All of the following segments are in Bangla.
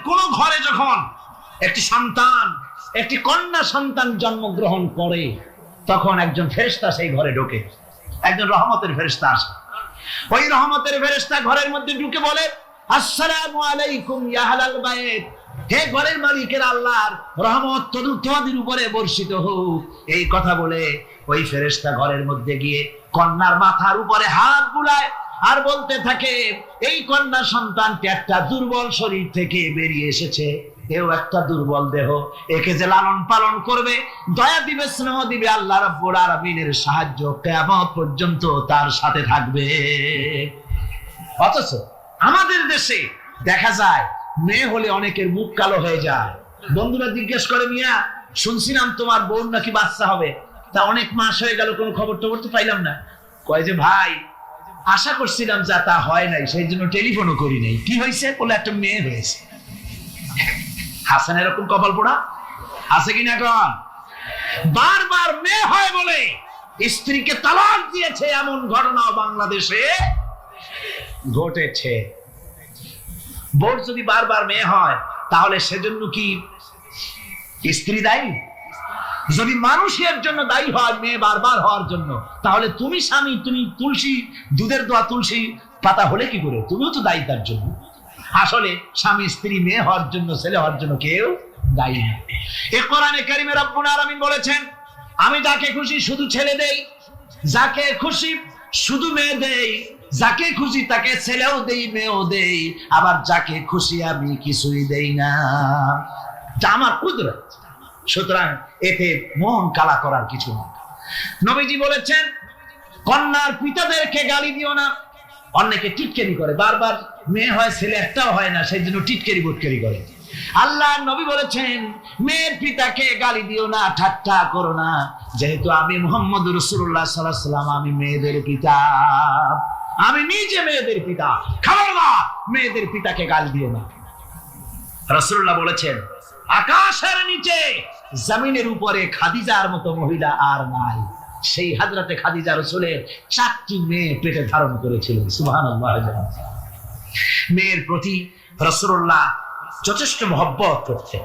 কোন ঘরে যখন একটি সন্তান, একটি কন্যা সন্তান জন্মগ্রহণ করে, তখন একজন ফেরেশতা সেই ঘরে ঢোকে, একজন রহমতের ফেরেশতা আসে। ওই রহমতের ফেরেশতা ঘরের মধ্যে ঢুকে বলে, আসসালামু আলাইকুম ইয়া আহলাল বাইত, হে ঘরের মালিকের আল্লাহর রহমত তোমাদের উপরে বর্ষিত হোক। এই কথা বলে ওই ফেরেশতা ঘরের মধ্যে গিয়ে কন্যার মাথার উপরে হাত বুলায় আর বলতে থাকে, এই কন্যা সন্তানটি একটা দুর্বল শরীর থেকে বেরিয়ে এসেছে, এও একটা দুর্বল দেহ, একে যে লালন পালন করবে, দয়া দিবে, স্নেহ দিবে, আল্লাহ রাব্বুল আলামিনের সাহায্য কিয়ামত পর্যন্ত তার সাথে থাকবে। অথচ আমাদের দেশে দেখা যায় মেয়ে হলে অনেকের মুখ কালো হয়ে যায়। বন্ধুরা জিজ্ঞেস করে, মিয়া শুনছিলাম তোমার বোন নাকি বাচ্চা হবে, তা অনেক মাস হয়ে গেল, কোনো খবর টবর তো পাইলাম না। কয় যে ভাই, আশা করছিলাম যা তা হয় নাই, সেই জন্য টেলিফোনও করি নাই। কি হয়েছে? বলে একটা মেয়ে হয়েছে। হাসান এরকম কপাল পোড়া আছে কিনা? এখন বারবার মেয়ে হয় বলে স্ত্রীকে তালাক দিয়েছে, এমন ঘটনাও বাংলাদেশে ঘটেছে। বোর যদি বারবার মেয়ে হয়, তাহলে সেজন্য কি স্ত্রী দায়ী? যদি মানুষের জন্য দায়ী হয় মেয়ে বারবার হওয়ার জন্য, তাহলে তুমি স্বামী, তুমি তুলসী, দুধের দোয়া তুলসী পাতা হলে কি করে? তুমিও তো দায়ী তার জন্য। আসলে স্বামী স্ত্রী মেয়ে হওয়ার জন্য, ছেলে হওয়ার জন্য কেউ দায়ী না। এই কোরআনে কারিমে রব্বুল আলামিন বলেছেন, আমি যাকে খুশি শুধু ছেলে দেই, যাকে খুশি শুধু মেয়ে দেই, যাকে খুশি তাকে ছেলেও দেই, মেয়েও দেই, আবার যাকে খুশি আমি কিছুই দেই না। যা আমার কুদরত। সুতরাং এতে মন কালা করার কিছু না। নবীজি বলেছেন, কন্যার পিতাদেরকে গালি দিও না। অনেকে টিটকারি করে, বারবার মেয়ে হয় ছেলে একটাও হয় না, সেই জন্য টিটকারি বুটকারি করে। আল্লাহ নবী বলেছেন, মেয়ের পিতাকে গালি দিও না, ঠাট্টা করো না, যেহেতু আমি মুহাম্মদ রাসূলুল্লাহ সাল্লাল্লাহু আলাইহি ওয়াসাল্লাম, আমি মেয়েদের পিতা, আমি নিজে মেয়েদের পিতা। খবরদার মেয়েদের পিতাকে গালি দিও না। রাসূলুল্লাহ বলেছেন, আকাশের নিচে জমিনের উপরে খাদিজার মতো মহিলা আর নাই। সেই হযরতে খাদিজা রাসূলের 4টি মেয়ে পেটে ধারণ করেছিলেন। সুবহানাল্লাহ। মেয়ের প্রতি রাসূলুল্লাহ যথেষ্ট মহব্বত করতেন,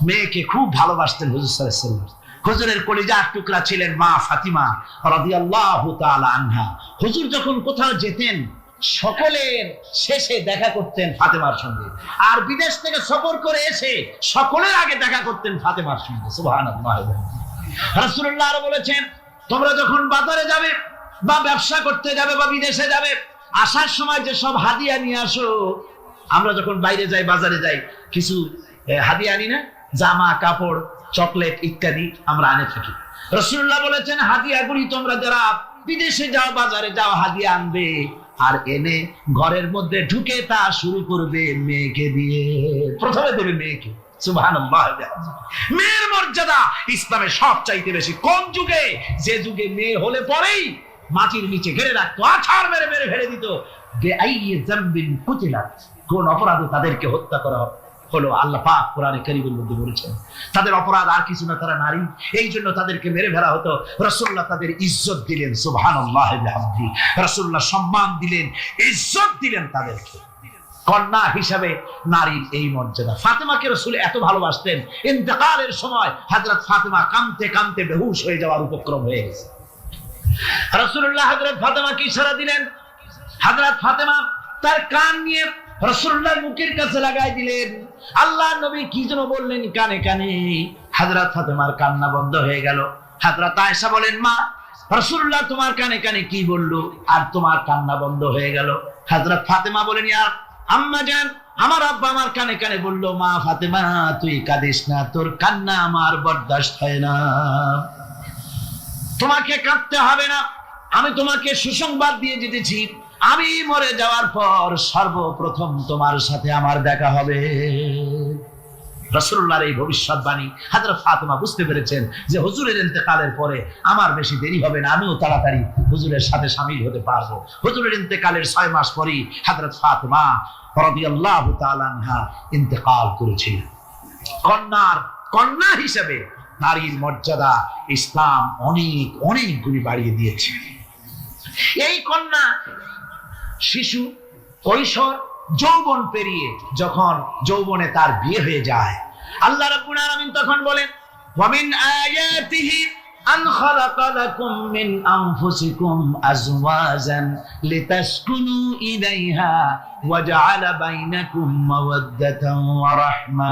মেয়েকে খুব ভালোবাসতেন হুজুর সাল্লাল্লাহু আলাইহি ওয়াসাল্লাম। হুজুরের কলিজার টুকরা ছিলেন মা ফাতিমা রাদিয়াল্লাহু তাআলা আনহা। হুজুর যখন কোথাও যেতেন, সকলের শেষে দেখা করতেন ফাতেমার সঙ্গে, আর বিদেশ থেকে সফর করে এসে সকলের আগে দেখা করতেন ফাতেমার সঙ্গে। সুবহানাল্লাহ। রাসূলুল্লাহ আরো বলেছেন, তোমরা যখন বাজারে যাবে বা ব্যবসা করতে যাবে বা বিদেশে যাবে, আসার সময় যে সব হাদিয়া নিয়ে আসো। আমরা যখন বাইরে যাই, বাজারে যাই, কিছু হাদিয়া আনি না? জামা কাপড়, চকলেট ইত্যাদি আমরা আনে থাকি। রাসূলুল্লাহ বলেছেন, হাদিয়াগুলি তোমরা যারা বিদেশে যাও, বাজারে যাও, হাদিয়া আনবে, আর এনে ঘরের মধ্যে ঢুকে তা শুরু করবে মেয়েকে দিয়ে। প্রথমে দেবে মেয়েকে। সুবহানাল্লাহ। মেয়ের মর্যাদা ইসলামে সব চাইতে বেশি। কোন যুগে? যে যুগে মেয়ে হলে পরেই মাটির নিচে ঘিরে রাখতো, আছাড় মেরে মেরে ফেলে দিত। বেআইয়ি যামবিন কুতিলাত, কোন অপরাধে তাদেরকে হত্যা করা হলো। আল্লাহ পাক কোরআনে কারীমের মধ্যে বলেছেন, তাদের অপরাধ আর কিছু না, তারা নারী, এই জন্য তাদেরকে মেরে ফেলা হতো। রাসূলুল্লাহ তাদের ইজ্জত দিলেন। সুবহানাল্লাহ বিহামদিহি। রাসূলুল্লাহ সম্মান দিলেন, ইজ্জত দিলেন তাদেরকে। কন্যা হিসাবে নারীর এই মর্যাদা। ফাতেমাকে রাসূল এত ভালোবাসতেন, ইন্তেকালের সময় হযরত ফাতেমা কাঁদতে কাঁদতে বেহুশ হয়ে যাওয়ার উপক্রম হয়ে গেছে। রাসূলুল্লাহ হযরত ফাতেমাকে ইশারা দিলেন। হযরত ফাতেমা তার কান নিয়ে রাসূলুল্লাহর মুখের কাছে লাগাই দিলেন। আল্লাহ নবী কি যেন বললেন কানে কানে, হযরত ফাতেমার কান্না বন্ধ হয়ে গেল। হযরত আয়েশা বলেন, মা রাসূলুল্লাহ তোমার কানে কানে কি বললো আর তোমার কান্না বন্ধ হয়ে গেল? হযরত ফাতেমা বলেন, ইয়া আম্মা জান, আমার আব্বা আমার কানে কানে বললো, মা ফাতেমা তুই কাঁদিস না, তোর কান্না আমার বরদাস্ত হয় না, তোমাকে কাঁদতে হবে না। আমি তোমাকে সুসংবাদ দিয়ে যেতেছি, আমি মরে যাওয়ার পর সর্বপ্রথম তোমার সাথে আমার দেখা হবে। রাসূলুল্লাহর এই ভবিষ্যৎবাণী হযরত ফাতেমা বুঝতে পেরেছেন যে হুজুরের ইন্তেকালের পরে আমার বেশি দেরি হবে না, আমিও তাড়াতাড়ি হুজুরের সাথে শামিল হতে পারবো। হুজুরের ইন্তেকালের 6 মাস পরেই হযরত ফাতেমা রাদিয়াল্লাহু তাআলা আনহা ইন্তেকাল করেছিলেন। কন্যা হিসেবে নারীর মর্যাদা ইসলাম অনেক অনেক গুণে বাড়িয়ে দিয়েছে। এই কন্যা, শিশু, কৈশোর, যৌবন পেরিয়ে যখন যৌবনে তার বিয়ে হয়ে যায়, আল্লাহ রাব্বুল আলামিন তখন বলেন, ওয়া মিন আয়াতিহি আন খালাকা লাকুম মিন আনফুসিকুম আজওয়াজান লিতাসকুনু ইলাইহা ওয়া জাআলা বাইনাকুম মাওয়াদ্দাতান ওয়া রাহমা।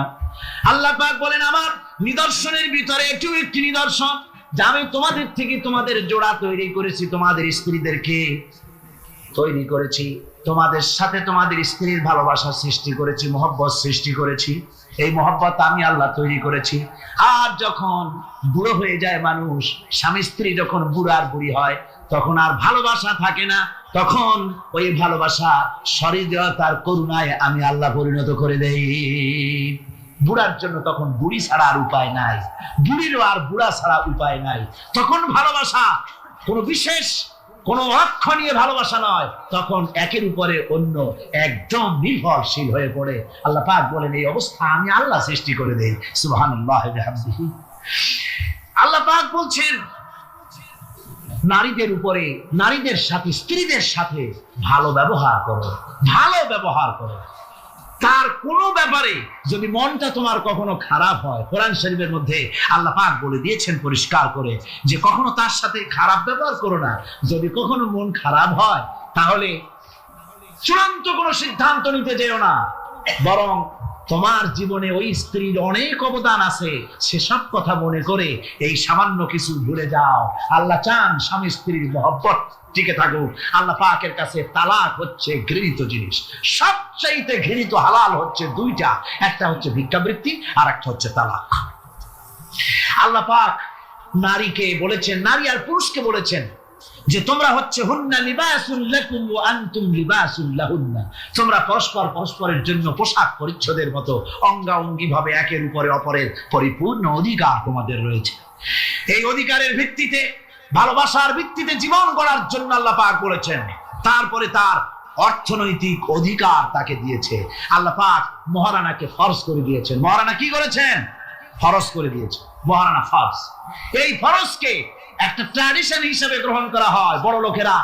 আল্লাহ পাক বলেন, আমার নিদর্শনের ভিতরে একটি নিদর্শন যে আমি তোমাদের থেকে তোমাদের জোড়া তৈরি করেছি, তোমাদের স্ত্রীদেরকে তৈরি করেছি, তোমাদের সাথে তোমাদের স্ত্রীর ভালোবাসা সৃষ্টি করেছি, মহব্বত সৃষ্টি করেছি। এই মহব্বত আমি আল্লাহ তৈরি করেছি। আর যখন বুড়ো হয়ে যায় মানুষ, স্বামী স্ত্রী যখন বুড়ার বুড়ি হয়, তখন আর ভালোবাসা থাকে না, তখন ওই ভালোবাসা সহৃদয়তার করুণায় আমি আল্লাহ পরিণত করে দেই। বুড়ার জন্য তখন বুড়ি ছাড়া আর উপায় নাই, বুড়িরও আর বুড়া ছাড়া উপায় নাই। তখন ভালোবাসা কোনো বিশেষ কোন লক্ষ্য নিয়ে ভালোবাসা নয়, তখন একের উপরে অন্য একদম নির্ভরশীল হয়ে পড়ে। আল্লাহ পাক বলেন, এই অবস্থা আমি আল্লাহ সৃষ্টি করে দেই। সুবহানাল্লাহ ওয়া বিহামদিহি। আল্লাহ পাক বলছেন, নারীদের উপরে, নারীদের সাথে, স্ত্রীদের সাথে ভালো ব্যবহার করো, ভালো ব্যবহার করো। তার কোন ব্যাপারে যদি মনটা তোমার কখনো খারাপ হয়, কোরআন শরীফের মধ্যে আল্লাহ পাক বলে দিয়েছেন পরিষ্কার করে যে কখনো তার সাথে খারাপ ব্যবহার করো না। যদি কখনো মন খারাপ হয়, তাহলে চূড়ান্ত কোনো সিদ্ধান্ত নিতে যেও না, বরং তোমার জীবনে ওই স্ত্রীর অনেক অবদান আছে, সেসব কথা মনে করে এই সামান্য কিছু ভুলে যাও। আল্লাহ চান স্বামী স্ত্রীর মহব্বত টিকে থাকুক। আল্লাহ পাকের কাছে তালাক হচ্ছে ঘৃণিত জিনিস। সবচাইতে ঘৃণিত হালাল হচ্ছে দুইটা, একটা হচ্ছে ভিক্ষাবৃত্তি আর একটা হচ্ছে তালাক। আল্লাহ পাক নারীকে বলেছেন, নারী আর পুরুষকে বলেছেন যে তোমরা হচ্ছে হুন্না লিবাসুল লাকুম ওয়া আনতুম লিবাসুল লাহুন্না। তোমরা পরস্পরের জন্য পোশাক পরিচ্ছদের মতো অঙ্গাঙ্গি ভাবে একের উপরে অপরের পরিপূর্ণ অধিকার তোমাদের রয়েছে। এই অধিকারের ভিত্তিতে, ভালোবাসার ভিত্তিতে জীবন গড়ার জন্য আল্লাহ পাক বলেছেন। তারপরে তার অর্থনৈতিক অধিকার তাকে দিয়েছে। আল্লাহ পাক মহারানাকে ফরজ করে দিয়েছেন। মহারানা কি করেছেন? ফরজ করে দিয়েছে। মহারানা ফরজ। এই ফরজকে একটা ট্র্যাডিশন হিসেবে গ্রহণ করা হয়। বড় লোকেরা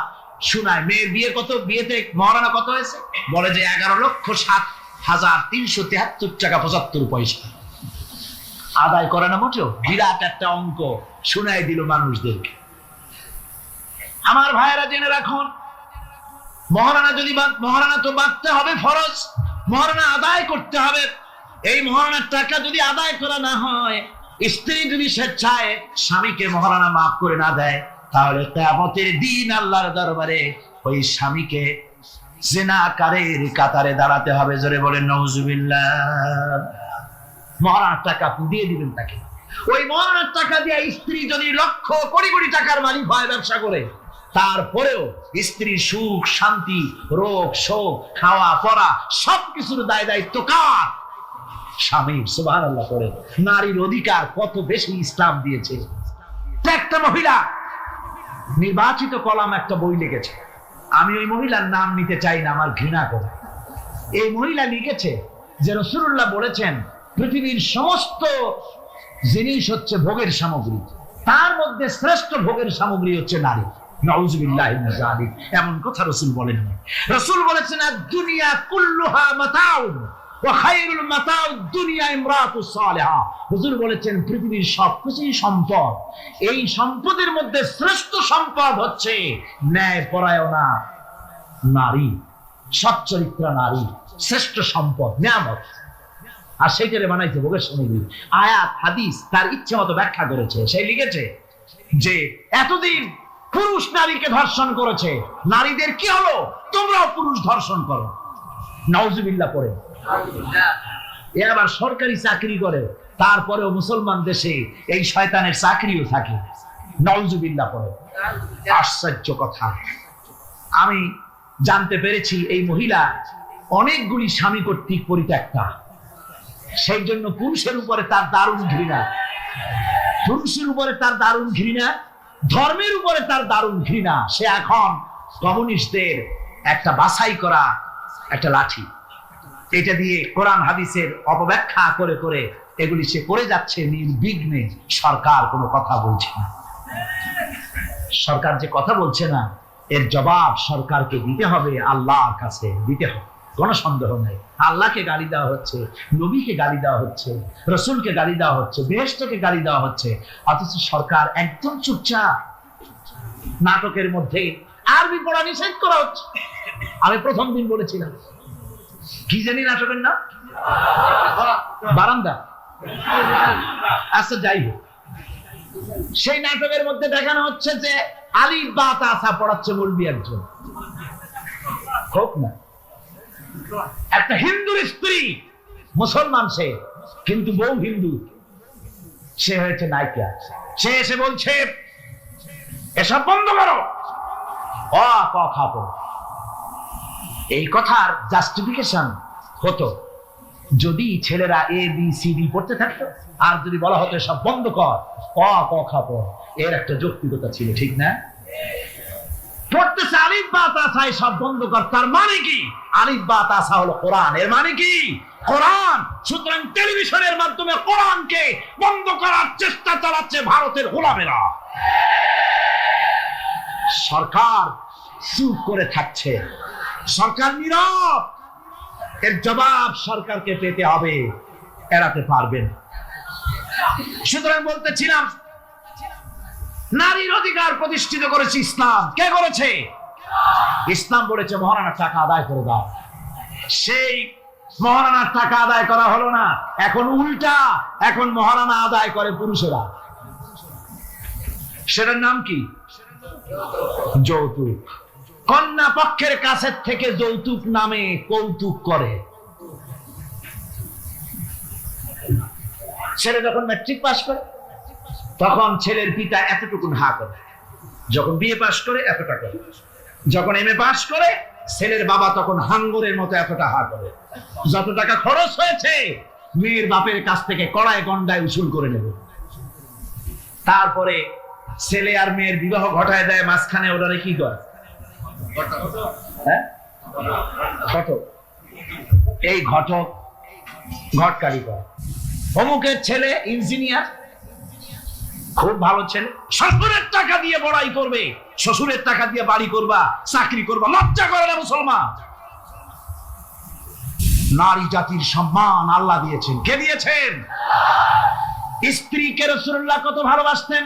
শোনায়, মেয়ের বিয়ে কত, বিয়েতে মহারানা কত হয়েছে, বলে যে 11,07,373 টাকা 75 পয়সা। আদায় করে না মোটেও, বিরাট একটা অঙ্ক শোনায় দিল মানুষদেরকে। আমার ভাইয়েরা জেনে রাখুন, মহারানা তো বাঁধতে হবে ফরজ, মহারানা আদায় করতে হবে। এই মহারানার টাকা যদি আদায় করা না হয়, স্ত্রী যদি স্বেচ্ছায় স্বামীকে মহারানা মাফ করে না দেয়, তাহলে কিয়ামতের দিন আল্লাহর দরবারে ওই স্বামীকে জিনাকারীর কাতারে দাঁড়াতে হবে। জোরে বলেন নাউজুবিল্লাহ। মহারানার টাকা আপনি দিয়ে দিবেন তাকে। ওই মহারানার টাকা দিয়ে স্ত্রী যদি লক্ষ কোটি কোটি টাকার মালিক হয় ব্যবসা করে, তারপরেও স্ত্রীর সুখ শান্তি, রোগ শোক, খাওয়া পড়া সবকিছুর দায় দায়িত্ব কার? স্বামীর। সুবহানাল্লাহ করে নারীর অধিকার কত বেশি ইসলাম দিয়েছে। একটা মহিলা নির্বাচিত কলাম একটা বই লিখেছে, আমি ওই মহিলার নাম নিতে চাই না, আমার ঘৃণা করে। এই মহিলা লিখেছে যে রাসূলুল্লাহ বলেছেন পৃথিবীর সমস্ত জিনিস হচ্ছে ভোগের সামগ্রী, তার মধ্যে শ্রেষ্ঠ ভোগের সামগ্রী হচ্ছে নারী। নাউযুবিল্লাহি মিন যালিক। এমন কথা রাসূল বলেন। রাসূল বলেছেন দুনিয়া কুল্লুহা মাতাউন ওয়া খায়রুল মাতাউদ দুনিয়া ইমরাতুস সালিহা। হুজুর বলেছেন পৃথিবীর সবকিছুই সম্পদ, এই সম্পদের মধ্যে শ্রেষ্ঠ সম্পদ হচ্ছে ন্যায়পরায়ণা নারী, সচ্চরিত্রা নারী শ্রেষ্ঠ সম্পদ, নিয়ামত। আর সেইটারে বানাইছে ভোগের সামগ্রী। আয়াত হাদিস তার ইচ্ছে মতো ব্যাখ্যা করেছে। সে লিখেছে যে এতদিন পুরুষ নারীকে ধর্ষণ করেছে, নারীদের কি হলো? তোমরাও পুরুষ ধর্ষণ করো। নাউজুবিল্লাহ পড়ে। এ আবার সরকারি চাকরি করে, তারপরেও মুসলমান দেশে এই শয়তানের চাকরিও থাকে। নাউজুবিল্লাহ পড়ে। আশ্চর্য কথা। আমি জানতে পেরেছি এই মহিলা অনেকগুলি স্বামী কর্তৃক পরিত্যক্তা, সেই জন্য পুরুষের উপরে তার দারুণ ঘৃণা, পুরুষের উপরে তার দারুণ ঘৃণা, ধর্মের উপরে তার দারুণ ঘৃণা। সে এখন কমিউনিস্টদের একটা বাছাই করা একটা লাঠি, এটা দিয়ে কোরআন হাদিসের অপব্যাখ্যা করে করে এগুলি সে করে যাচ্ছে নির্বিঘ্নে। সরকার কোনো কথা বলছে না। সরকার যে কথা বলছে না, এর জবাব সরকারকে দিতে হবে, আল্লাহর কাছে দিতে হবে। কোনো সন্দেহ নেই। আল্লাহকে গালি দেওয়া হচ্ছে, নবীকে গালি দেওয়া হচ্ছে, রসুলকে গালি দেওয়া হচ্ছে, বেহেশতকে গালি দেওয়া হচ্ছে, অথচ সরকার একদম চুপচাপ। নাটকের মধ্যে আরবি পড়া নিষেধ করা হচ্ছে। আমি প্রথম দিন বলেছিলাম, কি জানি নাটকের নাম, বারান্দা। আচ্ছা যাই হোক, সেই নাটকের মধ্যে দেখানো হচ্ছে যে আলিফ বা তাসা পড়াচ্ছে মৌলবি একজন। হোক না, একটা হিন্দুর স্ত্রী, মুসলমান সে, কিন্তু বউ হিন্দু, সে হয়েছে নায়িকা। সে এসে বলছে এসব বন্ধ করো, অ ক খ প। এই কথার জাস্টিফিকেশন হতো যদি ছেলেরা এ বি সি ডি পড়তে থাকতো, আর যদি বলা হতো সব বন্ধ কর, অ ক খ প, এর একটা যৌক্তিকতা ছিল, ঠিক না? পড়তেছে আলিফ বা তাসা, সব বন্ধ কর, তার মানে কি? আলিফ বা তাসা হলো কোরআন, এর মানে কি? কোরআন। সুতরাং টেলিভিশনের মাধ্যমে কোরআনকে বন্ধ করার চেষ্টা চালাচ্ছে ভারতের গোলামেরা। সরকার চুপ করে থাকছে, সরকার নীরব। এর জবাব সরকারকে পেতে হবে, এড়াতে পারবেন। সুতরাং বলতেছিলাম, নারীর অধিকার প্রতিষ্ঠিত করেছে ইসলাম। কে করেছে? ইসলাম বলেছে মহারানার টাকা আদায় করে দাও। সেই মহারানার টাকা আদায় করা হলো না, এখন উল্টা, এখন মহারানা আদায় করে পুরুষেরা। সেটার নাম কি? যৌতুক। কন্যা পক্ষের কাছের থেকে যৌতুক নামে কৌতুক করে। ছেলে যখন ম্যাট্রিক পাস করে তখন ছেলের পিতা এতটুকু হা করে, যখন বিএ পাস করে এতটা করে, যখন এমএ পাস করে ছেলের বাবা তখন হাঙ্গরের মতো এতটা হা করে। যত টাকা খরচ হয়েছে মেয়ের বাপের কাছ থেকে কড়ায় গন্ডায় উসুল করে নেবে। তারপরে ছেলে আর মেয়ের বিবাহ ঘটায় দেয়, মাঝখানে ওরা কি করে? ঘটক। এই ঘটক ঘটকালি করে। অমুকের ছেলে ইঞ্জিনিয়ার, খুব ভালো ছেলে, শ্বশুরের টাকা দিয়ে বড়াই করবে, শ্বশুরের টাকা দিয়ে বাড়ি করবা, চাকরি করবা, লজ্জা করে না মুসলমান? নারী জাতির সম্মান আল্লাহ দিয়েছেন। কে দিয়েছেন? স্ত্রীকে রাসূলুল্লাহ কত ভালোবাসতেন।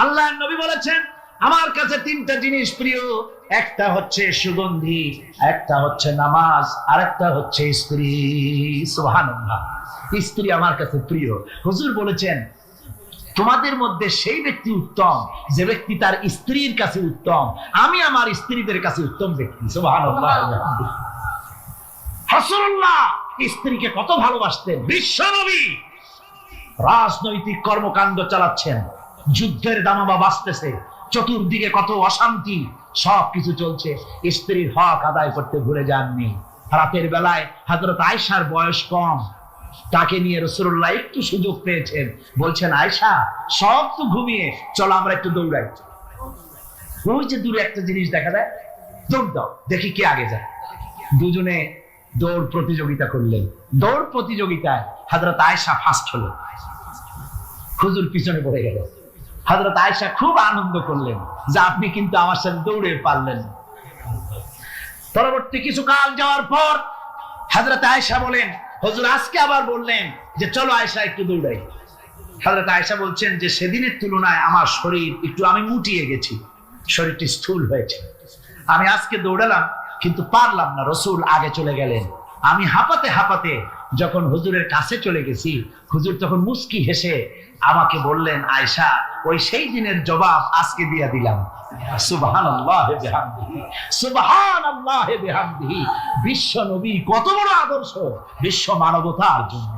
আল্লাহর নবী বলেছেন আমার কাছে তিনটা জিনিস প্রিয়, একটা হচ্ছে সুগন্ধি, একটা হচ্ছে নামাজ, আর একটা হচ্ছে স্ত্রী। সুবহানাল্লাহ। স্ত্রী আমার কাছে প্রিয়। হুজুর বলেছেন তোমাদের মধ্যে সেই ব্যক্তি উত্তম যে ব্যক্তি তার স্ত্রীর কাছে উত্তম। আমি আমার স্ত্রীদের কাছে উত্তম ব্যক্তি। সুবহানাল্লাহ। রাসূলুল্লাহ স্ত্রীকে কত ভালোবাসতেন। বিশ্বনবী রাজনৈতিক কর্মকাণ্ড চালাচ্ছেন, যুদ্ধের দামামা বাজতেছে, চতুর্দিকে কত অশান্তি, সবকিছু চলছে, স্ত্রীর হক আদায় করতে ভুলে যাননি। রাতের বেলায় হযরত আয়েশার বয়স কম, তাকে নিয়ে রাসূলুল্লাহ একটু সুযোগ পেয়েছেন, বলছেন আয়েশা সব তো ঘুমিয়ে, চলো আমরা একটু দৌড়াই। ওই যে দূরে একটা জিনিস দেখা যায়, দৌড় দাও, দেখি কে আগে যায়। দুজনে দৌড় প্রতিযোগিতা করলেন। দৌড় প্রতিযোগিতায় হযরত আয়েশা ফার্স্ট হলো, হুজুর পিছনে পড়ে গেল। হযরত আয়েশা খুব আনন্দ করলেন যে আপনি কিন্তু আমার সাথে দৌড়ে পারলেন। পরবর্তী কিছু কাল যাওয়ার পর হযরত আয়েশা বলেন হুজুর আজকে আবার বললেন যে চলো আয়েশা একটু দৌড়াই। হযরত আয়েশা বলছেন যে সেদিনের তুলনায় আমার শরীর একটু, আমি মুটিয়ে গেছি, শরীরটি স্থূল হয়েছে। আমি আজকে দৌড়ালাম কিন্তু পারলাম না, রাসূল আগে চলে গেলেন। আমি হাঁপাতে হাঁপাতে যখন হুজুরের কাছে চলে গেছি, হুজুর তখন মুস্কি হেসে আমাকে বললেন আয়েশা ওই সেই দিনের জবাব আজকে দিয়ে দিলাম। সুবহানাল্লাহ বিহামদিহি, সুবহানাল্লাহ বিহামদিহি। বিশ্ব নবী কত বড় আদর্শ বিশ্ব মানবতার জন্য।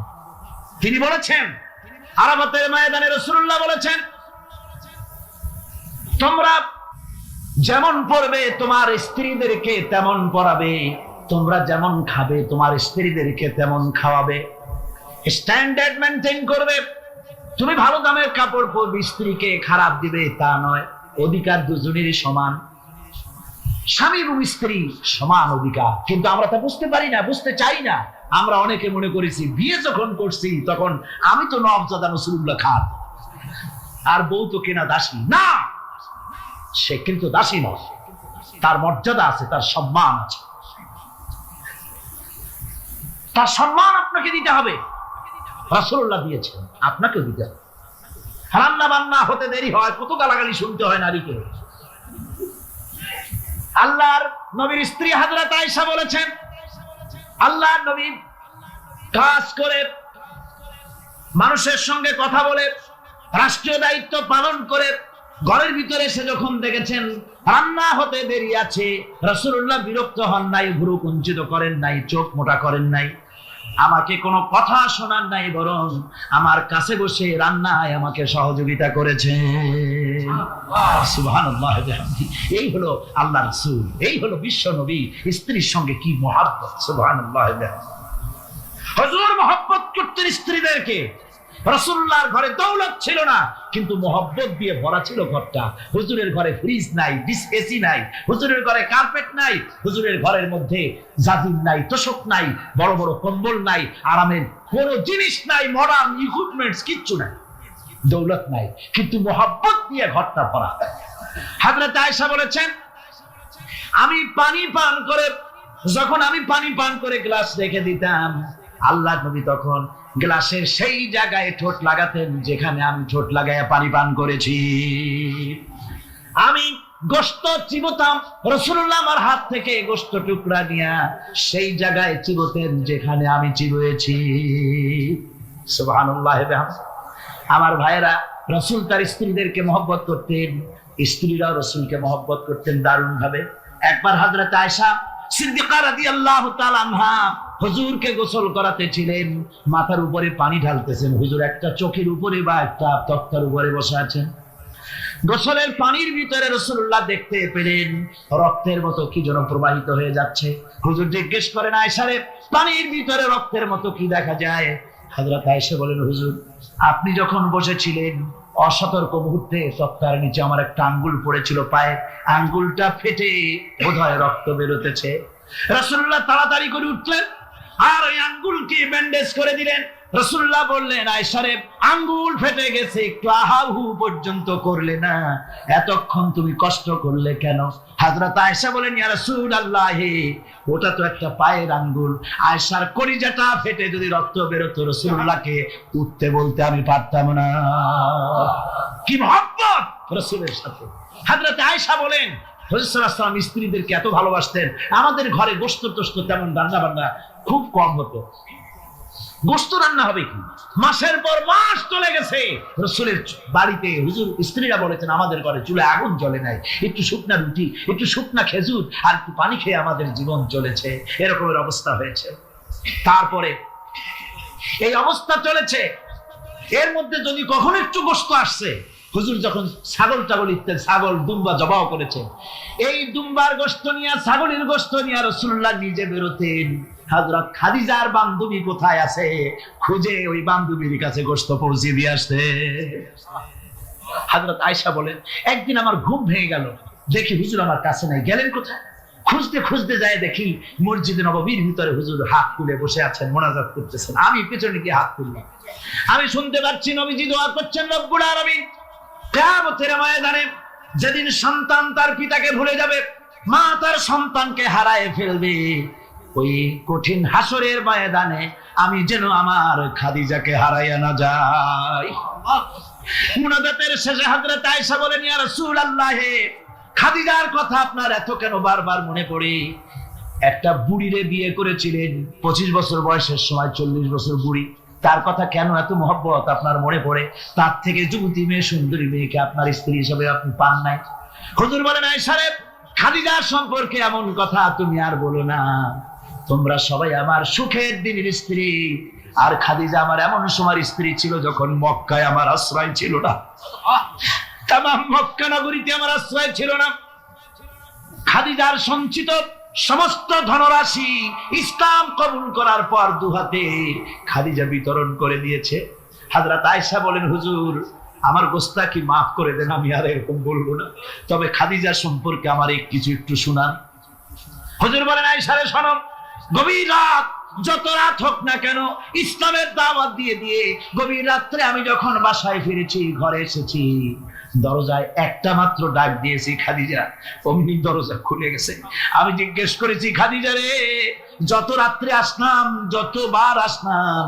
তিনি বলেছেন আরাফাতের ময়দানে রাসূলুল্লাহ বলেছেন তোমরা যেমন পড়বে তোমার স্ত্রীদেরকে তেমন পড়াবে, তোমরা যেমন খাবে তোমার স্ত্রীদেরকে তেমন খাওয়াবে। স্ট্যান্ডার্ড মেনটেন করবে। তুমি ভালো দামের কাপড় পরবে, স্ত্রীকে খারাপ দিবে তা নয়। অধিকার দুজনেরই সমান, স্বামী এবং স্ত্রী সমান অধিকার। কিন্তু আমরা তা বুঝতে পারি না, বুঝতে চাই না। আমরা অনেকে মনে করেছি বিয়ে যখন করছি তখন আমি তো নবজাদা রাসূলুল্লাহ খান, আর বউ তো কেনা দাসী। না, সে কিন্তু দাসী নয়, তার মর্যাদা আছে, তার সম্মান আছে। তার সম্মান আপনাকে দিতে হবে। রাসূলুল্লাহ দিয়েছেন, আপনাকে দিতে হবে। রান্না বান্না হতে দেরি হয়, কত গালাগালি শুনতে হয় নারীকে। আল্লাহর নবীর স্ত্রী হযরত আয়েশা বলেছেন, আল্লাহর নবী কাজ করে, মানুষের সঙ্গে কথা বলে, রাষ্ট্রীয় দায়িত্ব পালন করে ঘরের ভিতরে এসে যখন দেখেছেন রান্না হতে দেরি আছে, রাসূলুল্লাহ বিরক্ত হন নাই, ভ্রু কুঞ্চিত করেন নাই, চোখ মোটা করেন নাই, আমাকে কোনো কথা শোনান নাই, বরং আমার কাছে বসে রান্নায় আমাকে সহযোগিতা করেছে। সুবহানাল্লাহ। এই হলো আল্লাহ রাসূল, এই হলো বিশ্ব নবী, স্ত্রীর সঙ্গে কি মহব্বত। সুবহানাল্লাহ। হুজুর মহব্বত করতেন স্ত্রীদেরকে। রাসূলুল্লাহর ঘরে দৌলত ছিল না, কিন্তু মহব্বত দিয়ে ভরা ছিল ঘরটা। হুজুরের ঘরে ফ্রিজ নাই, এসি নাই, হুজুরের ঘরে কার্পেট নাই, হুজুরের ঘরের মধ্যে জাজির নাই, তোশক নাই, বড় বড় কম্বল নাই, আরামের কোন জিনিস নাই, মডার্ন ইকুইপমেন্টস কিচ্ছু নাই, দৌলত নাই, কিন্তু মহব্বত দিয়ে ঘরটা ভরা। হযরত আয়েশা বলেছেন, আমি পানি পান করে গ্লাস রেখে দিতাম, আল্লাহর নবী তখন গ্লাসের সেই জায়গায় ঠোঁট লাগাতেন যেখানে আমি ঠোঁট লাগাইয়া পানি পান করেছি। আমি গোশত চিবোতাম, রাসূলুল্লাহ আমার হাত থেকে গোশত টুকরা নিয়ে সেই জায়গায় চিবোতেন যেখানে আমি চিবুয়েছি। সুবহানাল্লাহ। আমার ভাইয়েরা, রাসূল তার স্ত্রীদেরকে মহব্বত করতেন, স্ত্রীরাও রাসূলকে মহব্বত করতেন দারুণ ভাবে। একবার হযরত আয়েশা সিদ্দিকা রাদিয়াল্লাহু তাআলা আনহা হুজুরকে গোসল করাতে ছিলেন, মাথার উপরে পানি ঢালতেছেন, হুজুর একটা চোখের উপরে বা একটা তক্তার উপরে বসে আছেন। গোসলের পানির ভিতরে রাসূলুল্লাহ দেখতে পেলেন রক্তের মতো কি যেন প্রবাহিত হয়ে যাচ্ছে। হুজুর জিজ্ঞেস করেন, আয়েশা রে, পানির ভিতরে রক্তের মতো কি দেখা যায়? হযরত আয়েশা বলেন, হুজুর আপনি যখন বসেছিলেন অসতর্ক মুহূর্তে তক্তার নিচে আমার একটা আঙ্গুল পড়েছিল, পায়ে আঙ্গুলটা ফেটে বোধহয় রক্ত বেরোতেছে। রাসূলুল্লাহ তাড়াতাড়ি করে উঠলেন আর ওই আঙ্গুলকে ব্যান্ডেজ করে দিলেন। রাসূলুল্লাহ বললেন, আয়েশা রে, আঙ্গুল ফেটে গেছে, একটু আহাহু পর্যন্ত করলে না, এতক্ষণ তুমি কষ্ট করলে কেন? হযরত আয়েশা বলেন, ইয়া রাসূলুল্লাহ, ওটা তো একটা পায়ের আঙ্গুল, আয়েশার কলিজাটা ফেটে যদি রক্ত বেরোতো রাসূলুল্লাহকে উঠতে বলতে আমি পারতাম না। কি মহব্বত রাসূলের সাথে। হযরত আয়েশা বলেন, হুজুর সাল্লাল্লাহু আলাইহি ওয়াসাল্লাম স্ত্রীদেরকে এত ভালোবাসতেন, আমাদের ঘরে গোশত টোস্ত তেমন রান্না বান্না খুব কম হতো। গোশত রান্না হবে কি, মাসের পর মাস চলে গেছে রাসূলের বাড়িতে, হুজুর স্ত্রীরা বলেছেন আমাদের ঘরে চুলায় আগুন জ্বলে নাই, একটু শুকনা রুটি, একটু শুকনা খেজুর আর একটু পানি খেয়ে আমাদের জীবন চলেছে, এরকমের অবস্থা হয়েছে। তারপরে এই অবস্থা চলেছে, এর মধ্যে যদি কখনো একটু গোশত আসছে, হুজুর যখন ছাগল ইত্যাদি ছাগল দুম্বা জবাহ করেছেন, এই দুম্বার গোশত নিয়ে, ছাগলের গোশত নিয়ে রাসূলুল্লাহ নিজে বেরোতেন। হযরত খাদিজার বান্ধবী কোথায় আছে খুঁজে ওই বান্ধবীর কাছে গোশত পৌঁছে দিয়ে আসতে। হযরত আয়েশা বলেন, একদিন আমার ঘুম ভেঙে গেল, দেখি হুজুর আমার কাছে নাই, গেলেন কোথায়? খুঁজতে খুঁজতে যায় দেখি মসজিদে নববীর ভিতরে হুজুর হাত তুলে বসে আছেন, মোনাজাত করতেছেন। আমি পেছনে গিয়ে হাত তুললাম, আমি শুনতে পাচ্ছি নবীজি দোয়া করছেন, রব্বুল আলামিন কিয়ামতের ময়দানে যেদিন সন্তান তার পিতাকে ভুলে যাবে, মা তার সন্তানকে হারায় ফেলবে, ওই কঠিন হাসরের ময়দানে আমি যেন আমার খাদিজাকে হারাইয়া না যাই। মুনাজাতের শেষে হযরত আয়েশা বলেন, ইয়া রাসূলুল্লাহ, খাদিজার কথা আপনার এত কেন বারবার মনে পড়ে? একটা বুড়িরে বিয়ে করেছিলেন 25 বছর বয়সের সময়, 40 বছর বুড়ি, তার কথা কেন এত মহব্বত আপনার মনে পড়ে? তার থেকে যুবতী মেয়ে, সুন্দরী মেয়েকে আপনার স্ত্রী হিসেবে আপনি পান নাই। হুজুর বলেন, আয়েশা রে, খাদিজার সম্পর্কে এমন কথা তুমি আর বলো না, তোমরা সবাই আমার সুখের দিনের স্ত্রী, আর খাদিজা আমার এমন সময় স্ত্রী ছিল যখন মক্কায় আমার আশ্রয় ছিল না, তামাম মক্কা নগরীতে আমার আশ্রয় ছিল না। খাদিজার সঞ্চিত সমস্ত ধনরাশি ইসলাম কবুল করার পর দুহাতে খাদিজা বিতরণ করে দিয়েছে। হযরত আয়েশা বলেন, হুজুর আমার গোস্তাকি মাফ করে দেন, আমি আর এরকম বলবো না, তবে খাদিজা সম্পর্কে আমার কিছু একটু শোনান। হুজুর বলেন, আয়েশা রে শোনো, গভীর রাত, যত রাত হোক না কেন, ইসলামের দাওয়াত দিয়ে দিয়ে গভীর রাত্রে আমি যখন বাসায় ফিরেছি, ঘরে এসেছি, দরজায় একটা মাত্র ডাক দিয়েছি, খাদিজা, অমনি দরজা খুলে গেছে। আমি জিজ্ঞেস করেছি, খাদিজা রে, যত রাত্রে আসলাম, যতবার আসলাম,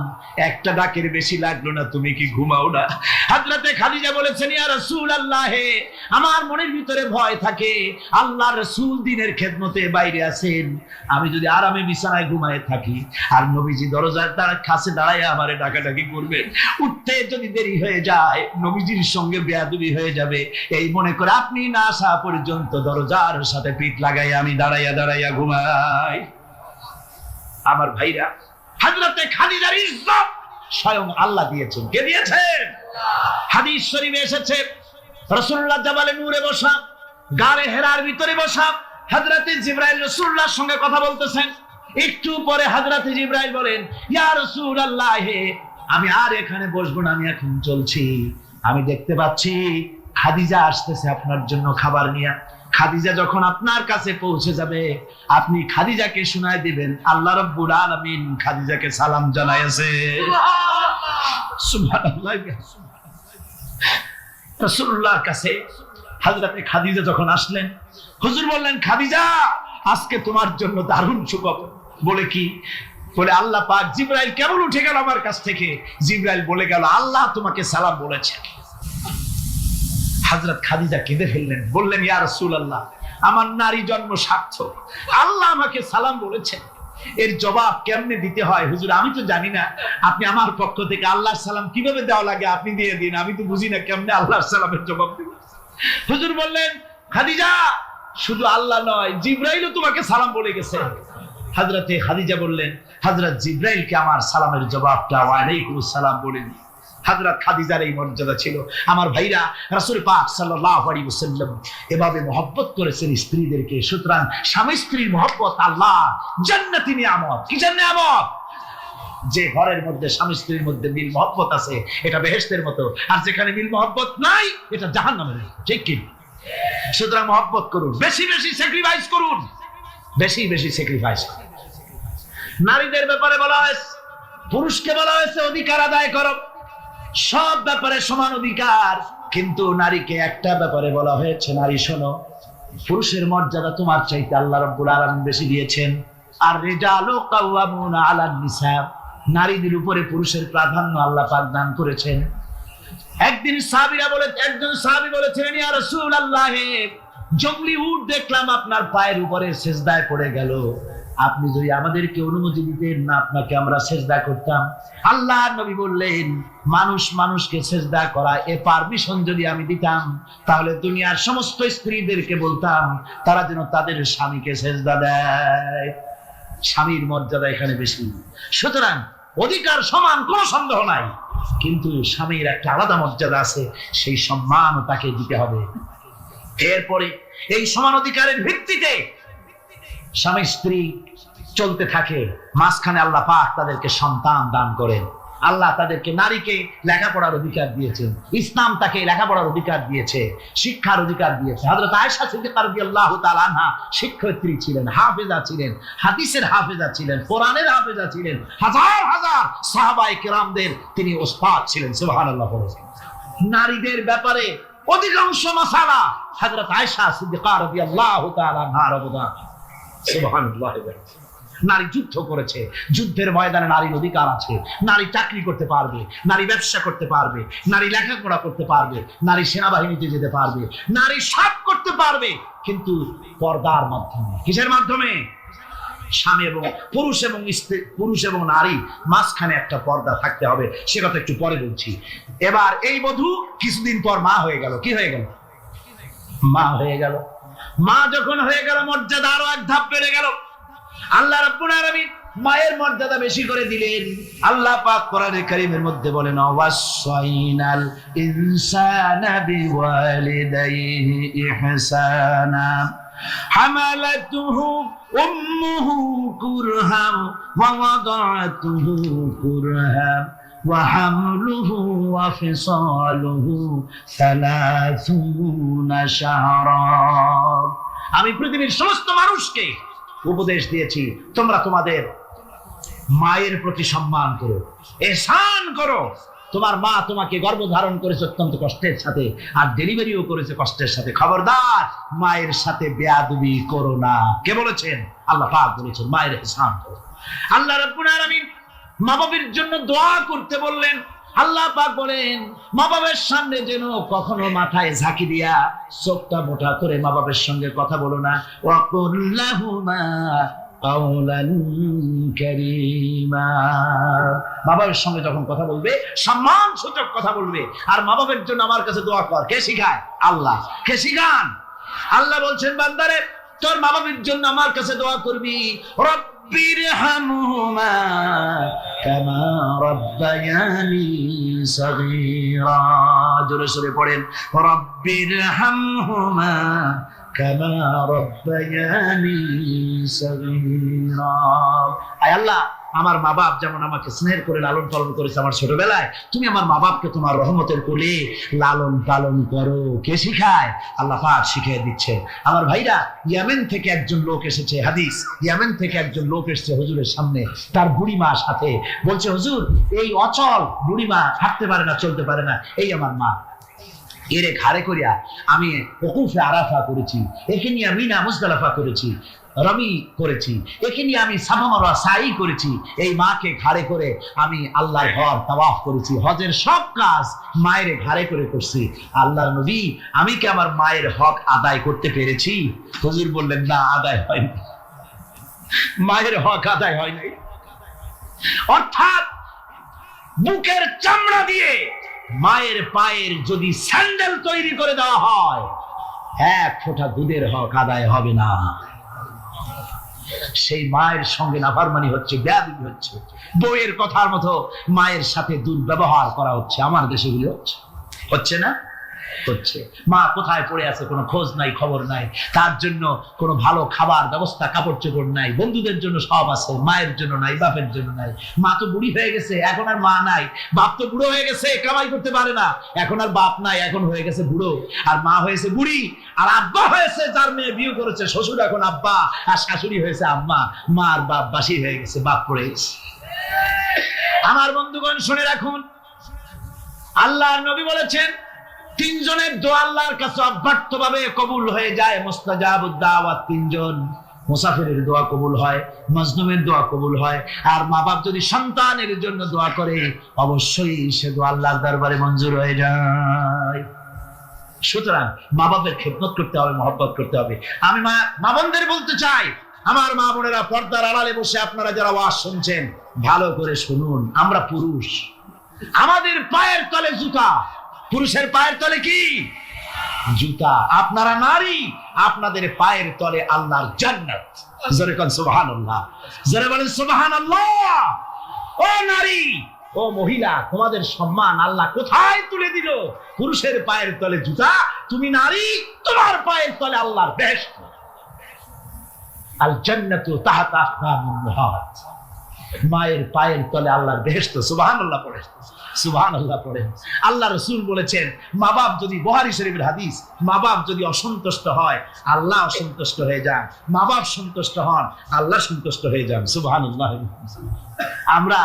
একটা ডাকের বেশি লাগলো না, তুমি কি ঘুমাও না? হযরতে খাদিজা বলেছেন, ইয়া রাসূলুল্লাহ, আমার মনের ভিতরে ভয় থাকে, আল্লাহ রাসূল দিনের খেদমতে বাইরে আছেন, আমি যদি আরামে বিছানায় ঘুমায় থাকি আর নবীজি দরজার কাছে দাঁড়ায় আমারে ডাকাডাকি করবে, উঠতে যদি দেরি হয়ে যায় নবীজির সঙ্গে বেয়াদবি হয়ে যাবে, এই মনে করে আপনি না আসা পর্যন্ত দরজার সাথে পিঠ লাগাই আমি দাঁড়াইয়া দাঁড়াইয়া ঘুমাই। আমার ভাইরা, হযরতে খাদিজার ইজ্জত স্বয়ং আল্লাহ দিয়েছেন। কে দিয়েছেন? হাদিস শরীফে এসেছে, রাসূলুল্লাহ জাবালে নূরে বসা, গারে হেরার ভিতরে বসা, হযরতে জিবরাইল রাসূলুল্লাহর সঙ্গে কথা বলতেছেন। একটু পরে হযরতে জিবরাইল বলেন, ইয়া রাসূলুল্লাহ, আমি আর এখানে বসবো না, আমি এখন চলছি। আমি দেখতে পাচ্ছি খাদিজা আসতেছে আপনার জন্য খাবার নিয়ে। খাদিজা যখন আপনার কাছে পৌঁছে যাবে, আপনি খাদিজাকে শোনায় দিবেন আল্লাহ রাব্বুল আলামিন খাদিজাকে সালাম জানাইছে। সুবহানাল্লাহ। রাসূলুল্লাহর কাছে হযরতে খাদিজা যখন আসলেন, হুজুর বললেন, খাদিজা, আজকে তোমার জন্য দারুণ সুখবর। বলে কি? বলে আল্লাহ পাক জিবরাইল কেমন উঠে গেল আমার কাছ থেকে, জিবরাইল বলে গেল আল্লাহ তোমাকে সালাম বলেছেন। হযরত খাদিজা কেঁদে ফেললেন, বললেন, ইয়া রাসূলুল্লাহ, আমার নারী জন্ম সার্থক, আল্লাহ আমাকে সালাম বলেছেন, এর জবাব কেমনে দিতে হয় হুজুর আমি তো জানি না, আপনি আমার পক্ষ থেকে আল্লাহর সালাম কিভাবে দেওয়া লাগে আপনি দিয়ে দিন, আমি তো বুঝি না কেমনে আল্লাহর সালামের জবাব দিব। হুজুর বললেন, খাদিজা, শুধু আল্লাহ নয়, জিবরাইলও তোমাকে সালাম বলে গেছে। হযরতে খাদিজা বললেন, হযরত জিবরাইলকে আমার সালামের জবাবটা ওয়া আলাইকুমুস সালাম বলেন। হযরত খাদিজার এই মর্যাদা ছিল। আমার ভাইরা, রাসূল পাক সাল্লাল্লাহু আলাইহি ওয়াসাল্লাম এভাবে মহব্বত করেছেন স্ত্রীদেরকে। সুতরাং স্বামী স্ত্রীর মহব্বত আল্লাহ জান্নাতি নিয়ামত। কি নিয়ামত? যে ঘরের মধ্যে স্বামী স্ত্রীর মধ্যে মিল মহব্বত আছে এটা বেহেশতের মতো, আর যেখানে মিল মহব্বত নাই এটা জাহান্নামের মতো। ঠিক কি? সুতরাং মহব্বত করুন, বেশি বেশি স্যাক্রিফাইস করুন, বেশি বেশি স্যাক্রিফাইস করুন। নারীদের ব্যাপারে বলা হয়েছে, পুরুষকে বলা হয়েছে অধিকার আদায় করো, সব ব্যাপারে সমান অধিকার, কিন্তু নারীকে একটা ব্যাপারে বলা হয়েছে, নারী শোনো, পুরুষের মর্যাদা তোমার চাইতে আল্লাহ রাব্বুল আলামিন বেশি দিয়েছেন। আর রিজালু কাওয়ামুনা আলান নিসা, নারীদের উপরে পুরুষের প্রাধান্য আল্লাহ পাক দান করেছেন। একদিন একজন সাহাবী বলেছিলেন, ইয়া রাসূলুল্লাহ, জঙ্গলি উট দেখলাম আপনার পায়ের উপরে সিজদায় পড়ে গেল, আপনি যদি আমাদেরকে অনুমতি দিতেন না আপনাকে আমরা সিজদা করতাম। আল্লাহর নবী বললেন, মানুষ মানুষকে সিজদা করা এ পারমিশন যদি আমি দিতাম তাহলে দুনিয়ার সমস্ত স্ত্রীদেরকে বলতাম তারা যেন তাদের স্বামীকে সিজদা দেয়। স্বামীর মর্যাদা এখানে বেশি। সুতরাং অধিকার সমান, কোনো সন্দেহ নাই, কিন্তু স্বামীর একটা আলাদা মর্যাদা আছে, সেই সম্মানও তাকে দিতে হবে। এরপরে এই সমান অধিকারের ভিত্তিতে স্বামী স্ত্রী চলতে থাকে, মাঝখানে আল্লাহ পাক তাদেরকে সন্তান দান করেন। আল্লাহ তাদেরকে, নারীকে লেখাপড়ার অধিকার দিয়েছেন, ইসলাম তাকে লেখাপড়ার অধিকার দিয়েছে, শিক্ষার অধিকার দিয়েছে। হযরত আয়েশা সিদ্দিকা রাদিয়াল্লাহু তাআলা আনহা শিক্ষয়িত্রী ছিলেন, হাফেজা ছিলেন, হাদিসের হাফেজা ছিলেন, কোরআনের হাফেজা ছিলেন, হাজার হাজার সাহাবায়ে কেরামদের তিনি ওস্তাদ ছিলেন। সুবহানাল্লাহ। নারীদের ব্যাপারে অধিকাংশ মাসালা হযরত আয়েশা সিদ্দিকা রাদিয়াল্লাহু তাআলা আনহার অবদান। সুবহানাল্লাহ। নারী যুদ্ধ করেছে, যুদ্ধের ময়দানে নারীর অধিকার আছে। নারী চাকরি করতে পারবে, নারী ব্যবসা করতে পারবে, নারী লেখাপড়া করতে পারবে, নারী সেনাবাহিনীতে যেতে পারবে, নারী সব করতে পারবে, কিন্তু পর্দার মাধ্যমে। কিসের মাধ্যমে? স্বামী এবং পুরুষ এবং স্ত্রী, পুরুষ এবং নারী মাঝখানে একটা পর্দা থাকতে হবে। সে কথা একটু পরে বলছি। এবার এই বধূ কিছুদিন পর মা হয়ে গেল। কি হয়ে গেল? মা হয়ে গেল। মা যখন হয়ে গেল, মর্যাদা আরো এক ধাপ বেড়ে গেল। আল্লাহ রাব্বুল আলামিন মায়ের মর্যাদা বেশি করে দিলেন। আল্লাহ পাক কোরআনে কারীমের মধ্যে বলেন, ওয়াসাইনাল ইনসানা বিওয়ালিদাইহি ইহসানা হামালাতুহু উম্মুহু কুরহাম ওয়া ওয়াদাতুহু কুরহাম ওয়া হামলুহু ওয়া ফিসালুহু 30 শাহরা। আমি পৃথিবীর সমস্ত মানুষকে উপদেশ দিয়েছি, তোমরা তোমাদের মায়ের প্রতি সম্মান করো, ihsan করো। তোমার মা তোমাকে গর্ভধারণ করেছে অত্যন্ত কষ্টের সাথে, আর ডেলিভারিও করেছে কষ্টের সাথে। খবরদার মায়ের সাথে বেয়াদবি করো না। কে বলেছেন? আল্লাহ পাক বলেছেন মায়ের ইহসান করো। আল্লাহ রাব্বুল আলামিন মা বাবার জন্য দোয়া করতে বললেন। আল্লাহ পাক বলেন মা বাবার সামনে যেন কখনো মাথায় ঝাঁকি দিয়া চোখটা মোটা করে মা বাবার সঙ্গে কথা বলো না। ওয়াকুল লাহুমা কাওলান কারীমা। মা বাবার সঙ্গে যখন কথা বলবে সম্মান সূচক কথা বলবে। আর মা বাবার জন্য আমার কাছে দোয়া কর। কে শিখায়? আল্লাহ। কে শিখান? আল্লাহ বলছেন বান্দারে তোর মা বাবার জন্য আমার কাছে দোয়া করবি। রব্বিরহামহুমা কামা রাব্বায়ানি সগীরা। জোরে সোরে পড়েন রব্বিরহামহুমা কামা রাব্বায়ানি সগীরা। আয় আল্লাহ আমার মা বাপ যেমন আমাকে স্নেহ করে লালন পালন করেছে আমার ছোটবেলায়, তুমি আমার মা বাপকে তোমার রহমতের কোলে লালন পালন করো। কে শিখায়? আল্লাহ পাক শিখিয়ে দিচ্ছে। আমার ভাইরা, ইয়েমেন থেকে একজন লোক এসেছে, হাদিস, ইয়েমেন থেকে একজন লোক এসেছে হুজুরের সামনে, তার বুড়িমা সাথে। বলছে হুজুর এই অচল বুড়িমা, হাঁটতে পারে না, চলতে পারে না, এই আমার মা, এরে ঘাড়ে করিয়া আমি ওকুফে আরাফা করেছি, একে নিয়ে মিনা মুজদালিফা করেছি, রমি করেছি, একে নিয়ে আমি সাফা মারওয়া সাই করেছি। এই মাকে ঘাড়ে করে আমি আল্লাহর ঘর তাওয়াফ করেছি, হজের সব কাজ মায়ের ঘাড়ে করে করছি। আল্লাহর নবী আমি কি আমার মায়ের হক আদায় করতে পেরেছি? হুজুর বললেন না, আদায় হয়নি, মায়ের হক আদায় হয় নাই। অর্থাৎ বুকের চামড়া দিয়ে মায়ের পায়ের যদি স্যান্ডেল তৈরি করে দেওয়া হয়, এক ফোঁটা দুধের হক আদায় হবে না। সেই মায়ের সঙ্গে নাফরমানি হচ্ছে, বেয়াদবি হচ্ছে, বউয়ের কথার মতো মায়ের সাথে দুর্ব্যবহার করা হচ্ছে। আমার দেশে গুলো হচ্ছে না? হচ্ছে। মা কোথায় পড়ে আছে কোনো খোঁজ নাই, খবর নাই। তার জন্য কোনো ভালো খাবার ব্যবস্থা, কাপড় চোপড় নাই। বন্ধুদের জন্য সব আছে, মায়ের জন্য নাই, বাপের জন্য নাই। মা তো বুড়ি হয়ে গেছে, এখন আর মা নাই। বাপ তো বুড়ো হয়ে গেছে, কামাই করতে পারে না, এখন আর বাপ নাই, এখন হয়ে গেছে বুড়ো। আর মা হয়েছে বুড়ি। আর আব্বা হয়েছে, যার মেয়ে বিয়ে করেছে শ্বশুর এখন আব্বা, আর শাশুড়ি হয়েছে আম্মা। মা আর বাপ বাসি হয়ে গেছে, বাপ পড়ে গেছে। আমার বন্ধুগণ শুনে রাখুন, আল্লাহর নবী বলেছেন তিনজনের দোয়া আল্লাহর কাছে অব্যর্থভাবে কবুল হয়ে যায়। মুস্তাজাবুদ দাওয়াত তিনজন। মুসাফিরের দোয়া কবুল হয়, মাজলুমের দোয়া কবুল হয়, আর মা বাপ যদি সন্তানের জন্য দোয়া করে অবশ্যই সে দোয়া আল্লাহর দরবারে মঞ্জুর হয়ে যায়। সুতরাং মা বাপের খেদমত করতে হবে, মহব্বত করতে হবে। আমি মা বোনদের বলতে চাই, আমার মা বোনেরা পর্দার আড়ালে বসে আপনারা যারা ওয়াজ শুনছেন ভালো করে শুনুন। আমরা পুরুষ, আমাদের পায়ের তলে জুতা। পুরুষের পায়ের তলে কি? জুতা। আপনারা নারী, আপনাদের পায়ের তলে আল্লাহর জান্নাত। জোরে কোন সুবহানাল্লাহ, জোরে বলেন সুবহানাল্লাহ। ও নারী, ও মহিলা, তোমাদের সম্মান আল্লাহ কোথায় তুলে দিল? পুরুষের পায়ের তলে জুতা, তুমি নারী, তোমার পায়ের তলে আল্লাহর বেহেশত। আল জান্নাতু তাহতা আকদামিন উম্মাহাত। মায়ের পায়ের তলে আল্লাহর বেহেশত। সুবহানাল্লাহ পড়ে, সুবহানাল্লাহ পড়ে। আল্লাহ রাসূল বলেছেন মা বাপ যদি, বুখারী শরীফের হাদিস, মা বাপ যদি অসন্তুষ্ট হয় আল্লাহ অসন্তুষ্ট হয়ে যান, মা বাপ সন্তুষ্ট হন আল্লাহ সন্তুষ্ট হয়ে যান। সুবহানাল্লাহ। আমরা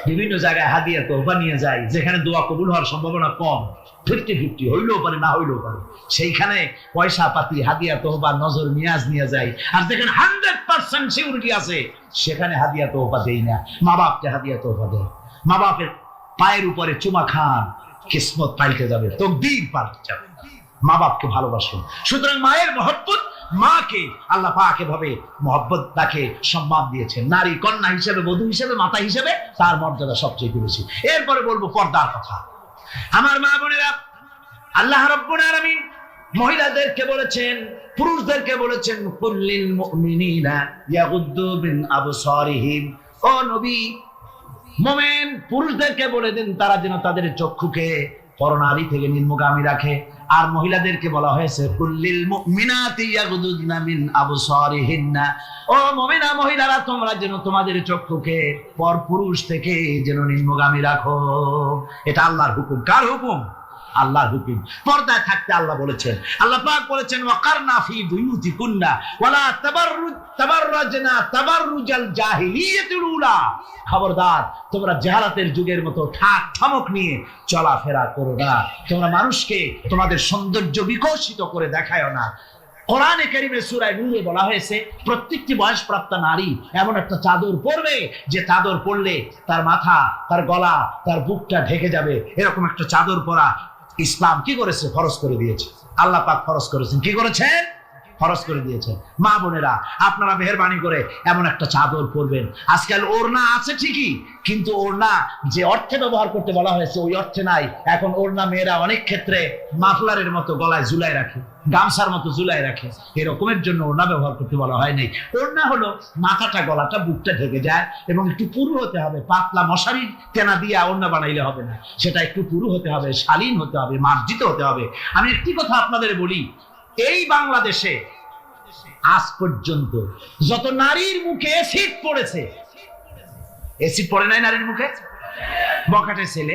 বিভিন্ন জায়গায় হাদিয়া তোহফা নিয়ে যাই, যেখানে দোয়া কবুল হওয়ার সম্ভাবনা কম, 50-50 হইলেও পারে, না হইলেও পারে, সেইখানে পয়সা পাতি, হাদিয়া তোহফা, নজর নিয়াজ নিয়ে যাই। আর যেখানে 100% সিউরিটি আছে সেখানে হাদিয়া তোহফা দেই না। মা বাপকে হাদিয়া তোহফা দেয়। মা বাপের পায়ের উপরে চুমা খান, কিসমত পাল্টে যাবে, তকদীর পাল্টে যাবে। মা বাপকে ভালোবাসুন। সুতরাং মায়ের মহব্বত, মাকে আল্লাহ পাক এভাবে মহব্বত, তাকে সম্মান দিয়েছেন। নারী কন্যা হিসেবে, বধূ হিসেবে, মাতা হিসেবে তার মর্যাদা সবচেয়ে বেশি। এরপরে বলবো পর্দার কথা। আমার মা বোনেরা, আল্লাহ রাব্বুল আলামিন মহিলাদেরকে বলেছেন, পুরুষদেরকে বলেছেন কুল্লিল মুমিনিনা ইয়াগুদ্দু মিন আবসারিহিম। ও নবী, মুমিন পুরুষদেরকে বলে দিন তারা যেন তাদের চক্ষুকে পরনারী থেকে নিম্নগামী রাখে। আর মহিলাদেরকে বলা হয়েছে কুল্লিল মুমিনাতি ইয়াগুদুদনা মিন আবসারিহিন্না। ও মুমিনা মহিলারা, তোমরা যেন তোমাদের চক্ষুকে পরপুরুষ থেকে যেন নিম্নগামী রাখো। এটা আল্লাহর হুকুম। কার হুকুম? আল্লাহর হুকুম। পর্দায় থাকতে আল্লাহ বলেছেন, আল্লাহ পাক বলেছেন ওয়াকারনা ফি বুয়ুতিকুন্না ওয়ালা তাবাররাজনা তাবাররুজাল জাহিলিয়াতিল উলা। খবরদার, তোমরা জাহালাতের যুগের মতো ঠাক ঠমক নিয়ে চলাফেরা করো না। তোমরা মানুষকে তোমাদের সৌন্দর্য বিকশিত করে দেখায়ও না। কোরআনে কারীমে সূরা নূরে বলা হয়েছে প্রত্যেকটি বয়সপ্রাপ্ত নারী এমন একটা চাদর পরবে যে চাদর পরলে তার মাথা, তার গলা, তার বুকটা ঢেকে যাবে। এরকম একটা চাদর পরা ইসলাম কি করেছে? ফরজ করে দিয়েছে। আল্লাহ পাক ফরজ করেছেন। কি করেছেন? ফরজ করে দিয়েছেন। মা বোনেরা, আপনারা মেহেরবানি করে এমন একটা চাদর পরবেন। আজকাল ওড়না আছে ঠিকই, কিন্তু ওড়না যে অর্থে ব্যবহার করতে বলা হয়েছে ওই অর্থে নাই। এখন ওড়না মেয়েরা অনেক ক্ষেত্রে মাফলারের মতো গলায় ঝুলাই রাখে, গামছার মতো ঝুলাই রাখে। এরকমের জন্য ওড়না ব্যবহার করতে বলা হয় নাই। ওড়না হলো মাথাটা, গলাটা, বুকটা ঢেকে যায় এবং একটু পুরু হতে হবে। পাতলা মশারি তেনা দিয়ে ওড়না বানাইলে হবে না, সেটা একটু পুরু হতে হবে, শালীন হতে হবে, মার্জিত হতে হবে। আমি একটি কথা আপনাদের বলি, এই বাংলাদেশে আজ পর্যন্ত যত নারীর মুখে অ্যাসিড পড়েছে, অ্যাসিড পড়ে নাই নারীর মুখে? বখাটে ছেলে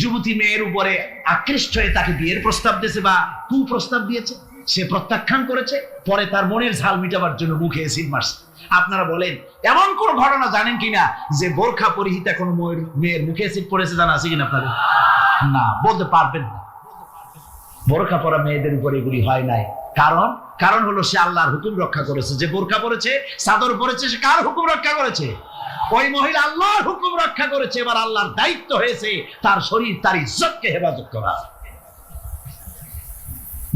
যুবতী মেয়ের উপরে আকৃষ্ট হয়ে তাকে বিয়ের প্রস্তাব দিয়েছে বা কুপ্রস্তাব দিয়েছে, সে প্রত্যাখ্যান করেছে, পরে তার মনের ঝাল মিটাবার জন্য মুখে অ্যাসিড মারছে। আপনারা বলেন এমন কোন ঘটনা জানেন কিনা যে বোরখা পরিহিতা কোন মেয়ের মুখে অ্যাসিড পড়েছে? জানা আছে কিনা আপনাদের? না, বলতে পারবেন না। বোরখা পরা মেয়েদের উপরে এগুলি হয় নাই। কারণ হলো সে আল্লাহর হুকুম রক্ষা করেছে। যে বোরখা পরেছে, চাদর পরেছে, সে কার হুকুম রক্ষা করেছে? ওই মহিলা আল্লাহর হুকুম রক্ষা করেছে। এবার আল্লাহর দায়িত্ব হয়েছে তার শরীর, তার ইজ্জতকে হেফাজত করা।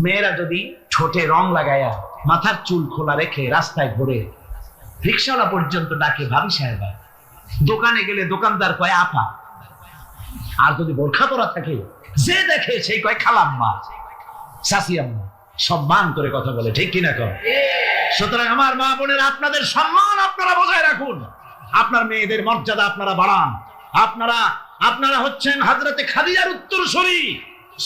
মেয়েরা যদি ঠোঁটে রং লাগায়া, মাথার চুল খোলা রেখে রাস্তায় ঘুরে, রিকশাওয়ালা পর্যন্ত ডাকে ভাবি সাহেবা, দোকানে গেলে দোকানদার কয় আপা, আর যদি বোরখা পরা থাকে যে দেখে সেই কয় খালাম্মা, চাচি আম্মা, সম্মান করে কথা বলে। ঠিক কিনা কর? সুতরাং আমার মা বোনের, আপনাদের সম্মান আপনারা বজায় রাখুন, আপনার মেয়েদের মর্যাদা আপনারা বাড়ান। আপনারা হচ্ছেন হযরতে খাদিজার উত্তরসূরি,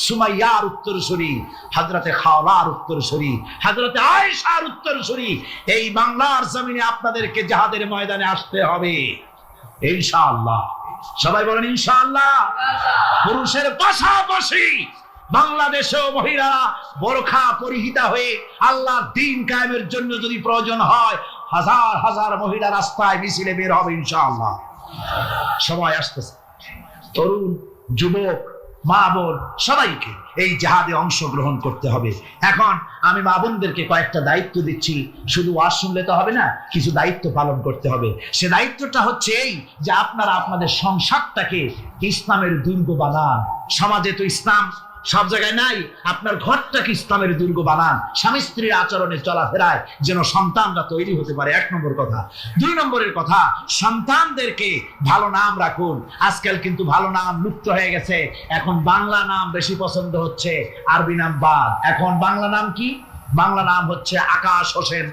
সুমাইয়ার উত্তরসূরি, হযরতে খাওলার উত্তরসূরি, হযরতে আয়েশার উত্তরসূরি। এই বাংলার জমিনে আপনাদেরকে জিহাদের ময়দানে আসতে হবে ইনশাআল্লাহ। সবাই বলেন ইনশাআল্লাহ। পুরুষের পাশাপাশি বাংলাদেশেও মহিলারা বোরখা পরিহিতা হয়ে আল্লাহর দ্বীন কায়েমের জন্য যদি প্রয়োজন হয়, হাজার হাজার মহিলা রাস্তায় মিছিলে বের হবে ইনশাআল্লাহ। সময় আসতেছে, তরুণ, যুবক, মা বোন সবাইকে এই জিহাদে অংশগ্রহণ করতে হবে। এখন আমি মা বোনদেরকে কয়েকটা দায়িত্ব দিচ্ছি। শুধু ওয়াজ শুনলে তো হবে না, কিছু দায়িত্ব পালন করতে হবে। সে দায়িত্বটা হচ্ছে এই যে আপনারা আপনাদের সংসারটাকে ইসলামের দুর্গ বানান। সমাজে তো ইসলাম সব জায়গায় নাই, আপনার ঘরটাকে ইসলামের দুর্গ বানান। স্বামী স্ত্রীর আচরণে চলাফেরায় যেন সন্তানরা তৈরি হতে পারে, 1 নম্বর কথা। 2 নম্বরের কথা, সন্তানদেরকে ভালো নাম রাখুন। আজকাল কিন্তু ভালো নাম লুপ্ত হয়ে গেছে। এখন বাংলা নাম বেশি পছন্দ হচ্ছে, আরবি নাম বাদ। এখন বাংলা নাম কি? বাংলা নাম হচ্ছে আকাশ হোসেন,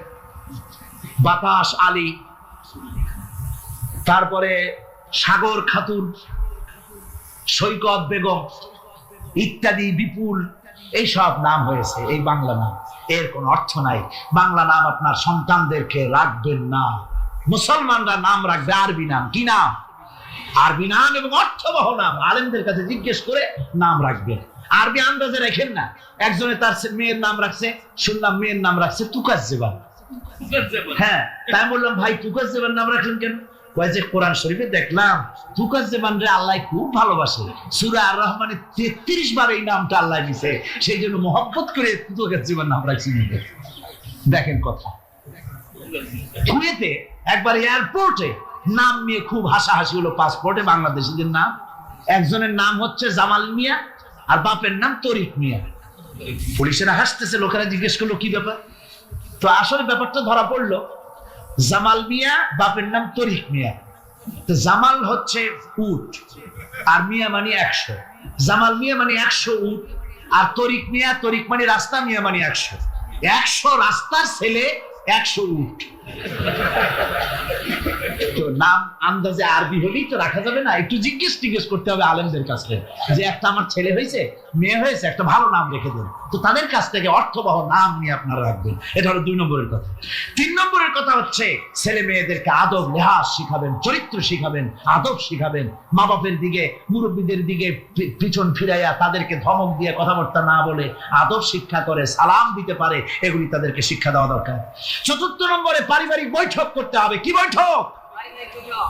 বাতাস আলী, তারপরে সাগর খাতুন, সৈকত বেগম ইত্যাদি, বিপুল, এই সব নাম হয়েছে এই বাংলা নাম। এর কোনো অর্থ নাই। বাংলা নাম আপনার সন্তানদেরকে রাখবেন না। মুসলমানরা নাম রাখবে আরবি নাম। কি নাম? আরবি নাম এবং অর্থবহ নাম। আলেমদের কাছে জিজ্ঞেস করে নাম রাখবেন। আরবি আন্দাজে রাখেন না। একজনে তার মেয়ের নাম রাখছে, শুনলাম মেয়ের নাম রাখছে তুকাজ্জেবান। হ্যাঁ, তাই বললাম ভাই তুকাজ্জেবান নাম রাখলেন কেন? কয় যে কোরআন শরীফে দেখলাম তুকাজ্জেবান রে আল্লাহ খুব ভালোবাসে, সূরা আর রহমানে 33 বার এই নামটা আল্লাহ দিয়েছে, সেই জন্য মহব্বত করে তুকাজ্জেবান নাম রাখছি। দেখেন কথা। কুয়েতে একবার এয়ারপোর্টে নাম নিয়ে খুব হাসাহাসি হলো। পাসপোর্টে বাংলাদেশিদের নাম, একজনের নাম হচ্ছে জামাল মিয়া আর বাপের নাম তরিক মিয়া। পুলিশেরা হাসতেছে, লোকেরা জিজ্ঞেস করলো কি ব্যাপার। তো আসলে ব্যাপারটা ধরা পড়লো, জামাল মিয়া বাপের নাম তরিক মিয়া। তো জামাল হচ্ছে উট আর মিয়া মানে 100। জামাল মিয়া মানে 100 উট, আর তরিক মিয়া, তরিক মানে রাস্তা, মিয়া মানে 100। 100 রাস্তার ছেলে, 100 উট। তো নাম আন্দাজে আরবি হলেই তো রাখা যাবে না, একটু জিজ্ঞেস করতে হবে আলেমদের কাছে যে একটা আমার ছেলে হয়েছে, মেয়ে হয়েছে, একটা ভালো নাম রেখে দেন। তো তাদের কাছ থেকে অর্থবহ নাম নিয়ে আপনারা রাখবেন। এটা হলো 2 নম্বরের কথা। 3 নম্বরের কথা হচ্ছে ছেলে মেয়েদেরকে আদব লেহাজ শিখাবেন, চরিত্র শিখাবেন, আদব শিখাবেন। মা বাপের দিকে, মুরব্বীদের দিকে পিছন ফিরাইয়া তাদেরকে ধমক দিয়ে কথাবার্তা না বলে আদব শিক্ষা করে, সালাম দিতে পারে, এগুলি তাদেরকে শিক্ষা দেওয়া দরকার। 4 নম্বরে পারিবারিক বৈঠক করতে হবে। কি বৈঠক?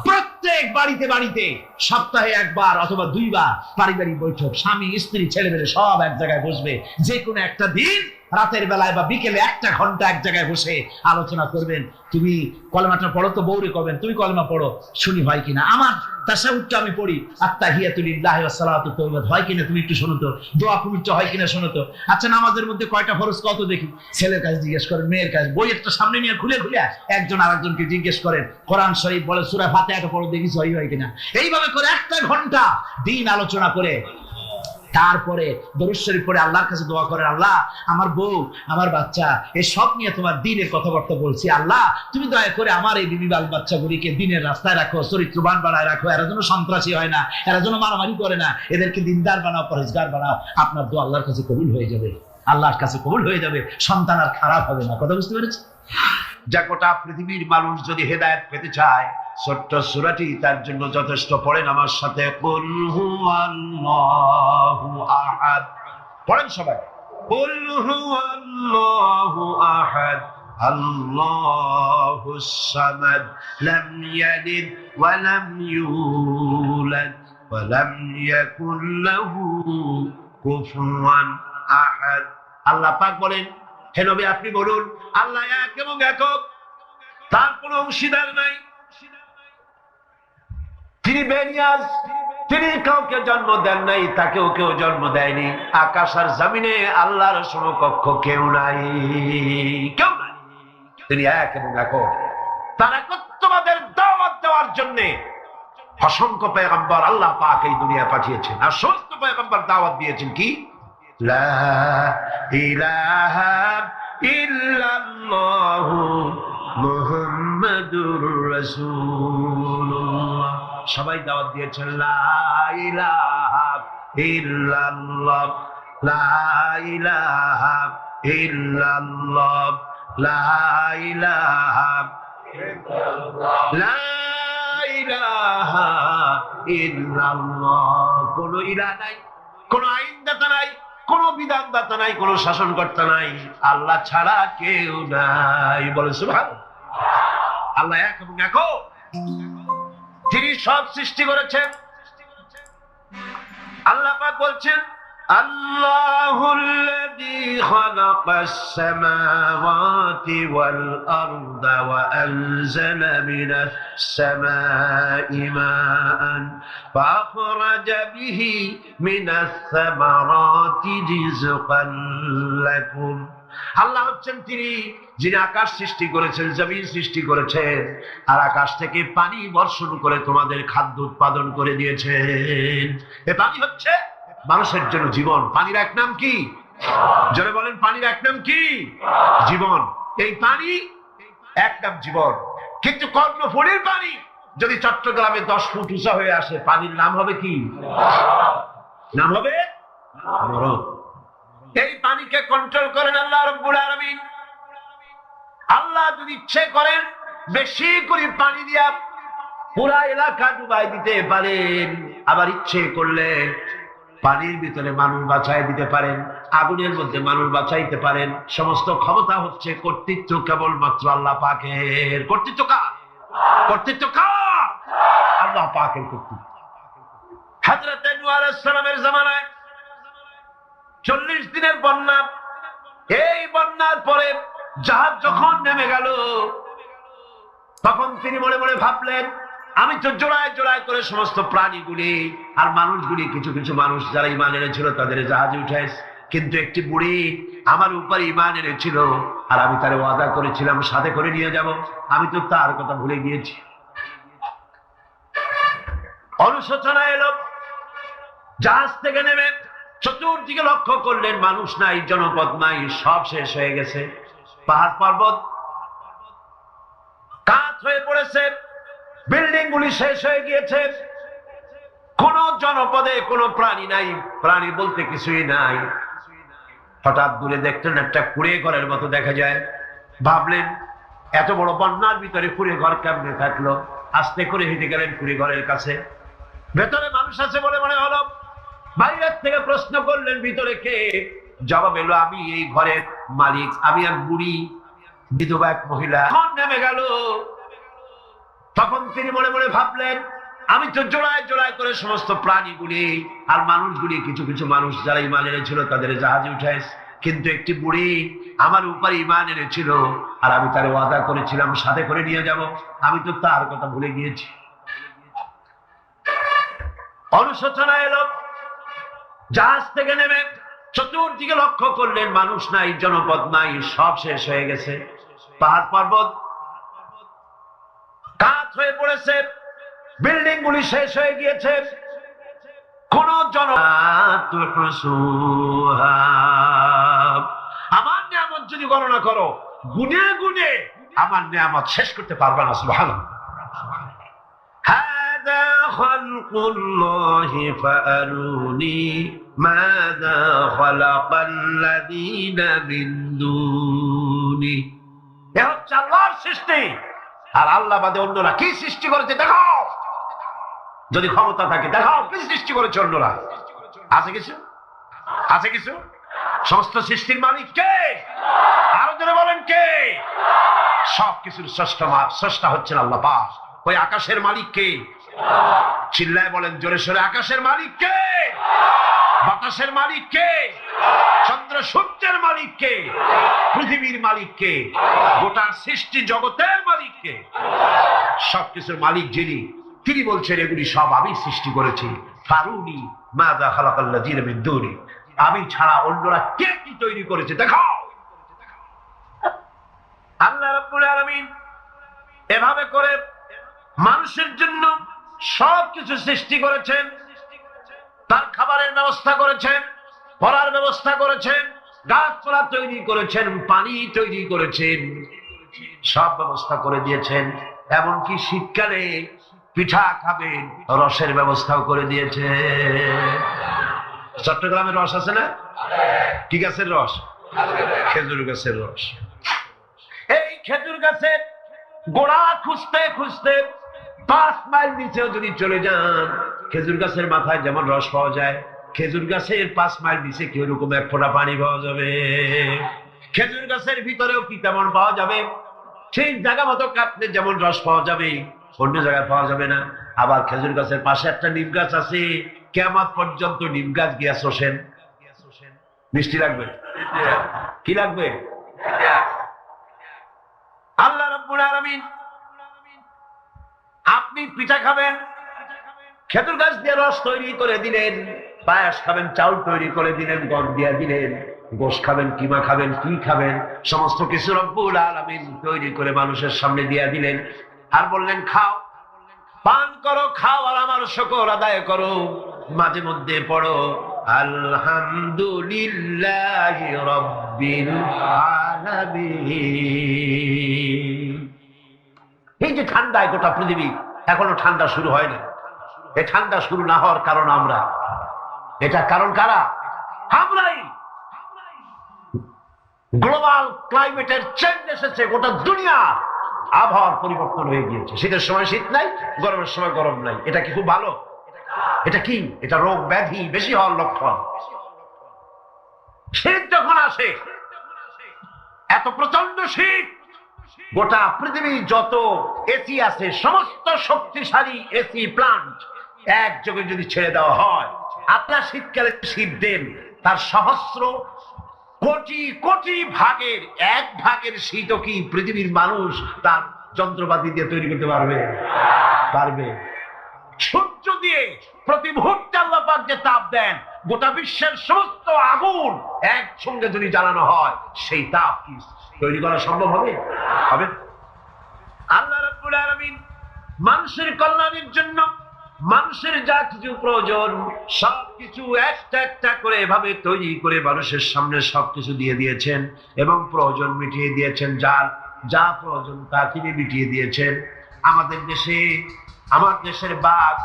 প্রত্যেক বাড়িতে সপ্তাহে 1 বার অথবা 2 বার পারিবারিক বৈঠক। স্বামী, স্ত্রী, ছেলে মেয়ে সব এক জায়গায় বসবে। যে কোনো একটা দিন রাতের বেলায় বা বিকেলে 1টা ঘন্টা এক জায়গায় বসে আলোচনা করবেন। তুমি কলেমাটা পড়ো তো, বউরে করবেন তুমি কলেমা পড়ো, শুনি হয় কিনা। আমার তাশাহুদটা আমি পড়ি, আত্তাহিয়াতু লিল্লাহি ওয়াস সালাতু তাওয়াবাত হয় কিনা তুমি একটু শোনো তো, দোয়া কুনুত হয় কিনা শোনো তো। আচ্ছা নামাজের মধ্যে কয়টা ফরজ কত দেখি। ছেলের কাছে জিজ্ঞেস করেন, মেয়ের কাছে, বই একটা সামনে নিয়ে খুলে খুলে একজন আরেকজনকে জিজ্ঞেস করেন। কোরআন শরীফ বলে সূরা ফাতিহাটা পড়ো দেখি সহি হয় কিনা। এইভাবে করে 1টা ঘন্টা দিন আলোচনা করে তারপরে দরুদ শরীফ পড়ে আল্লাহর কাছে দোয়া করেন, আল্লাহ আমার বউ আমার বাচ্চা এই সব নিয়ে তোমার দ্বীনের কথাবার্তা বলছি, আল্লাহ তুমি দয়া করে আমার এই বিবি বাল বাচ্চাগুলিকে দ্বীনের রাস্তায় রাখো, চরিত্রবান বানায় রাখো, এরা যেন সন্ত্রাসী হয় না, এরা যেন মারামারি করে না, এদেরকে দিনদার বানাও, পরেজগার বানাও। আপনার দোয়া আল্লাহর কাছে কবুল হয়ে যাবে, আল্লাহর কাছে কবুল হয়ে যাবে, সন্তান আর খারাপ হবে না। কথা বুঝতে পেরেছি? যা গোটা পৃথিবীর মানুষ যদি হেদায়েত পেতে চায়, ছোট্ট সূরাটি তার জন্য যথেষ্ট। পড়েন আমার সাথে, কুল হুয়াল্লাহু আহাদ। পড়েন সবাই, কুল হুয়াল্লাহু আহাদ আল্লাহুস সামাদ লাম ইয়ালিদ ওয়া লাম ইউলাদ ওয়া লাম ইয়াকুল লাহু কুফুয়ান আহাদ। আল্লাহ পাক বলেন, হে নবী আপনি বলুন, আল্লাহ এক এবং একক, তার কোনো অংশীদার নাই, তিনি বেনিয়াজ, তিনি কাউকে জন্ম দেন নাই, তাকেও কেউ জন্ম দেয়নি। আকাশ আর জমিনে আল্লাহর সমকক্ষ কেউ নাই, কেউ নাই। তিনি এক এবং একক। তার একত্ববাদের দাওয়াত দেওয়ার জন্য অসংখ্য পয়গম্বর আল্লাহ পাক এই দুনিয়া পাঠিয়েছেন। আর সমস্ত পয়গম্বর দাওয়াত দিয়েছেন কি, লা ইলাহা ইল্লাল্লাহু মুহাম্মাদুর রাসূলুল্লাহ। সবাই দাওয়াত দিয়েছেন লা ইলাহা ইল্লাল্লাহ, লা ইলাহা ইল্লাল্লাহ, লা ইলাহা ইল্লাল্লাহ, লা ইলাহা ইল্লাল্লাহ। কোন ইলাহ নাই, কোন আইনদাতা নাই, কোন বিধানদাতা নাই, কোন শাসনকর্তা নাই, আল্লাহ ছাড়া কেউ নাই। বলে সুবহানাল্লাহ। আল্লাহ এক এবং একক, তিনি সব সৃষ্টি করেছেন। আল্লাহ পাক বলছেন, আল্লাহুল্লাযী খালাকাস সামাওয়াতি ওয়াল আরদা ওয়া আনজালা মিনাস সামাই মাআন ফাআখরাজা বিহি মিনাস সামারাতি রিজকান লাকুম। আল্লাহ হচ্ছেন তিনি যিনি আকাশ সৃষ্টি করেছেন, জমিন সৃষ্টি করেছেন, আর আকাশ থেকে পানি বর্ষণ করে তোমাদের খাদ্য উৎপাদন করে দিয়েছেন। এই পানি হচ্ছে মানুষের জন্য জীবন। পানির এক নাম কি? জোরে বলেন, পানির এক নাম কি? জীবন। এই পানি এক নাম জীবন। কিন্তু কর্ণফুলীর পানি যদি চট্টগ্রামে 10 ফুট উঁচা হয়ে আসে, পানির নাম হবে কি? নাম হবে মরণ। এই পানিকে কন্ট্রোল করেন আল্লাহ রাব্বুল আলামিন। আল্লাহ যদি ইচ্ছে করেন বেশি করে পানি দিয়া পুরা এলাকা ডুবাই দিতে পারেন, আবার ইচ্ছে করলে পানির ভিতরে মানুষ বাঁচাই দিতে পারেন, আগুনের মধ্যে মানুষ বাঁচাইতে পারেন। সমস্ত ক্ষমতা হচ্ছে, কর্তৃত্ব কেবলমাত্র আল্লাহ পাকের। কর্তৃত্ব কার? কর্তৃত্ব কার? আল্লাহ পাকের কর্তৃত্ব। হযরত নূহ আলাইহিস সালামের জামানায় 40 দিনের বন্যা। এই বন্যার পরে জাহাজ যখন নেমে গেল, তখন তিনি মনে মনে ভাবলেন, আমি তো জোড়ায় জোড়ায় করে সমস্ত প্রাণীগুলি আর মানুষগুলি, কিছু কিছু মানুষ যারা ঈমান এনেছিল তাদের জাহাজে উঠাইছে, কিন্তু একটি বুড়ি আমার উপরে ঈমান এনেছিল, আর আমি তার ওয়াদা করেছিলাম সাথে করে নিয়ে যাব, আমি তো তার কথা ভুলে গিয়েছি। অনুশোচনা এলো। জাহাজ থেকে নেমে চতুর্দিকে লক্ষ্য করলেন, মানুষ নাই, জনপদ নাই, সব শেষ হয়ে গেছে। পাহাড় পর্বত কাঠ হয়ে পড়েছে, বিল্ডিং গুলি শেষ হয়ে গিয়েছে, কোন জনপদে কোনো প্রাণী নাই, প্রাণী বলতে কিছুই নাই। হঠাৎ দূরে দেখলেন একটা কুড়ে ঘরের মতো দেখা যায়। ভাবলেন এত বড় বন্যার ভিতরে কুড়ে ঘর কেমনে থাকলো। আস্তে করে হেঁটে গেলেন কুড়ে ঘরের কাছে। ভেতরে মানুষ আছে বলে মনে হলো। বাইরের থেকে প্রশ্ন করলেন, ভিতরে কে? জবাব এলো, আমি এই ঘরের মালিক, আমি এক বুড়ি বিধবা এক মহিলা। নেমে গেল। তখন তিনি মনে মনে ভাবলেন, আমি তো জোড়ায় জোড়ায় করে সমস্ত প্রাণীগুলি আর মানুষগুলি, কিছু কিছু মানুষ যারা ঈমান এনেছিল তাদের জাহাজে উঠাইছে, কিন্তু একটি বুড়ি আমার উপর ঈমান এনেছিল, আর আমি তার ওয়াদা করেছিলাম সাথে করে নিয়ে যাব, আমি তো তার কথা ভুলে গিয়েছি। অনুশোচনা এলো, জাহাজ থেকে নেমে চতুর্দিকে লক্ষ্য করলেন, মানুষ নাই, জনপদ নাই, সব শেষ হয়ে গেছে। পাহাড় পর্বত কাত হয়ে পড়েছে, বিল্ডিং গুলি শেষ হয়ে গিয়েছে, কোন আমার নিয়ামত যদি গণনা করো, গুনে গুনে আমার নিয়ামত শেষ করতে পারবে না। সুবহানাল্লাহ। হাদা খালকুল্লাহি ফাআরুনি মাযা খালাকাল্লাযীনা মিন দুনি। এ হচ্ছে আল্লাহর সৃষ্টি, আর আল্লাহ বাদে অন্যরা কি সৃষ্টি করেছে দেখাও। যদি ক্ষমতা থাকে দেখাও কি সৃষ্টি করেছে অন্যরা। আছে কিছু? আছে কিছু? সমস্ত সৃষ্টির মালিক কে? আরো জোরে বলেন কে? সব কিছুর স্রষ্টা হচ্ছেন আল্লাহ পাক। ওই আকাশের মালিক কে? চিল্লায় বলেন জোরে সোরে, আকাশের মালিক কে? বাতাসের মালিক কে? চন্দ্র সূর্যের মালিক কে? পৃথিবীর মালিক কে? গোটা সৃষ্টি জগতের মালিক কে? সবকিছুর মালিক যিনি, তিনি বলছেন এগুলি সব আমি সৃষ্টি করেছি। ফারুনি মাযা খালাকাল্লাযীনা মিন দুনি, আমি ছাড়া অন্যরা কে কি তৈরি করেছে দেখাও। আল্লাহ রাব্বুল আলামিন এভাবে করে মানুষের জন্য সবকিছু সৃষ্টি করেছেন। তার খাবারের ব্যবস্থা করেছেন, পড়ার ব্যবস্থা করেছেন, গাছপালা তৈরি করেছেন, পানি তৈরি করেছেন, সব ব্যবস্থা করে দিয়েছেন। এমনকি শীতকালে পিঠা খাবেন, রসের ব্যবস্থাও করে দিয়েছে। চট্টগ্রামের রস আছে না? কি গাছের রস? খেজুর গাছের রস। এই খেজুর গাছের গোড়া খুঁজতে খুঁজতে 5 মাইল নিচেও যদি চলে যান, খেজুর গাছের মাথায় যেমন রস পাওয়া যায়, খেজুর গাছের 5 মাইল নিচে কি ওরকম এক ফোঁটা পানি পাওয়া যাবে? খেজুর গাছের ভিতরেও কি তেমন পাওয়া যাবে? সেই জায়গা মতো কাটলে যেমন রস পাওয়া যাবে, অন্য জায়গায় পাওয়া যাবে না। আবার খেজুর গাছের পাশে একটা নিম গাছ আছে, কিয়ামত পর্যন্ত নিম গাছ গিয়া শোষেন। মিষ্টি লাগবে? কি লাগবে? আল্লাহ রাব্বুল আলামিন, আপনি পিঠা খাবেন, খেজুর গাছ দিয়ে রস তৈরি করে দিলেন। পায়াস খাবেন, চাউল তৈরি করে দিলেন, গম দিয়ে দিলেন। গোশ খাবেন, কিমা খাবেন, কি খাবেন, সমস্ত কিছু রব্বুল আলামিন তৈরি করে মানুষের সামনে দিয়ে দিলেন। আর বললেন খাও, পান করো, খাও, আর আমার শুকর আদায় করো। মাঝে মধ্যে পড়ো আলহামদুলিল্লাহি রাব্বিল আলামিন। এই যে ঠান্ডায় গোটা পৃথিবী, এখনো ঠান্ডা শুরু হয়নি। এই ঠান্ডা শুরু না হওয়ার কারণ আমরা। এটা কারণ কারা? আমরাই। গ্লোবাল ক্লাইমেটের চেঞ্জ এসেছে, গোটা দুনিয়া আবহাওয়ার পরিবর্তন হয়ে গিয়েছে। শীতের সময় শীত নাই, গরমের সময় গরম নাই। এটা কি খুব ভালো? এটা কি? এটা রোগ ব্যাধি বেশি হওয়ার লক্ষণ। শীত যখন আসে, এত প্রচন্ড শীত, গোটা পৃথিবী যত এসি আছে, সমস্ত শক্তিশালী এসি প্লান্ট একযোগে যদি ছেড়ে দেওয়া হয়, আপনার শীতকালে শীত দেন, তার সহস্র কোটি কোটি ভাগের 1 ভাগের শীতও কি পৃথিবীর মানুষ তার যন্ত্রপাতি দিয়ে তৈরি করতে পারবে? পারবে। সূর্য দিয়ে প্রতি মুহূর্তে আল্লাহ পাক যে তাপ দেন, গোটা বিশ্বের সমস্ত আগুন একসঙ্গে যদি জ্বালানো হয়, সেই তাপ কি তৈরি করা সম্ভব হবে? হবে। আল্লাহ রাব্বুল আলামিন মানুষের কল্যাণের জন্য মানুষের যা কিছু প্রয়োজন সবকিছু একটা একটা করে এভাবে তৈরি করে মানুষের সামনে সবকিছু দিয়ে দিয়েছেন, এবং প্রয়োজন মিটিয়ে দিয়েছেন। যার যা প্রয়োজন তা তিনি মিটিয়ে দিয়েছেন। আমাদের দেশে, আমার দেশের বাঘ,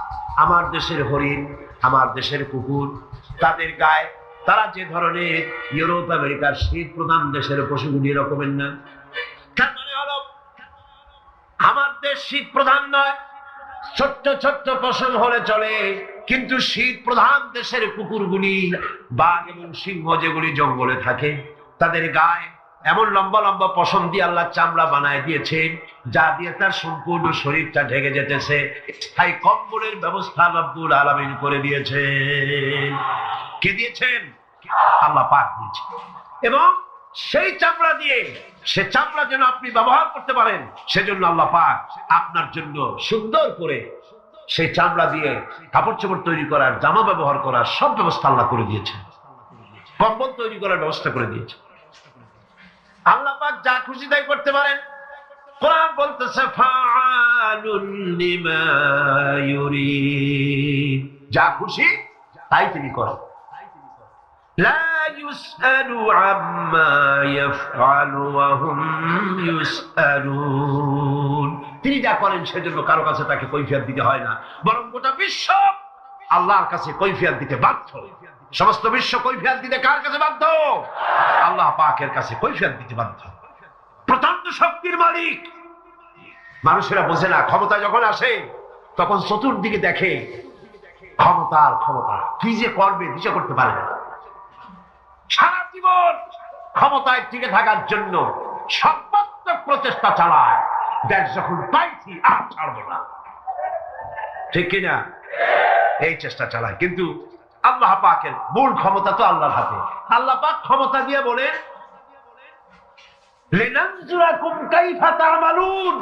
আমার দেশের হরিণ, আমার দেশের কুকুর, তাদের গায়ে তারা যে ধরনের ইউরোপ আমেরিকার শীত প্রধান দেশের পশুগুলি রকমের না। তার মানে হলো আমার দেশ শীত প্রধান নয়, ছোট্ট ছোট্ট পশম হলে চলে, কিন্তু শীত প্রধান দেশের কুকুরগুলি, বাঘ এবং সিংহ যেগুলি জঙ্গলে থাকে, তাদের গায়ে এমন লম্বা লম্বা পশম দিয়ে আল্লাহ চামড়া বানায় দিয়েছে, যা দিয়ে তার সম্পূর্ণ শরীরটা ঢেকে যেতেছে। স্থায়ী কম্বলের ব্যবস্থা রব্বুল আলামিন করে দিয়েছে। কে দিয়েছেন? আল্লাহ পাক দিয়েছেন। এবং সেই চামড়া দিয়ে সে চামড়া যেন আপনি ব্যবহার করতে পারেন, সেজন্য আল্লাহ পাক আপনার জন্য সুন্দর করে সেই চামড়া দিয়ে কাপড় চোপড় তৈরি করার, জামা ব্যবহার করার সব ব্যবস্থা আল্লাহ করে দিয়েছেন। কম্বল তৈরি করার ব্যবস্থা করে দিয়েছেন। আল্লাহ পাক যা খুশি তাই করতে পারেন। কোরআন বলতেছে ফাআলুন লিমা ইউরিদ, যা খুশি তাই তিনি করেন। লা ইউসআলু আম্মা ইয়াফআলু ওয়া হুম ইউসআলুন, তিনি যা করেন সেজন্য কারো কাছে তাকে কৈফিয়ত দিতে হয় না, বরং গোটা বিশ্ব আল্লাহর কাছে কৈফিয়ত দিতে বাধ্য। সমস্ত বিশ্ব কৈফিয়ত দিতে কার কাছে বাধ্য? আল্লাহ পাকের কাছে কৈফিয়ত দিতে বাধ্য। প্রচন্ড শক্তির মালিক। মানুষেরা বোঝে না, ক্ষমতা যখন আসে তখন চতুর্দিকে দেখে ক্ষমতার ক্ষমতা, কি যে করবে দিশা করতে পারে না। সারা জীবন ক্ষমতায় টিকে থাকার জন্য সর্বাত্মক প্রচেষ্টা চালায়, দেশ যখন পাইছি আর ছাড়বো না, ঠিক কিনা? এই চেষ্টা চালায়। কিন্তু আল্লাহ পাকের মূল ক্ষমতা তো আল্লাহর হাতে। আল্লাহ পাক ক্ষমতা দিয়ে বলেন লিনানজুরাকুম কাইফা তা'মালুন,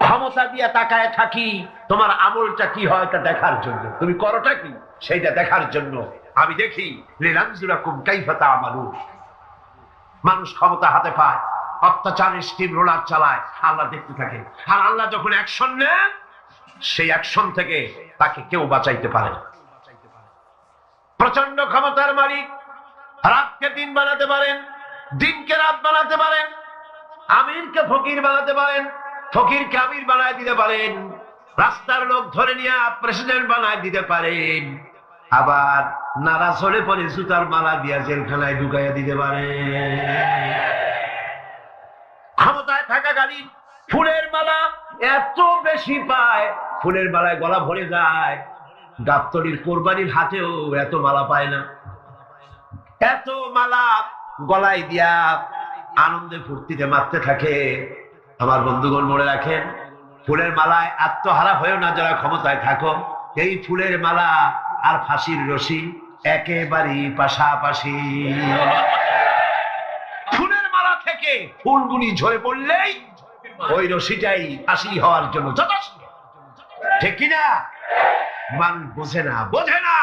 ক্ষমতা দিয়ে তাকায় থাকি তোমার আমলটা কি হয় তা দেখার জন্য, তুমি করোটা কি সেইটা দেখার জন্য আমি দেখি। লিনানজুরাকুম কাইফা তা'মালুন। মানুষ ক্ষমতা হাতে পায়, অত্যাচারের স্টিম রোলার চালায়, আল্লাহ দেখতে থাকে। আর আল্লাহ যখন অ্যাকশন নেন, সেই অ্যাকশন থেকে তাকে কেউ বাঁচাইতে পারে না। প্রচন্ড ক্ষমতার মালিক। রাতকে দিন বানাতে পারেন, দিনকে রাত বানাতে পারেন, আমিরকে ফকির বানাতে পারেন, ফকিরকে আমির বানায় দিতে পারেন, রাস্তার লোক ধরে নিয়ে প্রেসিডেন্ট বানায় দিতে পারেন, আবার নারাজ হলে পরে জুতার মালা দিয়া জেলখানায় ঢুকাইয়া দিতে পারেন। ক্ষমতায় থাকাকালীন ফুলের মালা এত বেশি পায়, ফুলের মালায় গলা ভরে যায়। গাবতলির কোরবানির হাতেও এত মালা পায় না। এত মালা গলায় দিয়া আনন্দে ফুর্তিতে মারতে থাকে। আমার বন্ধুগণ মনে রাখেন, ফুলের মালায় আত্মহারা হয়েও না যারা ক্ষমতায় থাকো। এই ফুলের মালা আর ফাঁসির রশি একেবারেই পাশাপাশি। ফুলের মালা থেকে ফুলগুলি ঝরে পড়লেই ওই রশিটাই ফাঁসি হওয়ার জন্য যথেষ্ট, ঠিক কিনা? মানুষ বোঝে না, বোঝে না।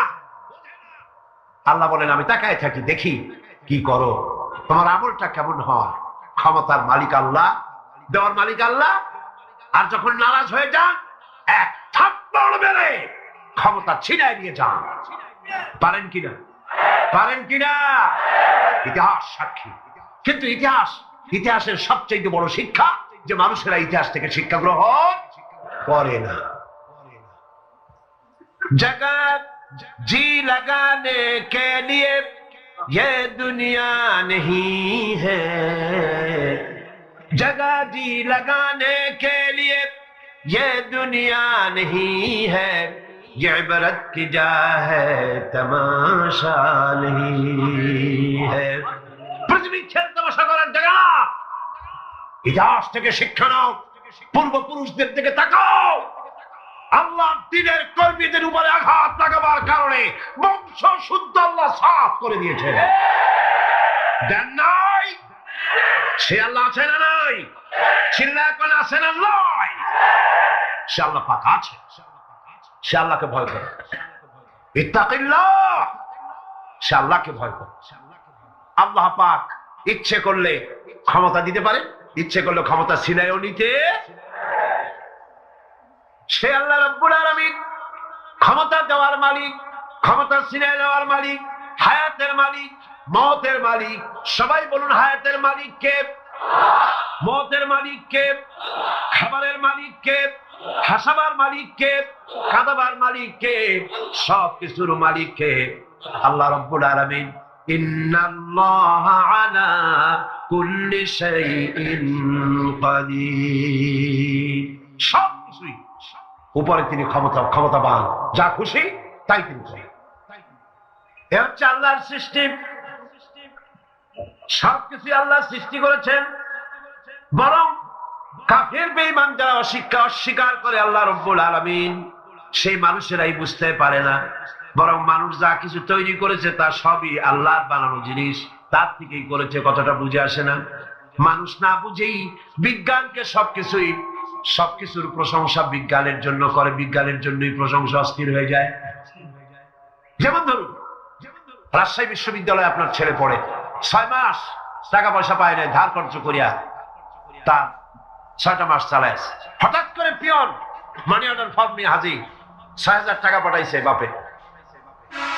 আল্লাহ বলেন আমি তাকায় থাকি, দেখি কি করো, তোমার আমলটা কেমন হয়। ক্ষমতার মালিক আল্লাহ, দেওয়ার মালিক আল্লাহ। আর যখন নারাজ হয়ে যান, এক থাপ্পড় মেরে ক্ষমতা ছিনায় নিয়ে যান। পারেন কিনা? পারেন কিনা? ইতিহাস সাক্ষী। কিন্তু ইতিহাসের সবচেয়ে বড় শিক্ষা যে মানুষেরা ইতিহাস থেকে শিক্ষা গ্রহণ করে না। जगत जी लगाने के लिए ये दुनिया नहीं है, जगह जी लगाने के लिए ये दुनिया नहीं है, ये इबरत की जा है तमाशा नहीं है। पृथ्वी खेल तमाशा করার জায়গা। ইতিহাস থেকে শিক্ষা নাও, পূর্বপুরুষদের দিকে তাকাও। আল্লাহ দিনের কর্মীদের উপরে আঘাত লাগাবার কারণে বংশ শুদ্ধ আল্লাহ সাফ করে দিয়েছে। দেন নাই? সে আল্লাহ আছে না নাই? চিল্লা কোন আছে না নাই? সে আল্লাহ পাক আছে। সে আল্লাহকে ভয় করে। ইত্তাকিল্লাহ, সে আল্লাহকে ভয় করে। আল্লাহ পাক ইচ্ছে করলে ক্ষমতা দিতে পারে, ইচ্ছে করলে ক্ষমতা ছিনাইও নিতে। সে আল্লাহ রাব্বুল আলামিন ক্ষমতা দেওয়ার মালিক, ক্ষমতা ছিনিয়ে নেওয়ার মালিক, হায়াতের মালিক, মওতের মালিক। সবাই বলুন হায়াতের মালিক কে? মওতের মালিক কে? খাবারের মালিক কে? হাসাবার মালিক কে? কাঁদাবার মালিক কে? সব কিছুর মালিক কে? আল্লাহ রাব্বুল আলামিন। ইন্নাল্লাহা আলা কুল্লি শাইইন কাদির। সব কিছুই উপরে তিনি ক্ষমতাবান, যা খুশি তাই তিনি করেন। এ হচ্ছে আল্লাহর সৃষ্টি। সবকিছু আল্লাহ সৃষ্টি করেছেন। বরং কাফের বেঈমান যারা অস্বীকার করে আল্লাহ রাব্বুল আলামিন, সেই মানুষেরাই বুঝতে পারে না। বরং মানুষ যা কিছু তৈরি করেছে তা সবই আল্লাহর বানানো জিনিস। তার থেকেই করেছে। কথাটা বুঝে আসে না? মানুষ না বুঝেই বিজ্ঞানকে সবকিছুর প্রশংসা বিজ্ঞানের জন্য করে, বিজ্ঞানের জন্যই প্রশংসা অস্থির হয়ে যায়। যেমন ধরুন, রাজশাহী বিশ্ববিদ্যালয়ে আপনার ছেলে পড়ে, 6 মাস টাকা পয়সা পায় না, ধার খরচ করিয়া তার 6টা মাস চালায়। হঠাৎ করে পিয়ন মানি অর্ডার ফর্ম নিয়ে হাজির, 6,000 টাকা পাঠাইছে বাপে।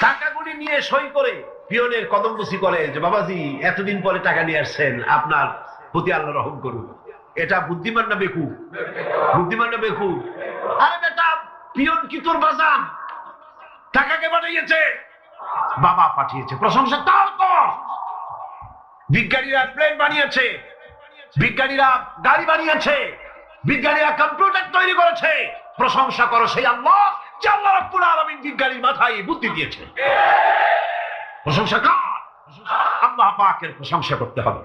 টাকাগুলি নিয়ে সই করে পিয়নের কদমবুসি করে যে বাবাজি এতদিন পরে টাকা নিয়ে আসছেন, আপনার প্রতি আল্লাহ রহম করুন। এটা বুদ্ধিমান না বেকুব? বুদ্ধিমান না বেকুব? আরে বেটা, পিয়ন কি তোর বাজান? টাকাকে পাঠিয়েছে, বাবা পাঠিয়েছে, প্রশংসা তার কর। বিজ্ঞানীরা প্লেন বানিয়েছে, বিজ্ঞানীরা গাড়ি বানিয়েছে, বিজ্ঞানীরা কম্পিউটার তৈরি করেছে, প্রশংসা করো সেই আল্লাহ যে আল্লাহ রাব্বুল আলামিন বিজ্ঞানীর মাথায় বুদ্ধি দিয়েছে। প্রশংসা কর, আল্লাহ পাকের প্রশংসা করতে হবে।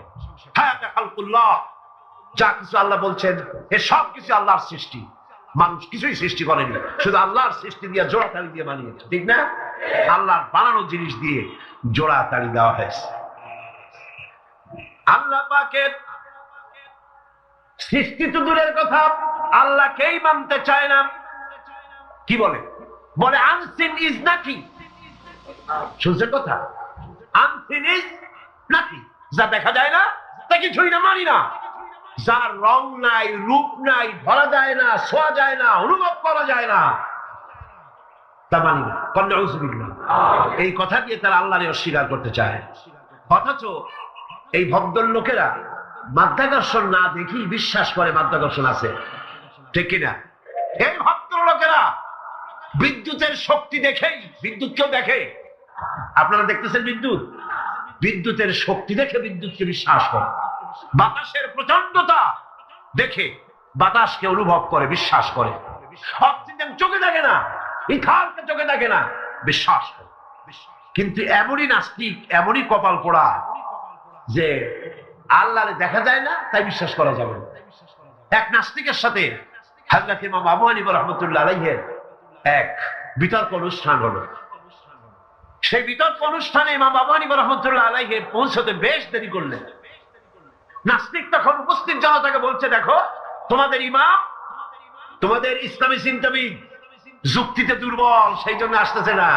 হায়াতে খালকুল্লাহ, যা কিছু আল্লাহ বলছেন এ সব কিছু আল্লাহর সৃষ্টি। মানুষ কিছুই সৃষ্টি করেনি, শুধু আল্লাহর সৃষ্টি দিয়ে জোড়া তালি দিয়ে বানিয়েছে, ঠিক না? আল্লাহর বানানো জিনিস দিয়ে জোড়া তালি দেওয়া হয়েছে। আল্লাহ পাকের সৃষ্টি তো দূরের কথা, আল্লাহকেই মানতে চায় না। কি বলে? বলে আনসিন ইজ নাথিং। শুনছেন কথা? আনসিন ইজ নাথিং, যা দেখা যায় না তা কিছুই না, মানি না। যার রং নাই, রূপ নাই, ধরা যায় না, ছোঁয়া যায় না, অনুভব করা যায় না, তা মানি না। এই কথা দিয়ে তারা আল্লাহরে অস্বীকার করতে চায়। অথচ এই ভদ্রলোকেরা মাধ্যাকর্ষণ না দেখেই বিশ্বাস করে মাধ্যাকর্ষণ আছে, ঠিক কিনা? এই ভদ্রলোকেরা বিদ্যুতের শক্তি দেখেই, বিদ্যুৎকেও দেখে। আপনারা দেখতেছেন বিদ্যুতের শক্তি দেখে বিদ্যুৎকে বিশ্বাস করে। বাতাসের প্রচন্ডতা দেখে বাতাসকে অনুভব করে, বিশ্বাস করে। অক্সিজেন চোখে দেখে না, ইথারকে চোখে দেখে না, বিশ্বাস করে। কিন্তু এমনই নাস্তিক, এমনই কপাল পোড়া যে আল্লাহরে দেখা যায় না তাই বিশ্বাস করা যাবে না। এক নাস্তিকের সাথে হযরত ইমাম আবু হানিফা রাহমাতুল্লাহ আলাইহির এক বিতর্ক অনুষ্ঠান হলো। সেই বিতর্ক অনুষ্ঠানে ইমাম আবু হানিফা রাহমাতুল্লাহ আলাইহি পৌঁছতে বেশ দেরি করলেন। নাস্তিক তখন উপস্থিত জনতাকে বলছে, দেখো তোমাদের ইমাম, তোমাদের ইসলামী চিন্তাবিদ যুক্তিতে দুর্বল, সেই জন্য আসতেছে না।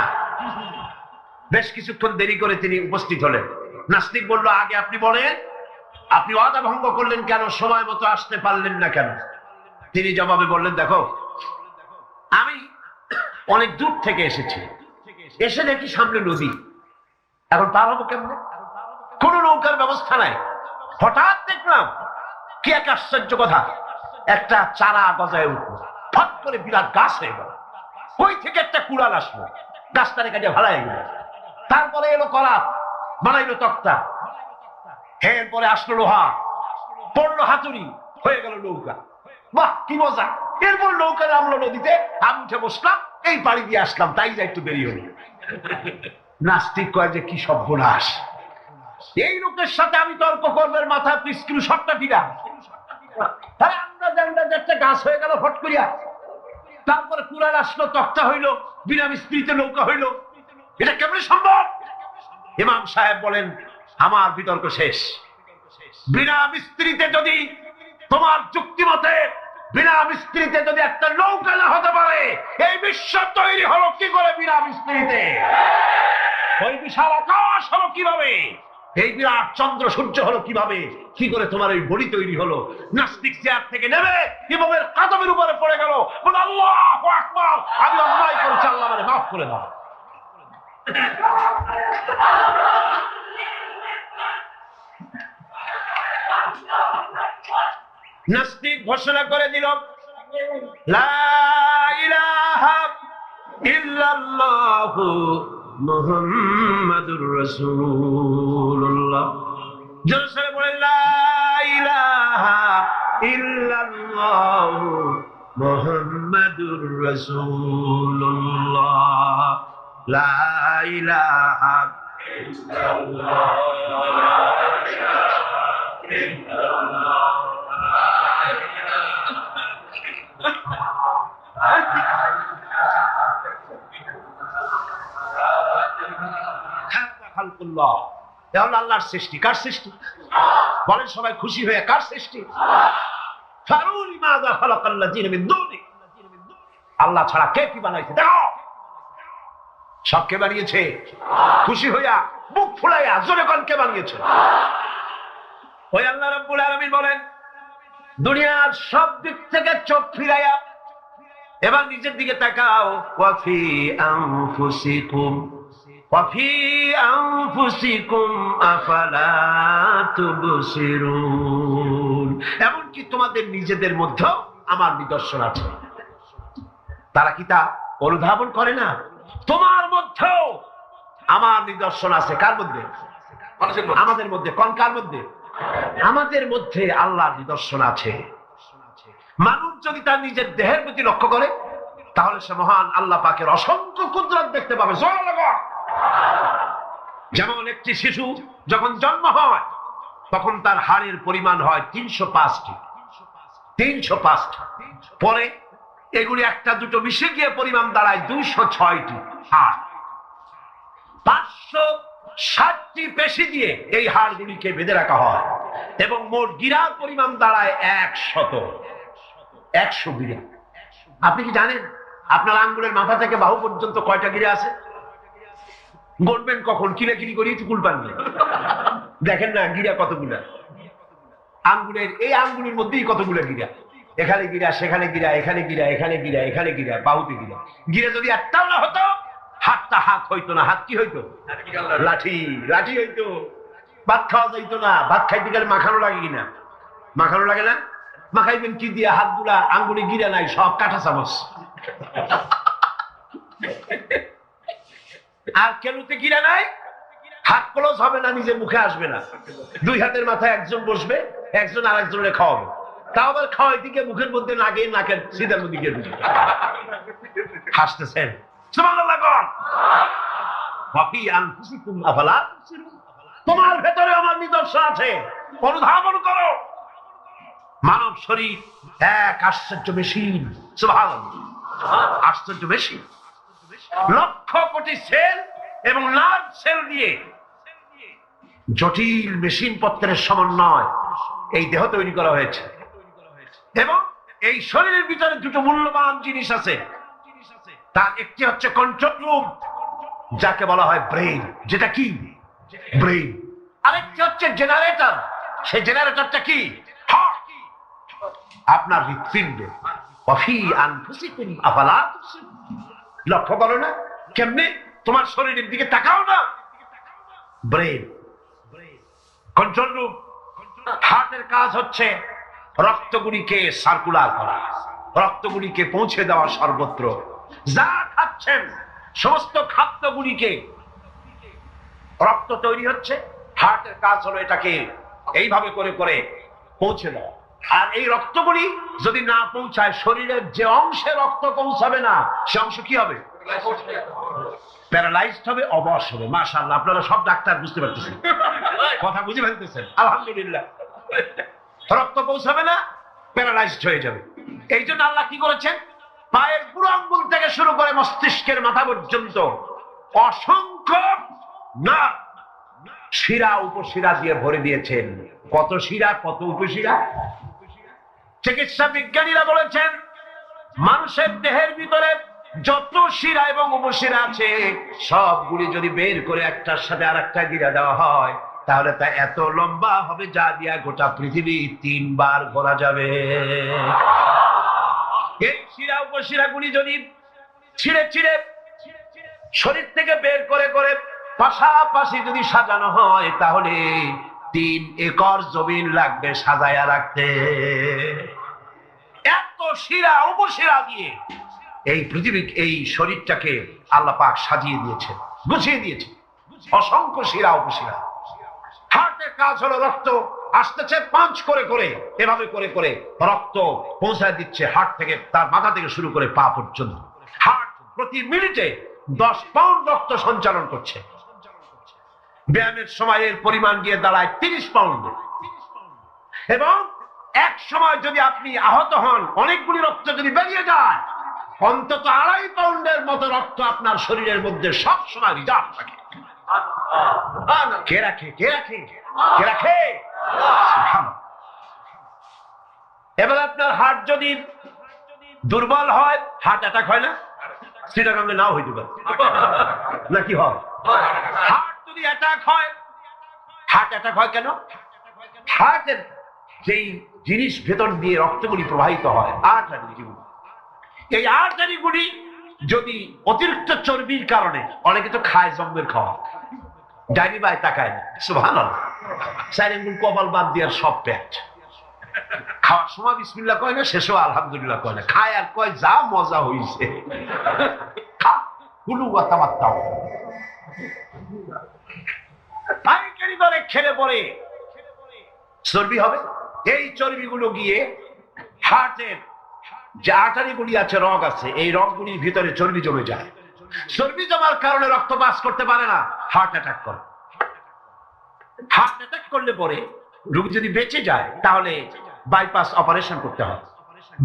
বেশ কিছুক্ষণ দেরি করে তিনি উপস্থিত হলেন। নাস্তিক বলল, আগে আপনি বলেন, আপনি ওয়াদা ভঙ্গ করলেন কেন, সময় মতো আসতে পারলেন না কেন? তিনি জবাবে বললেন, দেখো আমি অনেক দূর থেকে এসেছি, এসে দেখি সামনে নদী, এখন পার হবো কেমনে? কোন নৌকার ব্যবস্থা নাই। হঠাৎ দেখলাম কি এক আশ্চর্য কথা, একটা চারা গজায় উঠলো, ফট করে বিরাট গাছ হয়ে গেল। ওই থেকে একটা কুড়াল আসলো, গাছটারে কাটিয়ে ভালাই গেল। তারপরে এলো করাত, বানাইলো তক্তা, এরপরে আসলো লোহা, পড়লো হাতুড়ি, হয়ে গেল নৌকা। বাহ কি মজা! এরপর নৌকা নামলো নদীতে, আমি উঠে বসলাম, এই পাড়ি দিয়ে আসলাম, তাই যা একটু দেরি হলো। নাস্তিক কয় যে কি সর্বনাশ, এই লোকের সাথে আমি তর্ক করবার মাথা স্ক্রু শটটা ফিরা। তাহলে আমরা একটা গাছ হয়ে গেল ফট করিয়া, তারপরে কুড়াল আসলো, তক্তা হইলো, বিনা মিস্ত্রিতে নৌকা হইলো, এটা কেমন সম্ভব? ইমাম সাহেব বলেন, আমার বিতর্ক শেষ। বিনা মিস্ত্রিতে যদি, তোমার যুক্তি মতে বিনা মিস্ত্রিতে যদি একটা নৌকা না হতে পারে, এই বিশ্ব তৈরি হলো কি করে বিনা মিস্ত্রিতে? ওই বিশাল আকাশ হলো কিভাবে? এই বিরাট চন্দ্র সূর্য হলো কিভাবে? কি করে তোমার ওই বডি তৈরি হলো? নাস্তিক চেয়ার থেকে নেমে ইমামের কাদমের উপরে পড়ে গেল, বলে আল্লাহু আকবার, আমি অন্যায় করেছি, আল্লাহ আমারে মাফ করে দাও। নাস্তিক ঘোষণা করে দিল, লা ইলাহা ইল্লাল্লাহু মুহাম্মাদুর রাসূলুল্লাহ। জোরে বলে, লা ইলাহা ইল্লাল্লাহু মুহাম্মাদুর রাসূলুল্লাহ, লা ইলাহা ইল্লাল্লাহ। তাহলে আল্লাহর সৃষ্টি। কার সৃষ্টি বলেন সবাই খুশি হয়ে? কার সৃষ্টি? ফারুনি মাযা খালাকাল্লাযিনা মিন দুনি, আল্লাহ ছাড়া কে কি বানাইছে? দেখো সব কে বানিয়েছে? খুশি হইয়া মুখ ফুলাইয়া জোরে কোন কে বানিয়েছে? ওই আল্লাহ রাব্বুল আলামিন বলেন দুনিয়ার সব দিক থেকে চোখ ফিরাইয়া এবার নিজের দিকে তাকাও। ওয়াফি আনফুসিকুম ওয়াফি আনফুসিকুম আফালা তুবসিরুন, এমনকি তোমাদের নিজেদের মধ্যে আমার নিদর্শন আছে। তারা কি তা অনুধাবন করে না? তোমার মধ্যেও আমার নিদর্শন আছে। কার মধ্যে? আমাদের মধ্যে। কোন কার মধ্যে? আমাদের মধ্যে আল্লাহর নিদর্শন আছে। মানুষ যদি তার নিজের দেহের প্রতি লক্ষ্য করে তাহলে সে মহান আল্লাহ পাকের অসংখ্য কুদরত দেখতে পাবে। যেমন একটি শিশু যখন জন্ম হয় তখন তার হাড়ের পরিমাণ হয় 305টি। 305টি। পরে এগুলি একটা দুটো মিশে গিয়ে পরিমাণ দাঁড়ায় 206টি হাড়। 560টি পেশি দিয়ে এই হাড়গুলিকে বেঁধে রাখা হয় এবং মোট গিরার পরিমাণ দাঁড়ায় 100 গিরা। আপনি কি জানেন আপনার আঙ্গুলের মাথা থেকে বাহু পর্যন্ত কয়টা গিরা আছে? গণবেন কখন? কিলাকিলি করি চুকুল পাননি। দেখেন না গিরা কতগুলা। আঙ্গুলের এই আঙ্গুলের মধ্যেই কতগুলা গিরা। এখানে গিরা, সেখানে গিরা, এখানে গিরা, এখানে গিরা, এখানে গিরা, বাহুতে গিরা। গিরা যদি একটাও না হতো হাতটা হাত হইতো না। হাত কি হইতো? লাঠি। লাঠি হইতো। ভাত খাওয়া যাইতো না। ভাত খাইতে গেলে মাখানো লাগে কিনা? মাখানো লাগে না? মাখাইবেন কি দিয়ে? হাতগুলা আঙ্গুলে গিরা নাই, সব কাঁটা চামচ। আর কেলুতে গিরা নাই, হাত ক্লোজ হবে না, নিজের মুখে আসবে না। দুই হাতের মাথায় একজন বসবে, একজন আর একজনের খাওয়াবে। তাও আবার খাওয়াই দিকে মুখের মধ্যে লাগে, নাকের সিধার মধ্যে গিয়ে ঢুকে। হাসতেছেন সুবহানাল্লাহ। ওয়াফি আনফুসিকুম আফালা তুবসিরুন, তোমার ভেতরে আমার নিদর্শন আছে, অনুধাবন করো। মানব শরীর এক আশ্চর্য মেশিন। সুবহানাল্লাহ। আশ্চর্য মেশিন। লক্ষ কোটি সেল এবং নার্ভ সেল দিয়ে জটিল মেশিন পত্রের সমন্বয় এই দেহ তৈরি করা হয়েছে। এবং এই শরীরের ভিতরে দুটো মূল্যবান জিনিস আছে। তার একটি হচ্ছে কন্ট্রোল রুম, যাকে বলা হয় ব্রেইন। যেটা কি? ব্রেইন। আরেকটি হচ্ছে জেনারেটর। সেই জেনারেটরটা কি? হার্ট। আপনার হৃৎপিণ্ড। ওয়াফি আনফুসিকুম আফালা তুবসিরুন, লক্ষ্য করো না? কেমনে? তোমার শরীরের দিকে তাকাও না। Brain, control room. হার্টের কাজ হচ্ছে রক্তগুলিকে সার্কুলার করা, রক্তগুলিকে পৌঁছে দেওয়া সর্বত্র। যা খাচ্ছেন সমস্ত খাদ্যগুলিকে রক্ত তৈরি হচ্ছে, হার্টের কাজ হলো এটাকে এইভাবে করে করে পৌঁছে দেওয়া। আর এই রক্তগুলি যদি না পৌঁছায়, শরীরের যে অংশে রক্ত পৌঁছাবে না সে অংশ কি হবে? প্যারালাইজড হবে, অবশ হবে। মাশাআল্লাহ, আপনারা সব ডাক্তার বুঝতে পারতেছেন, কথা বুঝে ফেলতেছেন। আলহামদুলিল্লাহ। রক্ত পৌঁছাবে না, প্যারালাইজড হয়ে যাবে। এই জন্য আল্লাহ কি করেছেন? পায়ের বুড়ো আঙ্গুল থেকে শুরু করে মস্তিষ্কের মাথা পর্যন্ত অসংখ্য না শিরা উপশিরা দিয়ে ভরে দিয়েছেন। কত শিরা, কত উপশিরা! চিকিৎসা বিজ্ঞানীরা বলেছেন মানুষের দেহের ভিতরে যত শিরা এবং উপশিরা আছে সবগুলি যদি বের করে একটার সাথে আর একটা গিরা দেওয়া হয় তাহলে তা এত লম্বা হবে যা দিয়া গোটা পৃথিবী 3 বার ঘোরা যাবে। এই শিরা উপশিরা গুলি যদি ছিঁড়ে ছিঁড়ে শরীর থেকে বের করে করে পাশাপাশি যদি সাজানো হয় তাহলে 3 একর জমিন লাগবে সাজায়া রাখতে। এত শিরা উপশিরা দিয়ে এই পৃথিবী, এই শরীরটাকে আল্লাহ পাক সাজিয়ে দিয়েছেন, গুছিয়ে দিয়েছেন। অসংখ্য শিরা উপশিরা। হার্টের কাজ হলো রক্ত আসতেছে পাঞ্চ করে করে, এভাবে করে করে রক্ত পৌঁছায় দিচ্ছে হার্ট থেকে, তার মাথা থেকে শুরু করে পা পর্যন্ত। হার্ট প্রতি মিনিটে 10 পাউন্ড রক্ত সঞ্চালন করছে। ব্যায়ামের সময় এর পরিমাণ গিয়ে দাঁড়ায় 30 পাউন্ড। এবং এক সময় যদি আপনি আহত হন, অনেকগুলি রক্ত যদি বেরিয়ে যায়, অন্তত 2.5 পাউন্ডের মতো রক্ত আপনার শরীরের মধ্যে সব সময় রিজার্ভ থাকে। কে রাখে? কে রাখে? কে রাখে? সুবহানাল্লাহ। এবার আপনার হার্ট যদি দুর্বল হয়, হার্ট অ্যাটাক হয় না? চিটাগাঙ্গে নাও হইতে পারে, নাকি হয়? হার্ট যদি অ্যাটাক হয়, হার্ট অ্যাটাক হয় কেন? হার্টের যেই জিনিস ভেতর দিয়ে রক্তগুলি প্রবাহিত হয়, আর্টারিগুলি, এই আর্টারিগুলি যদি অতিরিক্ত চর্বির কারণে, অনেকে তো খায় জম্মের খাওয়া, ডাইনি বাই তাকায় না, সুবহানাল্লাহ, চার আঙ্গুল কপাল বাদ দিয়ে সব পেট, খাওয়ার সময় বিসমিল্লাহ কয় না, শেষও আলহামদুলিল্লাহ কয় না, খায় আর কয় যা মজা হইছে, হুলু কথাবার্তাও পাইকারি দরে খেলে পরে চর্বি হবে। এই চর্বিগুলো গিয়ে হার্টের যে আর্টারিগুলি আছে, রগ আছে, এই রগগুলির ভিতরে চর্বি জমে যায়। চর্বি জমার কারণে রক্ত পাস করতে পারে না, হার্ট অ্যাটাক করে। হার্ট অ্যাটাক করলে পরে রোগী যদি বেঁচে যায়, তাহলে বাইপাস অপারেশন করতে হয়।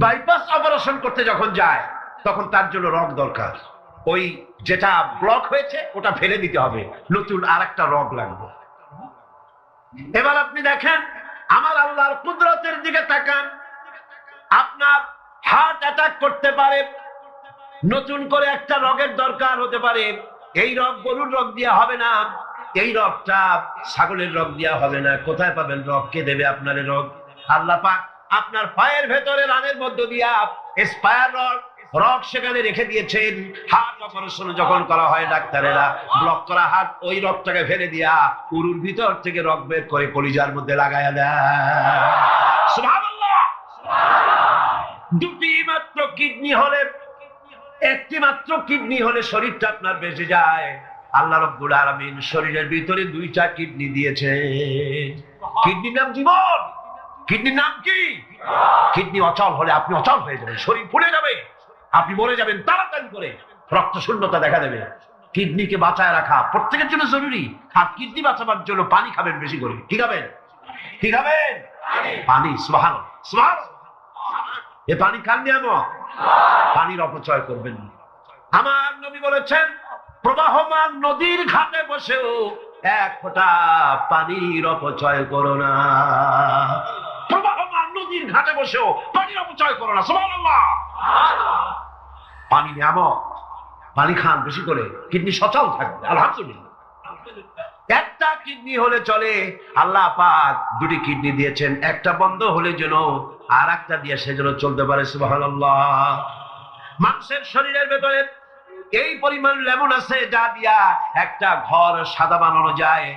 বাইপাস অপারেশন করতে যখন যায়, তখন তার জন্য রগ দরকার। ওই যেটা ব্লক হয়েছে ওটা ফেলে দিতে হবে, নতুন আর একটা রগ লাগবে। এবার আপনি দেখেন, আমার আল্লাহর কুদরতের দিকে তাকান। আপনার হার্ট অ্যাটাক করতে পারে, নতুন করে একটা রগের দরকার হতে পারে। এই রগ গরুর রগ দিয়া হবে না, এই রগটা ছাগলের রগ দিয়া হবে না। কোথায় পাবেন রগ? কে দেবে আপনার রগ? আল্লাহ পাক আপনার পায়ের ভেতরে রানের মধ্য দিয়া স্পায়ার রগ সেখানে রেখে দিয়েছেন। হার্ট অপারেশন যখন করা হয়, ডাক্তারেরা ব্লক করা হার্ট, ওই রগটাকে ফেলে দিয়া উরুর ভিতর থেকে রগ বের করে কলিজার মধ্যে লাগায়া দেয়। সুবহানাল্লাহ। দুটি মাত্র কিডনি হলে, একটি মাত্র কিডনি হলে শরীরটা আপনার বেঁচে যায়। আল্লাহ রাব্বুল আলামিন শরীরের ভিতরে দুইটা কিডনি দিয়েছে। কিডনির নাম জীবন। কিডনির নাম কি? কিডনি অচল হলে আপনি অচল হয়ে যাবেন, শরীর ফুলে যাবে, আপনি মরে যাবেন তাড়াতাড়ি করে, রক্ত শূন্যতা দেখা দেবে। কিডনিকে বাঁচায় রাখা প্রত্যেকের জন্য জরুরি। আর কিডনি বাঁচাবার জন্য পানি খাবেন বেশি করে। কি খাবেন? কি খাবেন? পানি। সুবহানাল্লাহ, সুবহানাল্লাহ। এ পানি খান নিয়ামত, পানির অপচয় করবেন না। আমার নবী বলেছেন, প্রবাহমান নদীর ঘাটে বসেও এক ফোঁটা পানির অপচয় করো না। প্রবাহমান নদীর ঘাটে বসেও পানির অপচয় করো না। সুবহানাল্লাহ। পানি নিয়ামত, পানি খান বেশি করে, কিডনি সচল থাকবে। আলহামদুলিল্লাহ। একটা কিডনি হলে চলে, আল্লাহ পাক দুটি কিডনি দিয়েছেন, একটা বন্ধ হলে যেন আর একটা দিয়ে সেজন্য চলতে পারে। সুবহানাল্লাহ। মানুষের শরীরের ভেতরে এই পরিমাণ লেমন আছে যা দিয়া একটা ঘর সাদা বানানো যায়,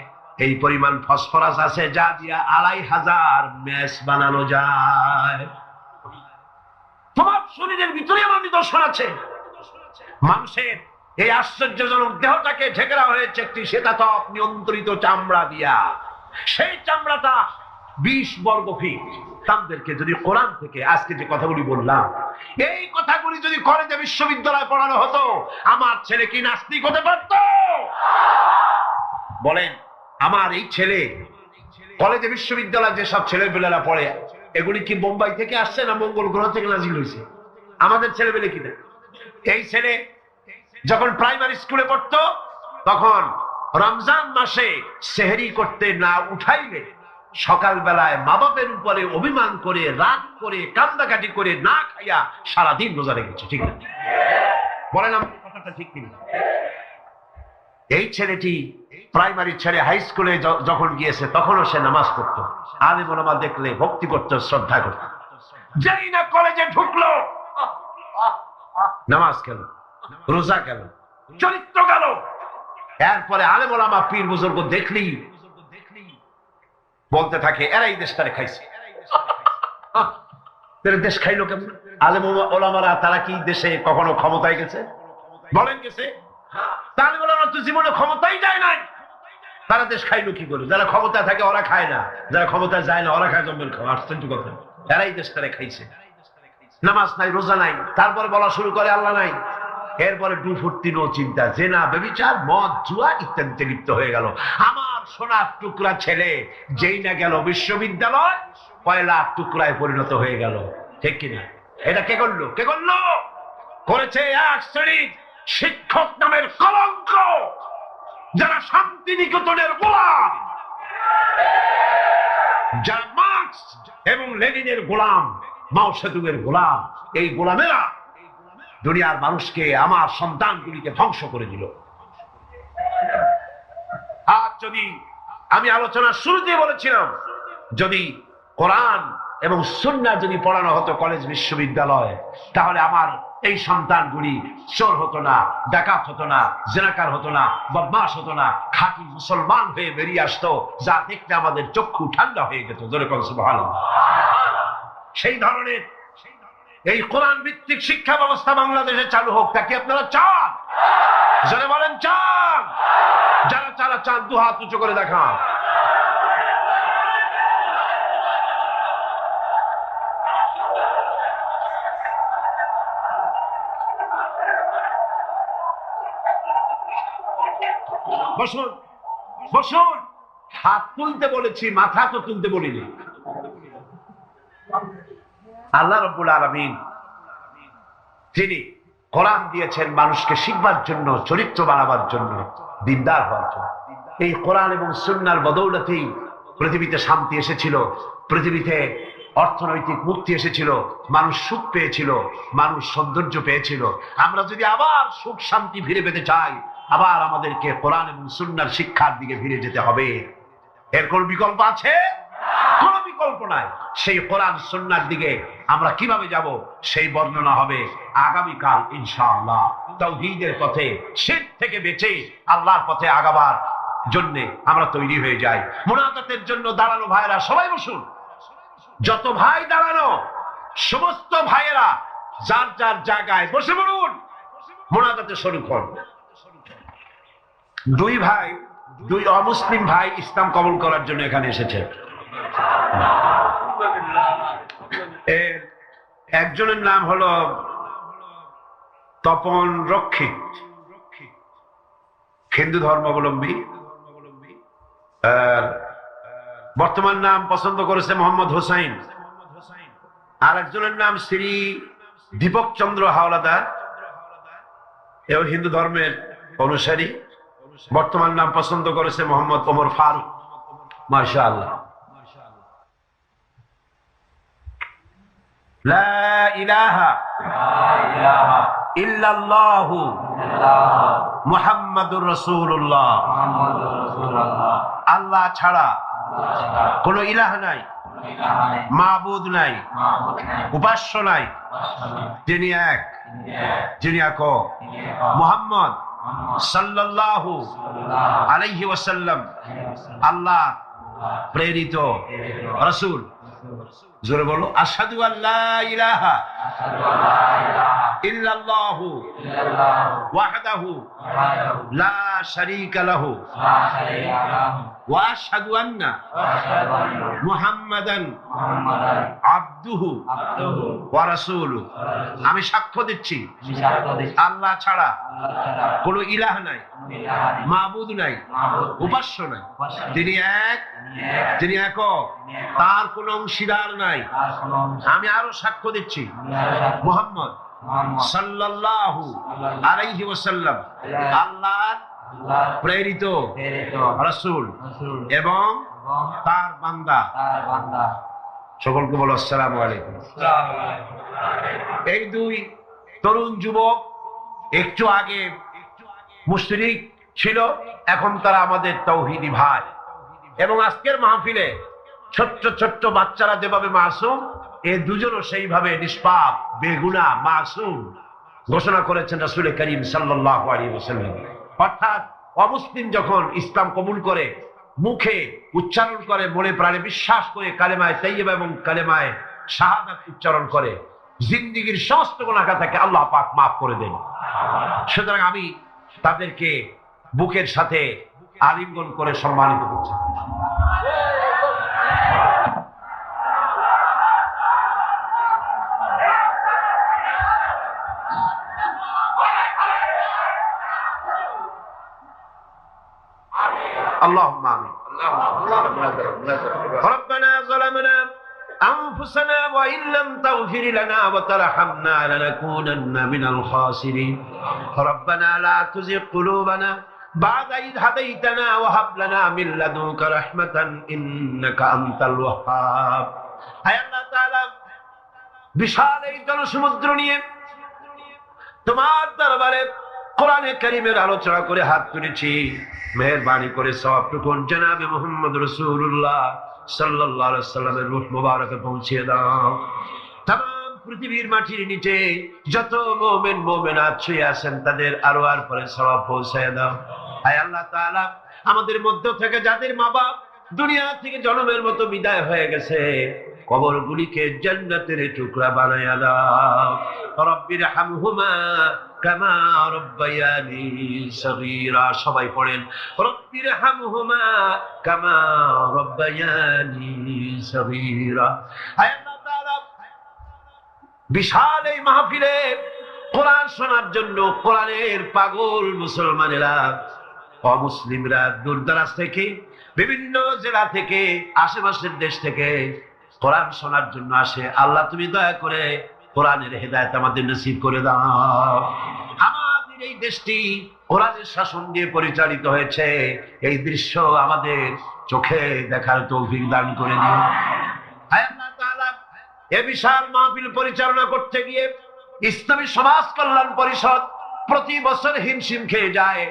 এই পরিমাণ ফসফরাস আছে যা দিয়া ২৫০০ মেস বানানো যায়। তোমার শরীরের ভিতরে আমার নিদর্শন আছে। মানুষের এই আশ্চর্যজনক দেহটাকে ঢেকে রাখা হয়েছে একটি শ্বেতাতপ নিয়ন্ত্রিত চামড়া দিয়া। সেই চামড়াটা ২০ বর্গ ফিট। তাদেরকে যদি কোরআন থেকে আজকে যে কথাগুলি বললাম, এই কথাগুলি যদি কলেজে বিশ্ববিদ্যালয়ে পড়ানো হতো, আমার ছেলে কি নাস্তিক হতে পারত? বলেন, আমার এই ছেলে কলেজে বিশ্ববিদ্যালয়ে যেসব ছেলেপেলেরা পড়ে, এগুলি কি বোম্বাই থেকে আসছে না মঙ্গল গ্রহ থেকে নাজিল হয়েছে? আমাদের ছেলেপেলে কিনা? এই ছেলে যখন প্রাইমারি স্কুলে পড়তো, তখন রমজান মাসে সেহরি করতে না উঠাইলে সকালবেলায় মা বাপের উপরে অভিমান করে, রাগ করে, কান্দাকাটি করে না খাইয়া সারাদিন রোজা রেখেছে। ঠিক না? বলেন আমার কথাটা ঠিক কিনা? এই ছেলেটি প্রাইমারি ছেড়ে হাই স্কুলে যখন গিয়েছে, তখনও সে নামাজ পড়তো। আলেম ওলামা দেখলে ভক্তি করত, শ্রদ্ধা করত। যেই না কলেজে ঢুকলো, নামাজ গেল, রোজা গেল, চরিত্র গেল। এরপরে আলেম ওলামা পীর বুজুর্গ দেখলি বলতে থাকে, এরাই দেশটারে খাইছে। দেশ খাইলো কেমন? আলেম ওলামারা তারা কি দেশে কখনো ক্ষমতায় গেছে? বলেন গেছে? তাহলে ওলামা তো জীবনে ক্ষমতাই যায় নাই, তারা দেশ খাইলো কি করে? যারা ক্ষমতায় থাকে ওরা খায় না, যারা ক্ষমতায় যায় না ওরা খায় জম্মের খাওয়া। আশ্চর্য কথা, এরাই দেশটারে খাইছে। নামাজ নাই, রোজা নাই, তারপরে বলা শুরু করে আল্লাহ নাই। এরপরে ফুর্তি নো চিন্তা, জেনা, ব্যভিচার, মদ, জুয়া ইত্যাদিতে লিপ্ত হয়ে গেল। আমার সোনার টুকরা ছেলে যেই না গেল বিশ্ববিদ্যালয়, কয়লার টুকরায় পরিণত হয়ে গেল। ঠিক কিনা? এটা কে করলো? কে করলো? করেছে এক শ্রেণীর শিক্ষক নামের কলঙ্ক। যারা শান্তিনিকেতনের গোলাম, যারা মার্কস এবং লেনিনের গোলাম, মাও সেতুংয়ের গোলাম, এই গোলামেরা দুনিয়ার মানুষকে, আমার সন্তানগুলিকে ধ্বংস করে দিল। আর যদি আমি আলোচনার শুরুতে বলেছিলাম, যদি কোরআন এবং সুন্নাহ যদি পড়ানো হতো কলেজ বিশ্ববিদ্যালয়, তাহলে আমার এই সন্তানগুলি চোর হতো না, ডাকাত হতো না, জেনাকার হতো না, বদমাশ হতো না, খাঁটি মুসলমান হয়ে বেরিয়ে আসতো, যা দেখতে আমাদের চক্ষু ঠান্ডা হয়ে যেত। জোরে বলেন সুবহানাল্লাহ। সেই ধরনের এই কোরআন ভিত্তিক শিক্ষা ব্যবস্থা বাংলাদেশে চালু হোক, তা কি আপনারা চান? জোরে বলেন চান? যারা যারা চান দু হাত উঁচু করে দেখান। বসুন, বসুন। হাত তুলতে বলেছি, মাথা তো তুলতে বলিনি। আল্লাহ রাব্বুল আলামিন তিনি কোরআন দিয়েছেন মানুষকে শিখবার জন্য, চরিত্র বানাবার জন্য, দিনদার হওয়ার জন্য। এই কোরআন এবং সুন্নাহর বদৌলতেই পৃথিবীতে শান্তি এসেছিল, পৃথিবীতে অর্থনৈতিক মুক্তি এসেছিল, মানুষ সুখ পেয়েছিল, মানুষ সৌন্দর্য পেয়েছিল। আমরা যদি আবার সুখ শান্তি ফিরে পেতে চাই, আবার আমাদেরকে কোরআন এবং সুন্নাহর শিক্ষার দিকে ফিরে যেতে হবে। এর কোন বিকল্প আছে? কোন বিকল্প নাই। সেই কোরআন সুন্নাহর দিকে আমরা কিভাবে যাব, সেই বর্ণনা হবে আগামীকাল ইনশাআল্লাহ। তাওহীদের পথে, শিরক থেকে বেঁচে আল্লাহর পথে আগাবার জন্য আমরা তৈরি হয়ে যাই। মুনাজাতের জন্য দাঁড়ানো ভাইরা সবাই বসুন। যত ভাই দাঁড়ানো, সমস্ত ভাইয়েরা যার যার জায়গায় বসে পড়ুন, মুনাজাতে শরীক হন। দুই ভাই, দুই অমুসলিম ভাই ইসলাম কবুল করার জন্য এখানে এসেছে। একজনের নাম হলো তপন রক্ষিত, হিন্দু ধর্মাবলম্বী। বর্তমান নাম পছন্দ করেছে মোহাম্মদ হোসাইন। আর একজনের নাম শ্রী দীপক চন্দ্র হাওলাদার, এও হিন্দু ধর্মের অনুসারী। বর্তমান নাম পছন্দ করেছে মোহাম্মদ ওমর ফারুক। মাশাআল্লাহ। লা ইলাহা ইল্লাল্লাহু মুহাম্মাদুর রাসূলুল্লাহ। আল্লাহ ছাড়া কোন ইলাহ নাই, মাবুদ নাই, উপাস্য নাই, যিনি এক, যিনি একক। মুহাম্মদ সাল্লাল্লাহু আলাইহি ওয়াসাল্লাম আল্লাহ প্রেরিত রাসূল। জোরে বলো, আশহাদু আল্লা ইলাহা ইল্লাল্লাহু ওয়াহদাহু লা শারীকা লাহু ওয়া আশহাদু আন্না মুহাম্মাদান আবদুহু ওয়া রাসূলুহু। আমি সাক্ষ্য দিচ্ছি আল্লাহ ছাড়া কোনো ইলাহ নাই, মাবুদ নাই, উপাস্য নাই, তিনি এক, তিনি একক, তার কোনো অংশীদার নাই। আমি আরো সাক্ষ্য দিচ্ছি মুহাম্মদ সাল্লাল্লাহু আলাইহি ওয়াসাল্লাম আল্লাহর প্রেরিত রাসূল এবং তার বান্দা। সকলকে বলো আসসালামু আলাইকুম। এই দুই তরুণ যুবক একটু আগে মুশরিক ছিল, এখন তারা আমাদের তাওহীদি ভাই। এবং আজকের মাহফিলে ছোট্ট ছোট্ট বাচ্চারা যেভাবে মাসুম, এই দুজনও সেইভাবে নিষ্পাপ, বেগুনাহ, মাসুম ঘোষণা করেছেন রাসূল করিম সাল্লাল্লাহু আলাইহি ওয়াসাল্লাম। অর্থাৎ অমুসলিম যখন ইসলাম কবুল করে, মুখে উচ্চারণ করে, মনে প্রাণে বিশ্বাস করে কালেমায়ে তাইয়্যিবা এবং কালেমায়ে শাহাদাত উচ্চারণ করে, জিন্দেগীর সমস্ত গুনাহ থেকে আল্লাহ পাক মাফ করে দেন। সুতরাং আমি তাদেরকে বুকের সাথে আলিঙ্গন করে সম্মানিত করছি। اللهم آمين. ربنا ظلمنا أنفسنا وإن لم تغفر لنا وترحمنا لنكونن من الخاسرين. ربنا لا تزغ قلوبنا বা'দা ইয হাদাইতানা ওয়া হাব লানা মিন লাদুনকা রাহমাতান ইন্নাকা আনতাল ওয়াহ্হাব। হে আল্লাহ তাআলা, বিশাল এই জনসমুদ্র নিয়ে তোমার দরবারে কোরআনে কারীমের আলোচনা করে হাত তুলেছি, মেহেরবানি করে সওয়াবটুকু জনাবে মুহাম্মদ রাসূলুল্লাহ সাল্লাল্লাহু আলাইহি ওয়াসাল্লামের রূহ মুবারকে পৌঁছে দাও। তাম পৃথিবীর মাটির নিচে যত মুমিন মুমিনাত শুয়ে আছেন তাদের আরওয়ার পরে সওয়াব পৌঁছায় দাও। হে আল্লাহ তাআলা, আমাদের মধ্য থেকে যাদের মা বাপ দুনিয়া থেকে জন্মের মতো বিদায় হয়ে গেছে, কবরগুলিকে জান্নাতের টুকরা বানায়া দাও। রব্বির হামহুমা কামা রব্বায়ানি সগীরা। সবাই পড়েন, রব্বির হামহুমা কামা রব্বায়ানি সগীরা। হে আল্লাহ তাআলা, বিশাল এই মাহফিলে কোরআন শোনার জন্য কোরআনের পাগল মুসলমানেরা, অমুসলিমরা দূর দরাজ থেকে, বিভিন্ন জেলা থেকে, আশেপাশের দেশ থেকে কোরআন শোনার জন্য আসে। আল্লাহ তুমি দয়া করে কোরআনের হেদায়েত আমাদের নসিব করে দাও। আমাদের এই দেশটি কোরআনের শাসন দিয়ে পরিচালিত হয়েছে, এই দৃশ্য আমাদের চোখে দেখার তৌফিক দান করে দিও। হে আল্লাহ তাআলা, এ বিশাল মাহফিল পরিচালনা করতে গিয়ে ইসলামী সমাজ কল্যাণ পরিষদ প্রতি বছর হিমশিম খেয়ে যায়।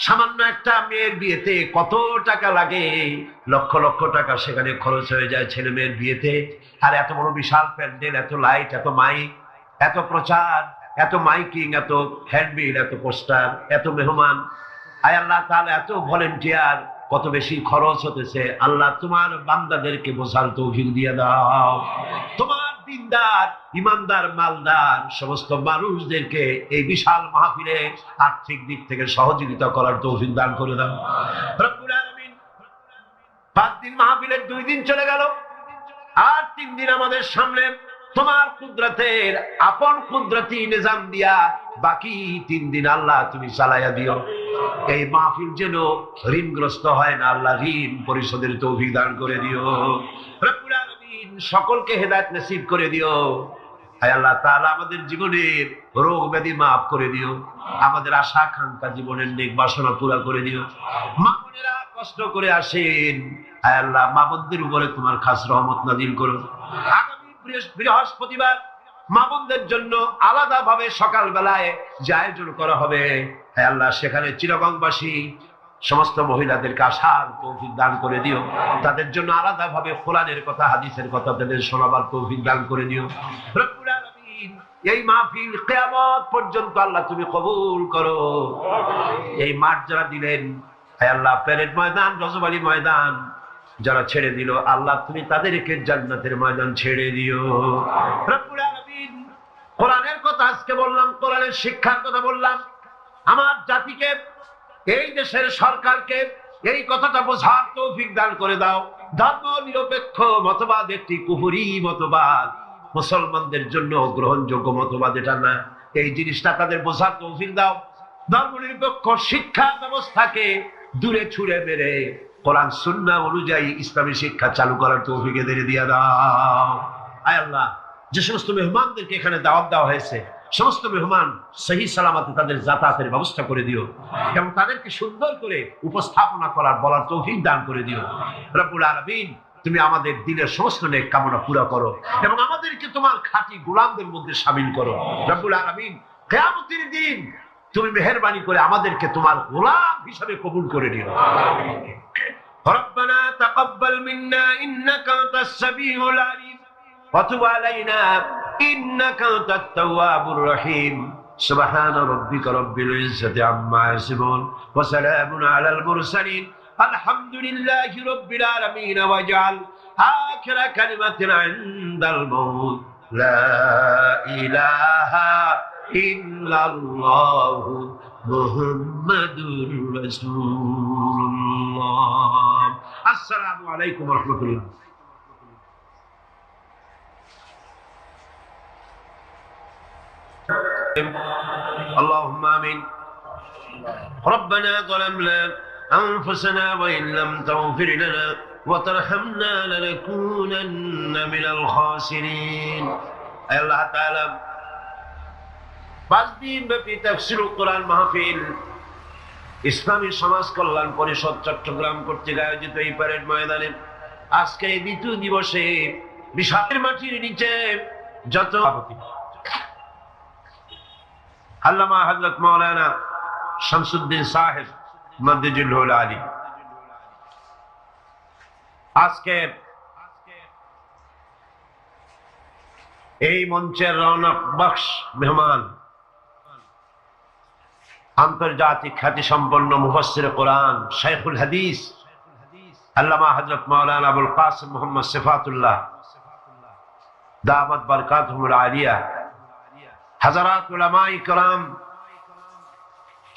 সামান্য একটা মেয়ের বিয়েতে কত টাকা লাগে, লক্ষ লক্ষ টাকা সেখানে খরচ হয়ে যায় ছেলে মেয়ের বিয়েতে। আর এত বড় বিশাল প্যান্ডেল, এত লাইট, এত মাইক, এত প্রচার, এত মাইকিং, এত হ্যান্ডবিল, এত পোস্টার, এত মেহমান। আয় আল্লাহ তাআলা, এত ভলেন্টিয়ার, কত বেশি খরচ হতেছে। আল্লাহ তোমার বান্দাদেরকে বোঝার তৌফিক দিয়ে দাও। তোমার দিনদার, ইমানদার, মালদার সমস্ত মানুষদেরকে এই বিশাল মাহফিলে আর্থিক দিক থেকে সহযোগিতা করার তৌফিক দান করে দাও রব্বুল আলামিন। 5 দিন মাহফিলের 2 দিন চলে গেল, আর 3 দিন আমাদের সামনে তোমার কুদরতের আপন কুদরতি নিজাম দিয়া বাকি 3 দিন আল্লাহ তুমি চালাইয়া দিও। এই মাহফিল যেন ঋণগ্রস্ত হয় না, আল্লাহ ঋণ পরিশোধের তৌফিক দান করে দিও রব্বুল আলামিন। সকলকে হেদায়েত নসিব করে দিও। হে আল্লাহ তাআলা, আমাদের জীবনের রোগ ব্যাধি মাফ করে দিও, আমাদের আশা আকাঙ্ক্ষা জীবনের নেক বাসনা পুরা করে দিও। মা বোনেরা কষ্ট করে আসেন, হে আল্লাহ মা বোনদের উপরে তোমার খাস রহমত নাযিল করো। আগামী বৃহস্পতিবার মা বোনদের জন্য আলাদা ভাবে সকাল বেলায় যে আয়োজন করা হবে, হে আল্লাহ সেখানে চিরগংবাসী সমস্ত মহিলাদেরকে আসার তৌফিক দান করে দিও। তাদের জন্য আলাদা ভাবে কোরআনের কথা, হাদিসের কথা তাদের শোনাবার তৌফিক দান করে দিও রব্বুল আলামিন। এই মাহফিল কিয়ামত পর্যন্ত আল্লাহ তুমি কবুল করো। এই মাঠ যারা দিলেন, হে আল্লাহ প্যারেড ময়দান, রজবালি ময়দান যারা ছেড়ে দিল, আল্লাহ তুমি তাদেরকে জান্নাতের ময়দান ছেড়ে দিও রব্বুল আলামিন। কোরআনের কথা আজকে বললাম, কোরআনের শিক্ষার কথা বললাম। আমার জাতিকে, এই দেশের সরকারকে এই কথাটা বোঝার তৌফিক দান করে দাও। ধর্ম নিরপেক্ষ মতবাদ একটি কুফরি মতবাদ, মুসলমানদের জন্য গ্রহণযোগ্য মতবাদ এটা না। এই জিনিসটা তাদের বোঝার তৌফিক দাও। ধর্ম নিরপেক্ষ শিক্ষা ব্যবস্থাকে দূরে ছুঁড়ে মেরে কোরআন সুন্নাহ অনুযায়ী ইসলামী শিক্ষা চালু করার তৌফিক এদের দিয়ে দাও। আয় আল্লাহ, যে সমস্ত মেহমানদেরকে এখানে দাওয়াত দেওয়া হয়েছে, সমস্ত মেহমান সহি সালামতে তাদের যাতায়াতের ব্যবস্থা করে দিও এবং তাদেরকে সুন্দর করে উপস্থাপনা করার বলার তৌফিক দান করে দিও রব্বুল আলামিন। তুমি আমাদের দিলের সমস্ত নেক কামনা পুরা করো এবং আমাদেরকে তোমার খাঁটি গোলামদের মধ্যে শামিল করো রব্বুল আলামিন। কিয়ামতের দিন তুমি মেহেরবানি করে আমাদেরকে তোমার গোলাম হিসেবে কবুল করে নিও। রব্বানা তাকাব্বাল মিন্না ইন্নাকা আনতাস সামিউল আলিম ওয়া তুব আলাইনা ইন্নাকা আনতাত তাওয়াবুর রহিম। সুবহানা রাব্বিকা রাব্বিল ইজ্জাতি আম্মা ইয়াসিফুন ওয়া সালামুন আলাল মুরসালিন আলহামদুলিল্লাহি রাব্বিল আলামিন। ওয়াজআল আখিরা কালিমাতিনা ইনদাল মাউত লা ইলাহা ইল্লাল্লাহু মুহাম্মাদুর রাসূলুল্লাহ। আসসালামু আলাইকুম ওয়া রাহমাতুল্লাহ। اللهم آمين. ربنا ظلمنا أنفسنا وإن لم تغفر لنا وترحمنا لنكونن من الخاسرين. الله تعالى 5 দিন ব্যাপী তাফসীরুল কোরআন মাহফিল ইসলামী সমাজ কল্যাণ পরিষদ চট্টগ্রাম কর্তৃক আয়োজিত এই প্যারেড ময়দানে আজকে এই দ্বিতীয় দিবসে বিশাল মাটির নিচে যত আল্লামা হযরত মাওলানা শামসুদ্দিন সাহেব মাদ্দিজুল আলী আজকে এই মঞ্চের রৌনক বখশ মেহমান আন্তর্জাতিক খ্যাতি সম্পন্ন মুফাসসির কোরআন শাইখুল হাদিস আল্লামা হযরত মাওলানা আবুল কাসিম মুহাম্মদ সিফাতুল্লাহ দামাত বারকাতুহুল আলিয়া, হাজারাত উলামায়ে কেরাম,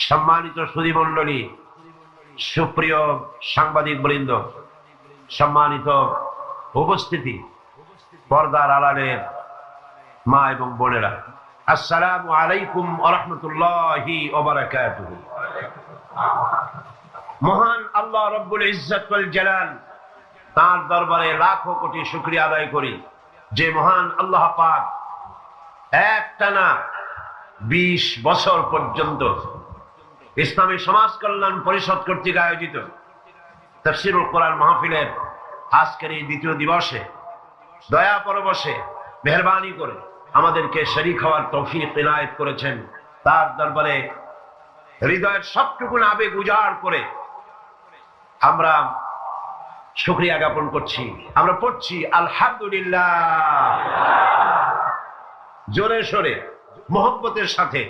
সম্মানিত সুধী মণ্ডলী, সুপ্রিয় সাংবাদিক বৃন্দ, সম্মানিত উপস্থিতি, পর্দার আড়ালের মা এবং বোনেরা, আসসালামু আলাইকুম ওয়া রাহমাতুল্লাহি ওয়া বারাকাতুহু। মহান আল্লাহ রব্বুল ইজ্জত ওয়াল জালাল, তার দরবারে লাখো কোটি শুকরিয়া আদায় করি যে মহান আল্লাহ পাক একটানা 20 বছর পর্যন্ত ইসলামী সমাজ কল্যাণ পরিষদ কর্তৃক আয়োজিত তাফসীরুল কোরআন মাহফিলের আজকের এই দ্বিতীয় দিবসে দয়া পরবশে মেহেরবানি করে আমাদেরকে শরীক হওয়ার তৌফিক ইনায়েত করেছেন। তার দরবারে হৃদয়ের সবটুকু আবেগ উজাড় করে আমরা শুকরিয়া জ্ঞাপন করছি। আমরা পড়ছি আলহামদুলিল্লাহ, জোরে সোরে মোহব্বতের সাথে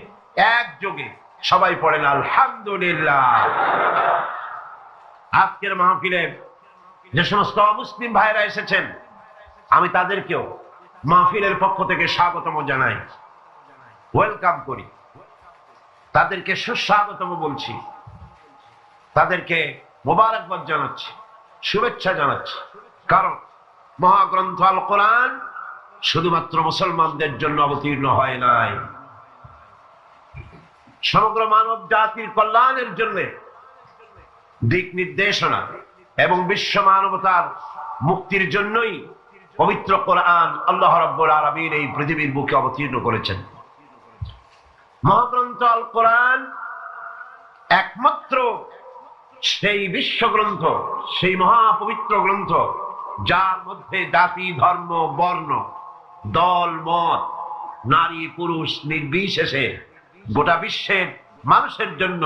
একযোগে সবাই পড়েন আলহামদুলিল্লাহ। আজকের মাহফিলে যে সমস্ত মুসলিম ভাইরা এসেছেন, আমি তাদেরকেও মাহফিলের পক্ষ থেকে স্বাগতম জানাই, ওয়েলকাম করি, তাদেরকে সুস্বাগতম বলছি, তাদেরকে মোবারকবাদ জানাচ্ছি, শুভেচ্ছা জানাচ্ছি। কারণ মহাগ্রন্থ আল কোরআন শুধুমাত্র মুসলমানদের জন্য অবতীর্ণ হয় নাই, সমগ্র মানব জাতির কল্যাণের জন্য দিক নির্দেশনা এবং বিশ্ব মানবতার মুক্তির জন্যই পবিত্র কোরআন আল্লাহ রাব্বুল আলামিন এই পৃথিবীর বুকে অবতীর্ণ করেছেন। মহাগ্রন্থ আল কোরআন একমাত্র সেই বিশ্বগ্রন্থ, সেই মহাপবিত্র গ্রন্থ যার মধ্যে জাতি, ধর্ম, বর্ণ, দল, মত, নারী, পুরুষ নির্বিশেষে গোটা বিশ্বের মানুষের জন্য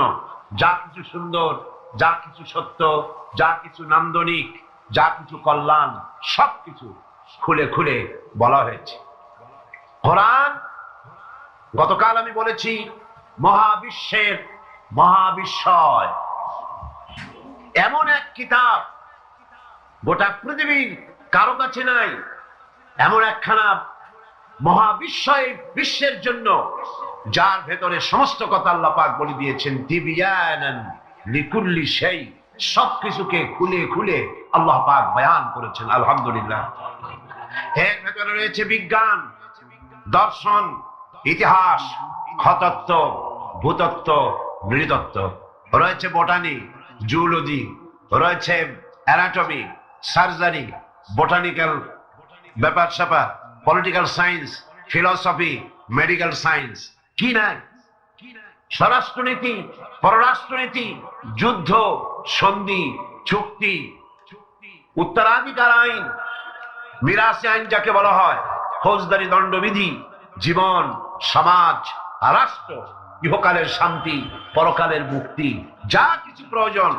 যা কিছু সুন্দর, যা কিছু সত্য, যা কিছু নান্দনিক, যা কিছু কল্যাণ, সবকিছু খুলে খুলে বলা হয়েছে। কোরআন, গতকাল আমি বলেছি, মহাবিশ্বের মহাবিস্ময়, এমন এক কিতাব গোটা পৃথিবীর কারো কাছে নাই, এমন একখানা মহাবিস্ময় বিশ্বের জন্য যার ভেতরে সমস্ত কথা আল্লাহ পাক বলে দিয়েছেন। তিবিয়ানান লিকুল্লি শাই, সবকিছুকে খুলে খুলে আল্লাহ পাক বয়ান করেছেন। আলহামদুলিল্লাহ। এর ভেতরে রয়েছে বিজ্ঞান, দর্শন, ইতিহাস, খতত্ত্ব, ভূতত্ত্ব, নৃতত্ত্ব, রয়েছে বোটানি, জুলজি, রয়েছে অ্যানাটমি, সার্জারি, বোটানিক্যাল ব্যাপার স্যাপার, political science, philosophy, medical science, কি নাই? স্বরাষ্ট্রনীতি, পররাষ্ট্রনীতি, যুদ্ধ, সন্ধি, চুক্তি, উত্তরাধিকার আইন, মিরাসি আইন যাকে বলা হয়, ফৌজদারি দণ্ডবিধি, জীবন, সমাজ, রাষ্ট্র, ইহকালের শান্তি, পরকালের মুক্তি, যা কিছু প্রয়োজন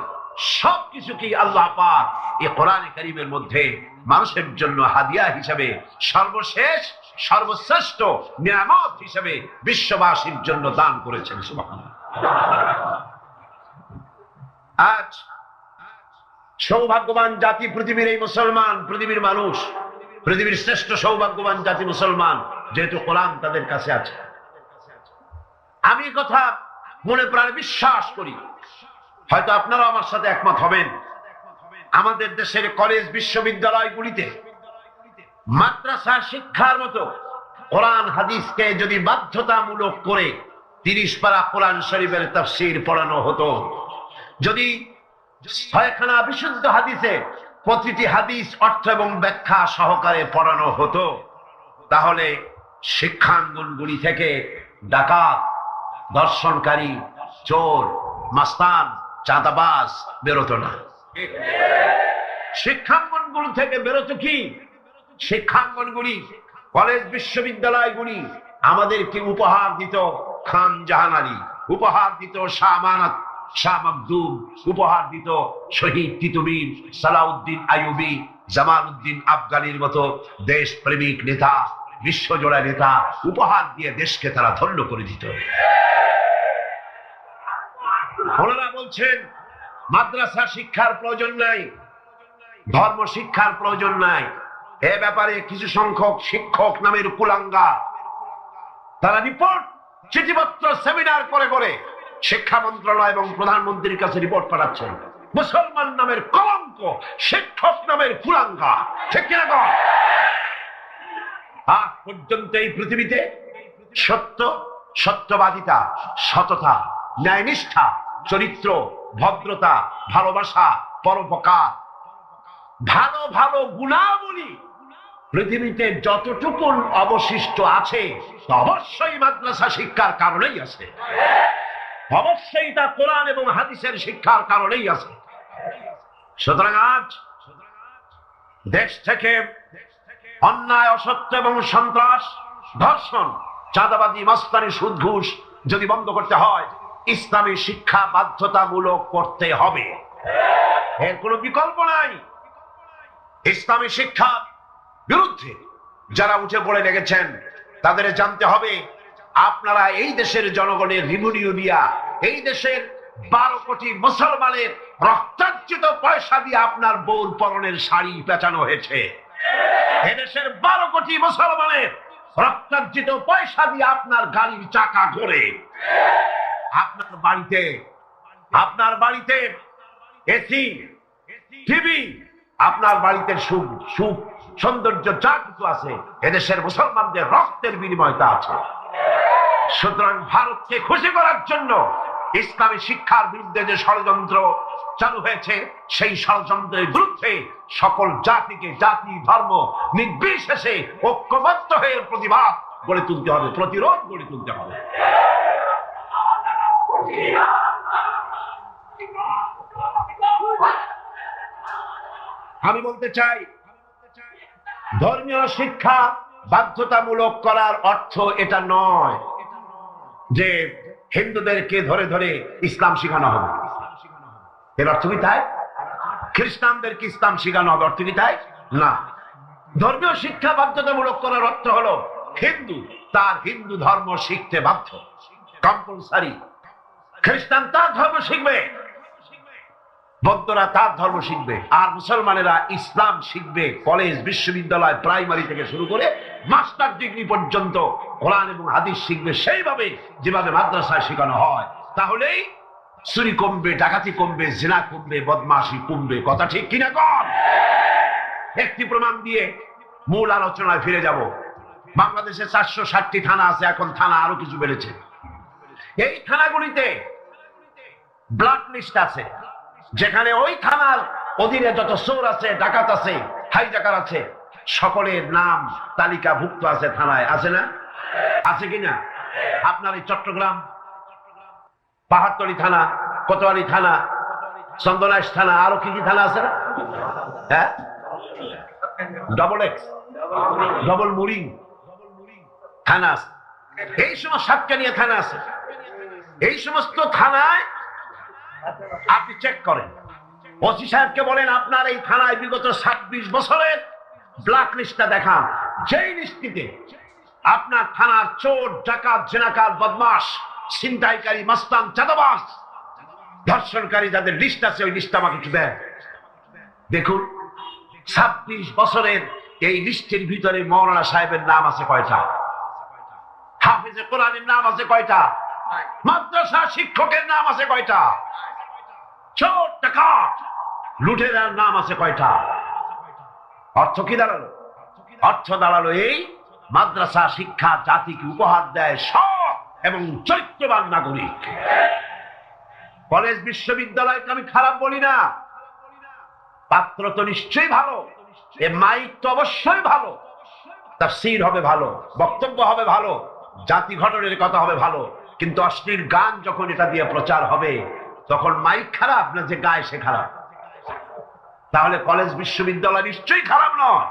সবকিছুকেই আল্লাহ পাক এই কোরআনে কারীমের মধ্যে মানুষের জন্য হাদিয়া হিসেবে, সর্বশেষ সর্বশ্রেষ্ঠ নিয়ামত হিসেবে বিশ্ববাসীর জন্য দান করেছেন। সুবহানাল্লাহ। আজ সৌভাগ্যবান জাতি পৃথিবীর এই মুসলমান, পৃথিবীর মানুষ, পৃথিবীর শ্রেষ্ঠ সৌভাগ্যবান জাতি মুসলমান, যেহেতু কোরআন তাদের কাছে আছে। আমি কথা মনে প্রাণে বিশ্বাস করি, হয়তো আপনারা আমার সাথে একমত হবেন, আমাদের দেশের কলেজ, বিশ্ববিদ্যালয়গুলিতে মাদ্রাসা শিক্ষার মতো কোরআন হাদিসকে যদি বাধ্যতামূলক করে 30 পারা কোরআন শরীফের তাফসীর পড়ানো হতো, যদি 6খানা বিশুদ্ধ হাদিসে প্রতিটি হাদিস অর্থ এবং ব্যাখ্যা সহকারে পড়ানো হতো, তাহলে শিক্ষাঙ্গনগুলি থেকে ডাকাত, দর্শনকারী, চোর, মাস্তান, চাঁদাবাজ বেরোতো না। শিক্ষাঙ্গনগুলি থেকে বেরোতো কি? শিক্ষাঙ্গনগুলি, কলেজ বিশ্ববিদ্যালয়গুলি আমাদেরকে উপহার দিত খান জাহান আলী, উপহার দিত শাহ আমানত, শাহ মখদুম, উপহার দিত শহীদ তিতুমির, সালাউদ্দিন আইয়ুবী, জামালউদ্দিন আফগানির মতো দেশ প্রেমিক নেতা, বিশ্বজোড়া নেতা। উপহার দিয়ে দেশকে তারা ধন্য করে দিত। ওনারা বলছেন মাদ্রাসা শিক্ষার প্রয়োজন নাই, ধর্ম শিক্ষার প্রয়োজন নাই। এ ব্যাপারে কিছু সংখ্যক শিক্ষক নামের কুলাঙ্গা তারা রিপোর্ট, চিঠিপত্র, সেমিনার করে করে শিক্ষা মন্ত্রণালয় এবং প্রধানমন্ত্রীর কাছে রিপোর্ট পাঠাচ্ছেন। মুসলমান নামের কলঙ্ক, শিক্ষক নামের কুলাঙ্গা, ঠিক কিনা কর? আজ পর্যন্ত এই পৃথিবীতে সত্য, সত্যবাদিতা, সততা, ন্যায়নিষ্ঠা, চরিত্র, ভদ্রতা, ভালোবাসা, পরোপকার, ভালো ভালো গুণাবলী পৃথিবীতে যতটুকু অবশিষ্ট আছে অবশ্যই মাদ্রাসা শিক্ষার কারণেই আছে, অবশ্যই তা কোরআন এবং হাদিসের শিক্ষার কারণেই আছে। সুতরাং আজ দেশ থেকে অন্যায়, অসত্য এবং সন্ত্রাস, ধর্ষণ, চাঁদাবাজি, মাস্তানি, সুদ, ঘুষ যদি বন্ধ করতে হয়, ইসলামী শিক্ষা বাধ্যতামূলক করতে হবে। এর কোনো বিকল্প নাই। ইসলামী শিক্ষা বিরুদ্ধে যারা উঠে পড়ে লেগেছেন তাদের জানতে হবে, আপনারা এই দেশের জনগণের রিভিনিউ দিয়া, এই দেশের 12 কোটি মুসলমানের রক্তার্জিত পয়সা দিয়ে আপনার বউর পরনের শাড়ি পেঁচানো হয়েছে। এদেশের 12 কোটি মুসলমানের রক্তার্জিত পয়সা দিয়ে আপনার গাড়ির চাকা ঘোরে। আপনার বাড়িতে এসি, টিভি, আপনার বাড়িতে সুখ, সৌন্দর্য যা কিছু আছে এদেশের মুসলমানদের রক্তের বিনিময়টা আছে। সুতরাং ভারতকে খুশি করার জন্য ইসলামী শিক্ষার বিরুদ্ধে যে ষড়যন্ত্র চালু হয়েছে, সেই ষড়যন্ত্রের বিরুদ্ধে সকল জাতিকে, জাতি, ধর্ম নির্বিশেষে ঐক্যবদ্ধ হয়ে প্রতিবাদ গড়ে তুলতে হবে, প্রতিরোধ গড়ে তুলতে হবে। আমি বলতে চাই, ধর্মীয় শিক্ষা বাধ্যতামূলক করার অর্থ এটা নয় যে হিন্দুদেরকে ধরে ধরে ইসলাম শেখানো হবে। এর অর্থ কি তাই? খ্রিস্টানদেরকে ইসলাম শেখানো হবে, অর্থ কি তাই? না। ধর্মীয় শিক্ষা বাধ্যতামূলক করার অর্থ হলো হিন্দু তার হিন্দু ধর্ম শিখতে বাধ্য, কম্পালসারি। খ্রিস্টান তার ধর্ম শিখবে, বৌদ্ধরা তার ধর্ম শিখবে, আর মুসলমানেরা ইসলাম শিখবে। কলেজ, বিশ্ববিদ্যালয়, প্রাইমারি থেকে শুরু করে মাস্টার ডিগ্রি পর্যন্ত কোরআন এবং হাদিস শিখবে সেইভাবে যেভাবে মাদ্রাসায় শেখানো হয়। তাহলেই চুরি কমবে, ডাকাতি কমবে, জিনা কমবে, বদমাশি কমবে। কথা ঠিক কিনা কর? একটি প্রমাণ দিয়ে মূল আলোচনায় ফিরে যাব। বাংলাদেশে 460টি থানা আছে, এখন থানা আরো কিছু বেড়েছে। এই থানাগুলিতে ব্ল্যাক লিস্ট আছে, যেখানে ওই থানার অধীনে যত চোর আছে, ডাকাত আছে, হাইজাকার আছে, সকলের নাম তালিকাভুক্ত আছে থানায়। আছে না? আছে কিনা? আপনার এই চট্টগ্রাম পাহাড়তলী থানা, কোতোয়ালি থানা, চন্দনাইশ থানা, আরো কি কি থানা আছে না? হ্যাঁ, ডবল এক্স, ডবল মুরিং থানা আছে। এই সমস্ত সাতকানিয়া থানা আছে। এই সমস্ত থানায় আপনি চেক করেন, ওসি সাহেবকে বলেন আপনার এই থানায় বিগত 26 বছরের ব্ল্যাক লিস্টটা দেখান। যেই লিস্টিতে আপনার থানার চোর, ডাকাত, জেনাকার, বদমাশ, ছিনতাইকারী, মাস্তান, চাঁদাবাজ, ধর্ষণকারী যাদের লিস্ট আছে, ওই লিস্ট আমাকে একটু দেন। দেখুন 26 বছরের এই লিস্টের ভিতরে মৌলানা সাহেবের নাম আছে কয়টা? হাফিজে কোরআনের নাম আছে কয়টা? মাদ্রাসা শিক্ষকের নাম আছে কয়টা? চোর, ডাকাত, লুটেরার নাম আছে কয়টা? অর্থ কি দাঁড়ালো? অর্থ দাঁড়ালো এই মাদ্রাসা শিক্ষা জাতিকে উপহার দেয় সৎ এবং চরিত্রবান নাগরিক। কলেজ, বিশ্ববিদ্যালয়কে আমি খারাপ বলি না, পাত্র তো নিশ্চয়ই ভালো, এ মাইক তো অবশ্যই ভালো, তাফসীর হবে ভালো, বক্তব্য হবে ভালো, জাতি গঠনের কথা হবে ভালো, কিন্তু অশ্লীল গান যখন এটা দিয়ে প্রচার হবে তখন মাইক খারাপ না যে গায়ে সে খারাপ? তাহলে কলেজ বিশ্ববিদ্যালয় নিশ্চয়ই খারাপ নয়।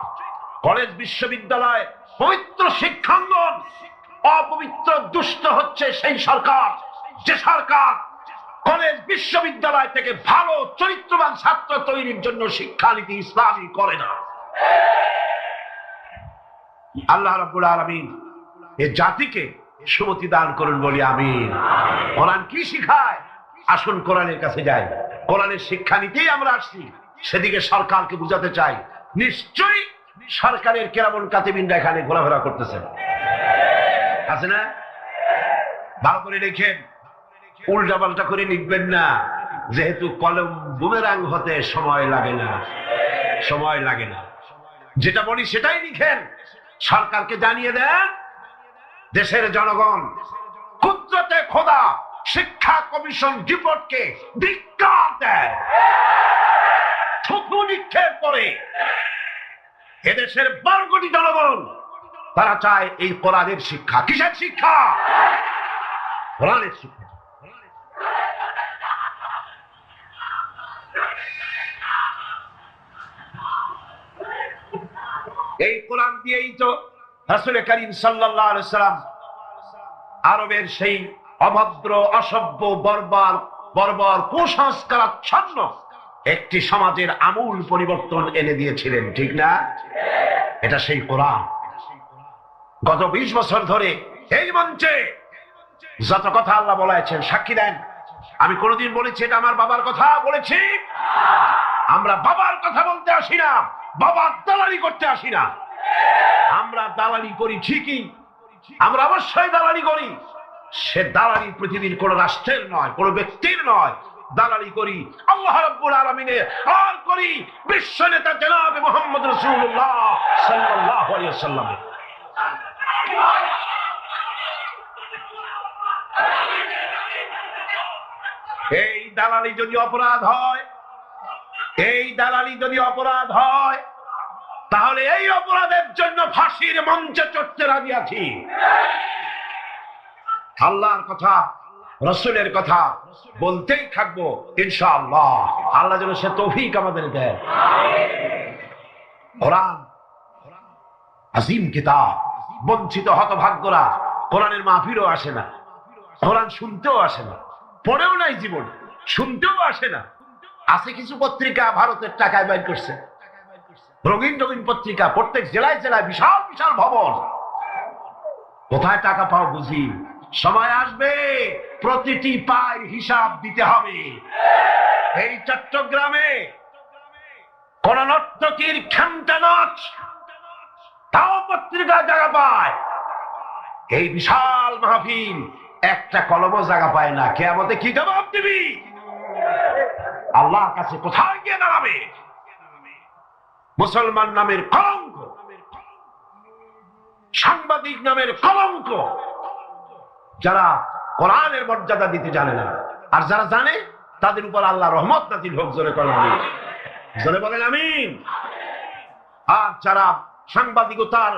কলেজ বিশ্ববিদ্যালয় পবিত্র শিক্ষাঙ্গন, অপবিত্র দুষ্ট হচ্ছে সেই সরকার যে সরকার কলেজ বিশ্ববিদ্যালয় থেকে ভালো চরিত্রবান ছাত্র তৈরির জন্য শিক্ষানীতি ইসলামী করে না। আল্লাহ রাব্বুল আলামিন এই জাতিকে সুমতি দান করুন বলি আমিন। কোরআন কি শিখায়? আসুন কোরআনের কাছে যাই। কোরআনের শিক্ষানীতিই আমরা আসছি, সেদিকে সরকারকে বুঝাতে চাই। নিশ্চয়ই সরকারের কেরামন কাতিবিনরা এখানে ঘোরাফেরা করতেছেন, আছে না? ভালো করে লিখেন, উল্টা পাল্টা করে লিখবেন না, যেহেতু কলম বুমেরাং হতে সময় লাগে না, সময় লাগে না। যেটা বলি সেটাই লিখেন, সরকারকে জানিয়ে দেন দেশের জনগণ কুদরতে খোদা শিক্ষা কমিশন রিপোর্টকে ধিক্কার দেয়, থুতু নিক্ষেপ করে। এদেশের 12 কোটি জনগণ তারা চায় এই কোরআনের শিক্ষা। কিসের শিক্ষা? কোরআনের শিক্ষা। এই কোরআন দিয়েই তো রাসূল করিম সাল্লাল্লাহু আলাইহি সাল্লাম আরবের সেই অভদ্র, অসভ্য, বর্বর কুসংস্কারাচ্ছন্ন একটি সমাজের আমূল পরিবর্তন এনে দিয়েছিলেন, ঠিক না? এটা সেই কোরআন। গত 20 বছর ধরে এই মঞ্চে যত কথা আল্লাহ বলেছেন সাক্ষী দেন। আমি কোনদিন বলেছি এটা আমার বাবার কথা বলেছি? আমরা বাবার কথা বলতে আসি না, বাবার দালালি করতে আসি না। আমরা দালালি করি ঠিকই, আমরা অবশ্যই দালালি করি। সে দালালি পৃথিবীর কোন রাষ্ট্রের নয়, কোন ব্যক্তির নয়। দালালি করি আল্লাহ রাব্বুল আলামিনের, আর করি বিশ্ব নেতা জনাবে মুহাম্মদ রাসূলুল্লাহ সাল্লাল্লাহু আলাইহি ওয়াসাল্লামের। এই দালালি যদি অপরাধ হয়, এই দালালি যদি অপরাধ হয়, তাহলে এই অপরাধের জন্য ফাঁসির মঞ্চে চড়তে রাজি আছি। আল্লাহর কথা, রাসূলের কথা বলতেই থাকবো ইনশাআল্লাহ। আল্লাহ যেন সে তৌফিক আমাদের দেয়। কোরআন আজিম কিতাব, বঞ্চিত হতভাগ্যরা কোরআনের মাহফিলও আসে না, কোরআন শুনতেও আসে না, পড়েও নাই জীবন, শুনতেও আসে না। আছে কিছু পত্রিকা ভারতের টাকায় বাইর করছে, রঙিন রঙিন পত্রিকা, প্রত্যেক জেলায় জেলায় বিশাল বিশাল ভবন। কোথায় টাকা পাও বুঝি? সময় আসবে প্রতিটি পায়ের হিসাব দিতে হবে। এই চট্টগ্রামে কোন নর্তকীর খেমটা নাচ তাও পত্রিকা জায়গা পায়। এই বিশাল মাহফিল একটা কলমও জায়গা পায় না। কিয়ামতে কি জবাব দিবি? আল্লাহর কাছে কোথায় গিয়ে দাঁড়াবে? মুসলমান নামের কলঙ্ক, সাংবাদিক নামের কলঙ্ক, যারা কোরআনের মর্যাদা দিতে জানে না, আর যারা জানে তাদের উপর আল্লাহ রহমত নাজিল হোক। জোরে বলেন আমিন, জোরে বলেন আমিন। আর যারা সাংবাদিকতার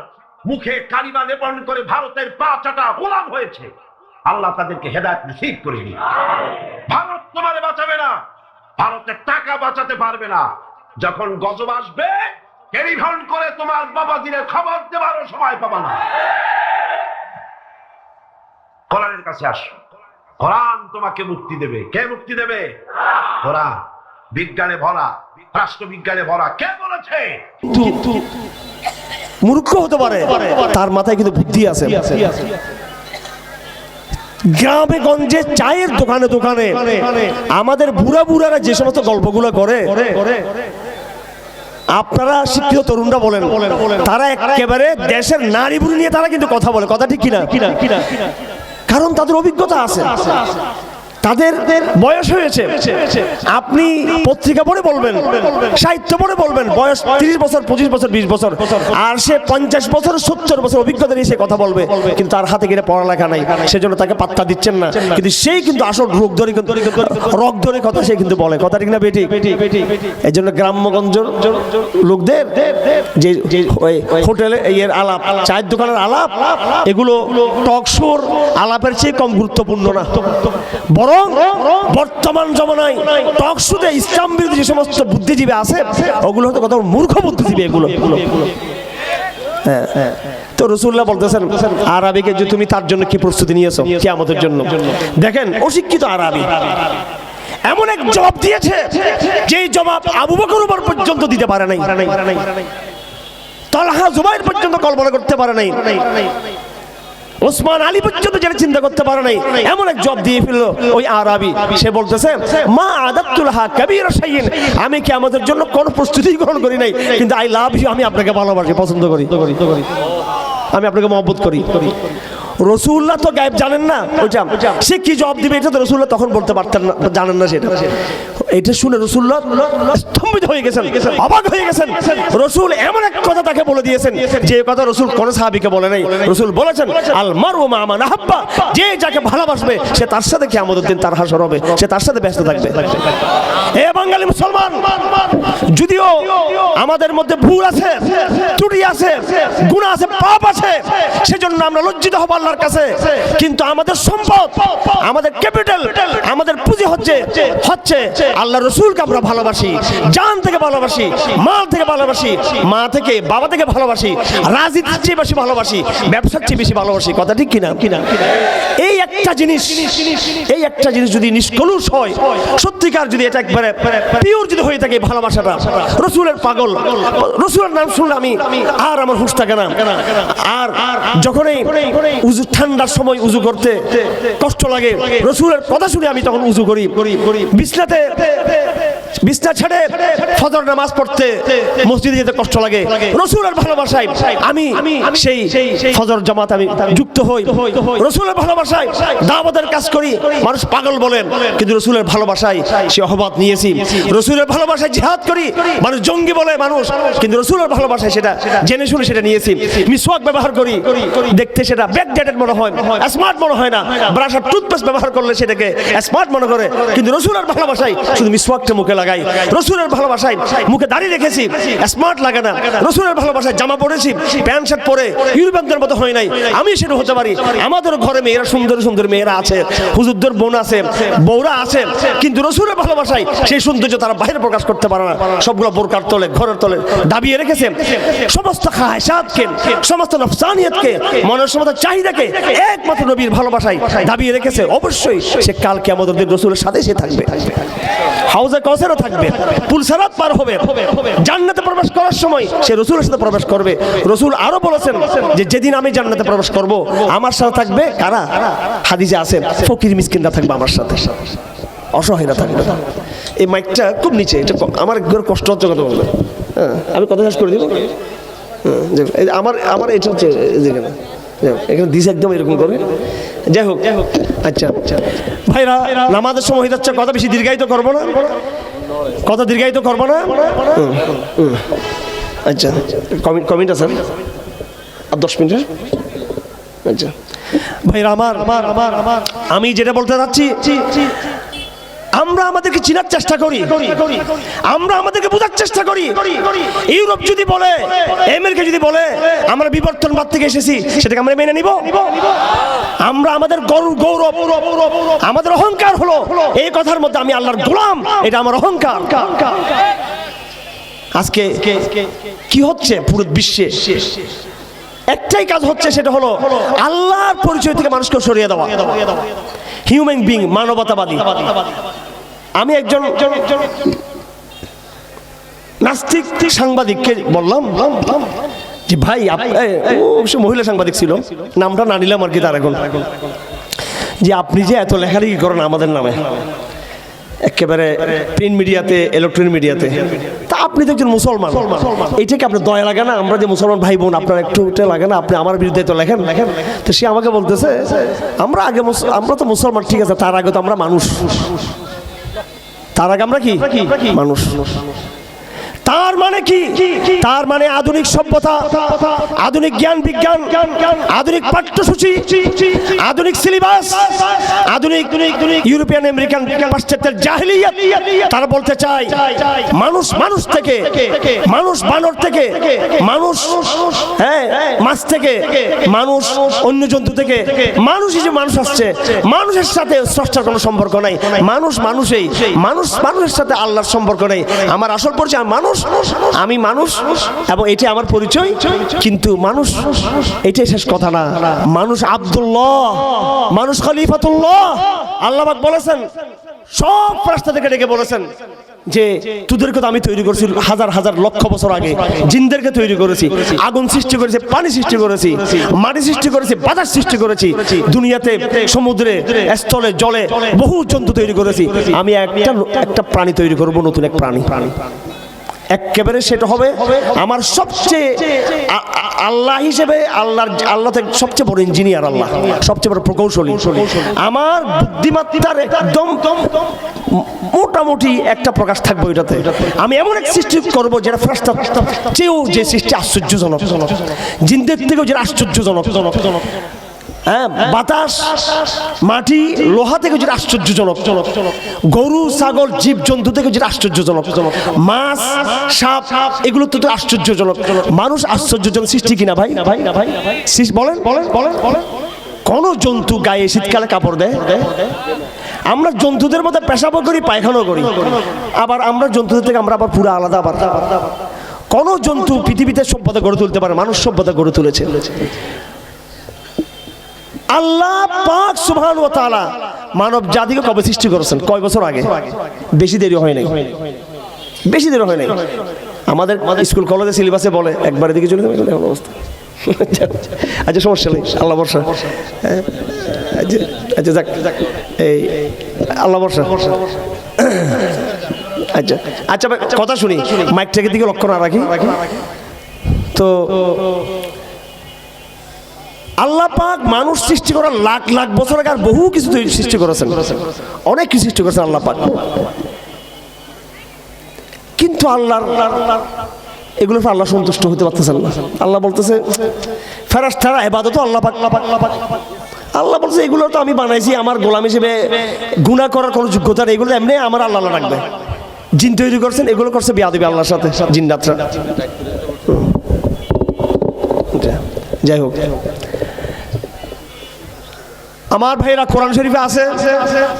মুখে কালিমা লেপন করে ভারতের পা চাটা গোলাম হয়েছে, আল্লাহ তাদেরকে হেদায়েত নসিব করে দিন। ভারত তোমারে বাঁচাবে না, ভারতের টাকা বাঁচাতে পারবে না। যখন গজব আসবে টেলিফোন করে তোমার বাবাজিরে খবর দেবারও সময় পাবা না। কোরআনের কাছে আসো, কোরআন তোমাকে মুক্তি দেবে। কে মুক্তি দেবে? কোরআন। বিজ্ঞানে ভরা, রাষ্ট্রবিজ্ঞানে ভরা, কে বলেছে? মূর্খ হতে পারে, তার মাথায় কিন্তু বুদ্ধি আছে। গ্রামে গঞ্জে চায়ের দোকানে দোকানে আমাদের বুড়া বুড়ারা যে সমস্ত গল্পগুলো করে, আপনারা শিক্ষিত তরুণরা বলেন, তারা একেবারে দেশের নারী বুড়ি নিয়ে তারা কিন্তু কথা বলে। কথা ঠিক কিনা? কারণ তাদের অভিজ্ঞতা আছে, তাদের বয়স হয়েছে। আপনি পত্রিকা পড়ে বলবেন, সাহিত্য পড়ে বলবেন বয়স 30 বছর, 25 বছর, 20 বছর, আর সে 50 বছর, 70 বছর অভিজ্ঞতা নিয়ে সে কথা বলবে, কিন্তু তার হাতে গিয়ে পড়ালেখা নাই, সেজন্য তাকে পাত্তা দিচ্ছেন না। কিন্তু সেই কিন্তু আসল রোগ ধরে কথা সে কিন্তু বলে। কথা ঠিক না বেটি? এই জন্য গ্রাম্যগঞ্জ লোকদের যে হোটেলে এর আলাপ, চায়ের দোকানের আলাপ, এগুলো টক শোর আলাপের চেয়ে কম গুরুত্বপূর্ণ না। বড় বরং বর্তমান জমানায় টকশুতে ইসলাম বিরোধী যে সমস্ত বুদ্ধিজীবী আছে ওগুলো হয়তো কত মূর্খ বুদ্ধিজীবী এগুলো। হ্যাঁ, তো রাসূলুল্লাহ বলতেছেন আরবিকে যে তুমি তার জন্য কি প্রস্তুতি নিয়েছো কিয়ামতের জন্য। দেখেন অশিক্ষিত আরবি এমন এক জবাব দিয়েছে যেই জবাব আবু বকর ওমর পর্যন্ত দিতে পারে নাই, তালহা জুবাইর পর্যন্ত কল্পনা করতে পারে নাই, ওসমান আলী পর্যন্ত যেটা চিন্তা করতে পারে নাই, এমন এক জবাব দিয়ে ফেলল ওই আরবি। সে বলতেছে মা আদাতুলহা কাবীরা শাইইন, আমি কি আমাদের জন্য কোনো প্রস্তুতি গ্রহণ করি নাই, কিন্তু আই লাভ ইউ, আমি আপনাকে ভালোবাসি, পছন্দ করি, আমি আপনাকে মহব্বত করি। রাসূলুল্লাহ তো গায়েব জানেন না, ওইটা সে কি জবাব দিবে এটা তো রাসূলুল্লাহ তখন বলতে পারতেন না, জানেন না সেটা। এটা শুনে রাসূলুল্লাহ স্তম্ভিত হয়ে গেছেন, অবাক হয়ে গেছেন। রাসূল এমন এক কথা তাকে বলে দিয়েছেন যে কথা রাসূল কোন সাহাবীকে বলে নাই। রাসূল বলেছেন আল মারউ মা মান আহাব্বা, যে যাকে ভালোবাসবে সে তার সাথে কিয়ামতের দিন তার হাসর হবে, সে তার সাথে ব্যস্ত থাকবে। এ বাঙালি মুসলমান, যদিও আমাদের মধ্যে ভুল আছে, ত্রুটি আছে, গুনাহ আছে, পাপ আছে, সেজন্য আমরা লজ্জিত হব আল্লাহর কাছে, কিন্তু আমাদের সম্পদ, আমাদের ক্যাপিটাল, আমাদের পুঁজি হচ্ছে আল্লাহ রাসূলকে আমরা ভালোবাসি, জান থেকে ভালোবাসি, মাল থেকে ভালোবাসি, মা থেকে বাবা থেকে ভালোবাসি, রাজনীতির চেয়ে বেশি ভালোবাসি, ব্যবসার চেয়ে বেশি ভালোবাসি। কথা ঠিক কিনা? এই একটা জিনিস যদি নিষ্কলুষ হয়, সত্যিকার যদি এটা একবারে পিওর যদি হয়ে থাকে ভালোবাসাটা, রাসূলের পাগল, রাসূলের নাম শুনলে আমি আর আমার হুঁশ থাকে না। আর যখনই উযু ঠান্ডার সময় উযু করতে কষ্ট লাগে, রাসূলের কথা শুনে আমি তখন উযু করি। বিছনা ছেড়ে ফজর নামাজ পড়তে মসজিদে যেতে কষ্ট লাগে, রাসূলের ভালোবাসায় আমি সেই ফজর জামাত আমি যুক্ত হই। রাসূলের ভালোবাসায় দাওয়াতের কাজ করি, মানুষ পাগল বলেন, কিন্তু রাসূলের ভালোবাসায় সে অহবাত নিয়েছি। রাসূলের ভালোবাসায় জিহাদ করি, মানুষ জঙ্গি বলে মানুষ, কিন্তু রাসূলের ভালোবাসায় সেটা জেনে শুনে সেটা নিয়েছি। মিসওয়াক ব্যবহার করি, দেখতে সেটা ব্যাকডেটেড মনে হয়, স্মার্ট মনে হয় না। ব্রাশ আর টুথপেস্ট ব্যবহার করলে সেটাকে স্মার্ট মনে করে, কিন্তু রাসূলের ভালোবাসায় শুধু মিসওয়াকটা মুখে লাগাই। রাসূলের ভালোবাসায় মুখে দাড়ি রেখেছি, স্মার্ট লাগে না। রাসূলের ভালোবাসায় জামা পরেছি, প্যান্ট শার্ট পরে ইউরোপিয়ানদের মতো হয় নাই, আমি সেটা হতে পারি। আমাদের ঘরে মেয়েরা সুন্দর সুন্দর মেয়েরা আছে, হুজুরদের বোন আছে, বউরা আছে, কিন্তু রাসূলের ভালোবাসায় সেই সৌন্দর্য তারা বাইরে প্রকাশ করতে পারে না, সবগুলো বোরকার তলে, ঘরের তলে দাবিয়ে রেখেছে। সমস্ত খায়সাতকে, সমস্ত নফসানিয়তকে, মনের সমস্ত চাহিদাকে একমাত্র নবীর ভালোবাসায় দাবিয়ে রেখেছে। অবশ্যই সে কাল কিয়ামতের দিন রাসূলের সাথে সে থাকবে, হাউজে কাউসারও থাকবে, পুল সিরাত পার হবে, জান্নাতে প্রবেশ করার সময় সে রাসূলের সাথে প্রবেশ করবে। রাসূল আরো বলেছেন যে যেদিন আমি জান্নাতে প্রবেশ করব আমার সাথে থাকবে কারা? হাদিসে আছে ফকির মিসকিনরা থাকবে আমার সাথে, অসহায়রা থাকবে। এই মাইকটা খুব নিচে, এটা আমার একবার কষ্ট হচ্ছে কথা বলতে। হ্যাঁ, আমি কথা শেষ করে দিব। আমার এটা হচ্ছে যেখানে এখানে দিস একদম এরকম করে। যাই হোক, আচ্ছা ভাইরা, নামাজের সময় হয়ে যাচ্ছে, কথা বেশি দীর্ঘায়িত করবো না, কথা দীর্ঘায়িত করবো না। আচ্ছা, কমেন্ট আছে আর 10 মিনিট। আচ্ছা ভাইরা আমার, আমি যেটা বলতে চাচ্ছি, আমরা আমাদেরকে চিনার চেষ্টা করি, আমরা আমাদেরকে বোঝার চেষ্টা করি। ইউরোপ যদি বলে, আমেরিকা যদি বলে আমরা বিবর্তনবাদ থেকে এসেছি, সেটাকে আমরা মেনে নিব? আমরা আমাদের গৌরব, আমাদের অহংকার হলো এই কথার মধ্যে আমি আল্লাহর গোলাম, এটা আমার অহংকার। আজকে কি হচ্ছে পুরো বিশ্বে? একটাই কাজ হচ্ছে, সেটা হলো আল্লাহর পরিচয় থেকে মানুষকে সরিয়ে দেওয়া। হিউম্যান বিং, মানবতাবাদী। আমি একজন নাস্তিক সাংবাদিককে বললাম যে ভাই, অবশ্য মহিলা সাংবাদিক ছিল, নামটা না নিলাম আর কি, তার এখন যে আপনি যে এত লেখালেখি করেন আমাদের নামে, একেবারে প্রিন্ট মিডিয়াতে, ইলেকট্রনিক মিডিয়াতে, তা আপনি তো একজন মুসলমান, এইটাকে আপনার দয়া লাগে না? আমরা যে মুসলমান ভাই বোন, আপনার একটু লাগে না? আপনি আমার বিরুদ্ধে তো লেখেন। তো সে আমাকে বলতেছে আমরা তো মুসলমান, ঠিক আছে, তার আগে তো আমরা মানুষ, তার আগে আমরা কি মানুষ। তার মানে কি? তার মানে আধুনিক সভ্যতা, আধুনিক জ্ঞান বিজ্ঞান, আধুনিক পাঠ্যসূচি, আধুনিক সিলেবাস, আধুনিক ইউরোপিয়ান আমেরিকান পাশ্চাত্যের জাহিলিয়াত। তারা বলতে চায় মানুষ মানুষ থেকে, মানুষ বানর থেকে, মানুষ মাছ থেকে, মানুষ অন্য জন্তু থেকে, মানুষ হিসেবে মানুষ আসছে, মানুষের সাথে স্রষ্টার কোনো সম্পর্ক নাই, মানুষ মানুষই, মানুষ মানুষের সাথে আল্লাহর সম্পর্ক নেই। আমার আসল পরিচয় মানুষ, আমি মানুষ এবং এটি আমার পরিচয়। কিন্তু মানুষ এটাই শেষ কথা না, মানুষ আব্দুল্লাহ, মানুষ খলিফাতুল্লাহ। আল্লাহ পাক বলেছেন, সব ফেরেশতা থেকে ডেকে বলেছেন যে তোদেরকে তো আমি তৈরি করেছি হাজার হাজার লক্ষ বছর আগে, জিনদেরকে তৈরি করেছি, আগুন সৃষ্টি করেছি, পানি সৃষ্টি করেছি, মাটি সৃষ্টি করেছি, বাতাস সৃষ্টি করেছি, দুনিয়াতে সমুদ্রে স্থলে জলে বহু জন্তু তৈরি করেছি। আমি একটা প্রাণী তৈরি করব, নতুন এক প্রাণী, একেবারে সেটা হবে আমার সবচেয়ে আল্লাহ হিসেবে, আল্লাহ থেকে সবচেয়ে বড় ইঞ্জিনিয়ার, আল্লাহ সবচেয়ে বড় প্রকৌশলী। আমার বুদ্ধিমত্তার একদম মোটামুটি একটা প্রকাশ থাকবে ওইটাতে। আমি এমন এক সৃষ্টি করবো যেটা ফেরেশতার চেয়েও যে সৃষ্টি আশ্চর্যজনক, জিনদের থেকেও যেটা আশ্চর্যজনক, হ্যাঁ, বাতাস, মাটি, লোহা থেকে যেটা আশ্চর্যজনক, গরু ছাগল জীব জন্তু থেকে যেটা আশ্চর্যজনক, মাছ সাপ এগুলো তো আশ্চর্যজনক। মানুষ আশ্চর্যজনক সৃষ্টি কিনা ভাই? বলেন বলেন বলেন বলেন। কোন জন্তু গায়ে শীতকালে কাপড় দেয়? আমরা জন্তুদের মধ্যে পেশাবও করি, পায়খানাও করি, আবার আমরা জন্তুদের থেকে আমরা আবার পুরো আলাদা। আবার কোন জন্তু পৃথিবীতে সভ্যতা গড়ে তুলতে পারে? মানুষ সভ্যতা গড়ে তুলেছে। আল্লাহ পাক সুবহানাহু ওয়া তাআলা মানব জাতিকে কবে সৃষ্টি করেছেন? কয় বছর আগে? বেশি দেরি হয় নাই, বেশি দেরি হয় নাই। আমাদের স্কুল কলেজে সিলেবাসে বলে একবার দিকে চলে যাবে অবস্থা। আচ্ছা, সমস্যা নেই, আল্লাহ ভরসা। আচ্ছা যাক, এই আল্লাহ ভরসা। আচ্ছা আচ্ছা, কথা শুনি, মাইকটাকে দিকে লক্ষ্য না রাখি তো। আল্লাহ পাক মানুষ সৃষ্টি করার লাখ লাখ বছর আগে আর বহু কিছু সৃষ্টি করেছেন, অনেক কিছু সৃষ্টি করেছেন আল্লাহ পাক। কিন্তু আল্লাহ এগুলো আল্লাহ সন্তুষ্ট হতে পারতেছেন না। আল্লাহ বলতেছে ফেরেশতারা ইবাদত আল্লাহ পাক, আল্লাহ বলছে এগুলো তো আমি বানাইছি আমার গোলাম হিসেবে, গুনাহ করার কোনো যোগ্যতা নেই, এগুলো এমনি আমার আল্লাহ রাখবে। জিন তৈরি করছেন, এগুলো করছে বেয়াদবি আল্লাহর সাথে, জিন্নাতরা। যাই হোক আমার ভাইরা, কোরআন শরীফে আছে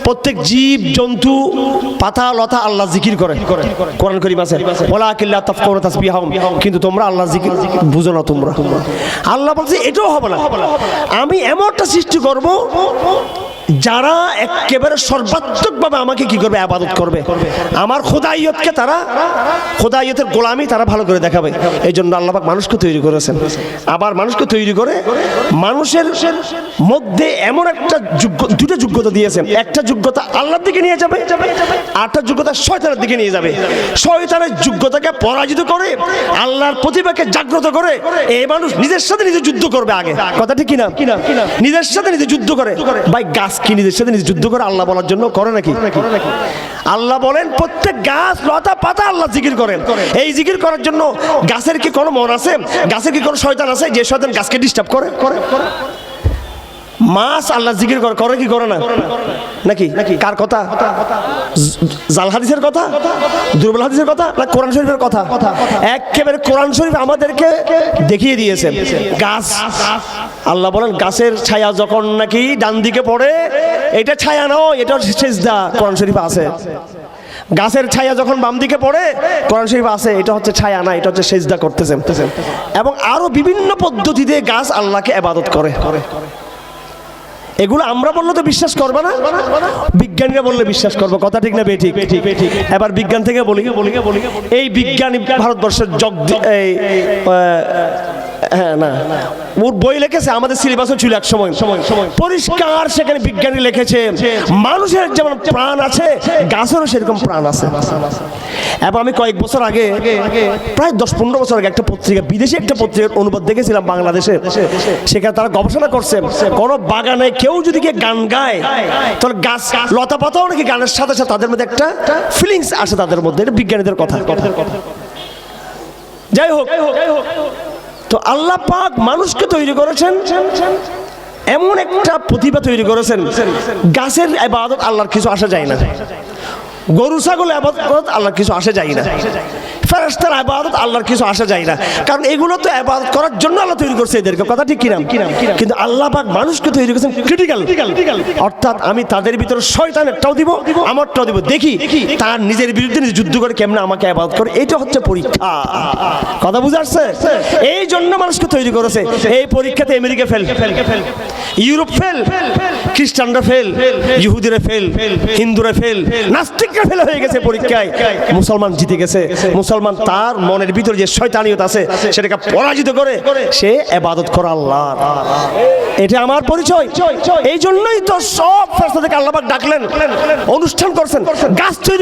প্রত্যেক জীব জন্তু পাতা লতা আল্লাহ জিকির করে, কোরআন কারীম আছে ওয়ালাকিল্লা তাফকাহুনা তাসবিহাহুম, কিন্তু তোমরা আল্লাহ জিকির বুঝো না। তোমরা আল্লাহ বলছে এটাও হবে না, আমি এমন একটা সৃষ্টি করব যারা একেবারে সর্বাত্মকভাবে আমাকে কি করবে? ইবাদত করবে, আমার খোদাইয়তকে তারা, খোদাইয়তের গোলামি তারা ভালো করে দেখাবে। এই জন্য আল্লাহ পাক মানুষকে তৈরি করেছেন। আবার মানুষকে তৈরি করে মানুষের মধ্যে এমন একটা দুটো যোগ্যতা দিয়েছেন। একটা যোগ্যতা আল্লাহর দিকে নিয়ে যাবে, আরেকটা যোগ্যতা শয়তানের দিকে নিয়ে যাবে। শয়তানের যোগ্যতাকে পরাজিত করে আল্লাহর প্রতিভাকে জাগ্রত করে এই মানুষ নিজের সাথে নিজে যুদ্ধ করবে। আগে কথা ঠিক কিনা? নিজের সাথে নিজে যুদ্ধ করে। ভাই গাছ কি নিজের সাথে নিজে যুদ্ধ করে আল্লাহ বলার জন্য করে নাকি? আল্লাহ বলেন প্রত্যেক গাছ লতা পাতা আল্লাহ জিকির করেন। এই জিকির করার জন্য গাছের কি কোনো মন আছে? গাছের কি কোনো শয়তান আছে যে শয়তান গাছকে ডিস্টার্ব করে? মাছ আল্লাহ জিকির করে কি করে না? নাকি কার কথা? জাল হাদিসের কথা, দুর্বল হাদিসের কথা, না কোরআন শরীফের কথা? একেবারে কোরআন শরীফ আমাদেরকে দেখিয়ে দিয়েছেন। গাছ আল্লাহ বলেন গাছের ছায়া যখন নাকি ডান দিকে পড়ে, এটা ছায়া নয়, এটা সিজদা। কোরআন শরীফে আছে গাছের ছায়া যখন বাম দিকে পড়ে, কোরআন শরীফে আছে এটা হচ্ছে ছায়া না, এটা হচ্ছে সিজদা করতেছেন। এবং আরো বিভিন্ন পদ্ধতিতে গাছ আল্লাহকে ইবাদত করে। এগুলো আমরা বললে তো বিশ্বাস করবে না, বিজ্ঞানীরা বললে বিশ্বাস করবো। কথা ঠিক না বে? ঠিক। এবার বিজ্ঞান থেকে বলি, এই বিজ্ঞানী ভারতবর্ষের হ্যাঁ না, ওর বই লিখেছে, আমাদের সিলেবাসও ছিল এক সময় পরিষ্কার, সেখানে বিজ্ঞানী লিখেছে মানুষের যেমন প্রাণ আছে গাছেরও সেরকম প্রাণ আছে। এবং আমি কয়েক বছর আগে, প্রায় 10-15 বছর আগে একটা পত্রিকা, বিদেশি একটা পত্রিকার অনুবাদ দেখেছিলাম বাংলাদেশে। সেখানে তারা গবেষণা করছে কোন বাগানে কেউ যদি গান গায় তাহলে গাছ লতা পাতাও নাকি গানের সাথে সাথে তাদের মধ্যে একটা ফিলিংস আসে তাদের মধ্যে। এটা বিজ্ঞানীদের কথা। যাই হোক, তো আল্লাহ পাক মানুষকে তৈরি করেছেন, এমন একটা প্রতিভা তৈরি করেছেন, গাছের ইবাদত আল্লাহর কিছু আসা যায় না, গরু ছাগল ইবাদত আল্লাহর কিছু আসে যায় না, ফেরেশতার ইবাদত আল্লাহর কিছু আসা যায় না, কারণ এগুলো তো ইবাদত করার জন্য আল্লাহ তৈরি করছে এদেরকে, কথা ঠিক কিনা? কিন্তু আল্লাহ পাক মানুষকে তৈরি করেছেন ক্রিটিক্যাল, অর্থাৎ আমি তাদের ভিতরে শয়তানেরটাও দিব, আমারটাও দিব, দেখি তার নিজের বিরুদ্ধে নিজে যুদ্ধ করে কেমনে আমাকে ইবাদত করে। এটা হচ্ছে পরীক্ষা, কথা বুঝে আসছে? এই জন্য মানুষকে তৈরি করেছে। এই পরীক্ষাতে আমেরিকা ফেল, ইউরোপ ফেল, খ্রিস্টানরা ফেল, ইহুদিরা ফেল, হিন্দুরা ফেল, নাস্তিকরা ফেল হয়ে গেছে পরীক্ষায়, মুসলমান জিতে গেছে। মুসলমান তার মনের ভিতরে যে শয়তানিয়ত আছে সেটাকে পরাজিত করে সে ইবাদত করে আল্লাহর। এটা আমার পরিচয়। এই জন্যই তো সব ফেরেশতা থেকে আল্লাহ পাক ডাকলেন, অনুষ্ঠান করছেন, গাছ তৈরি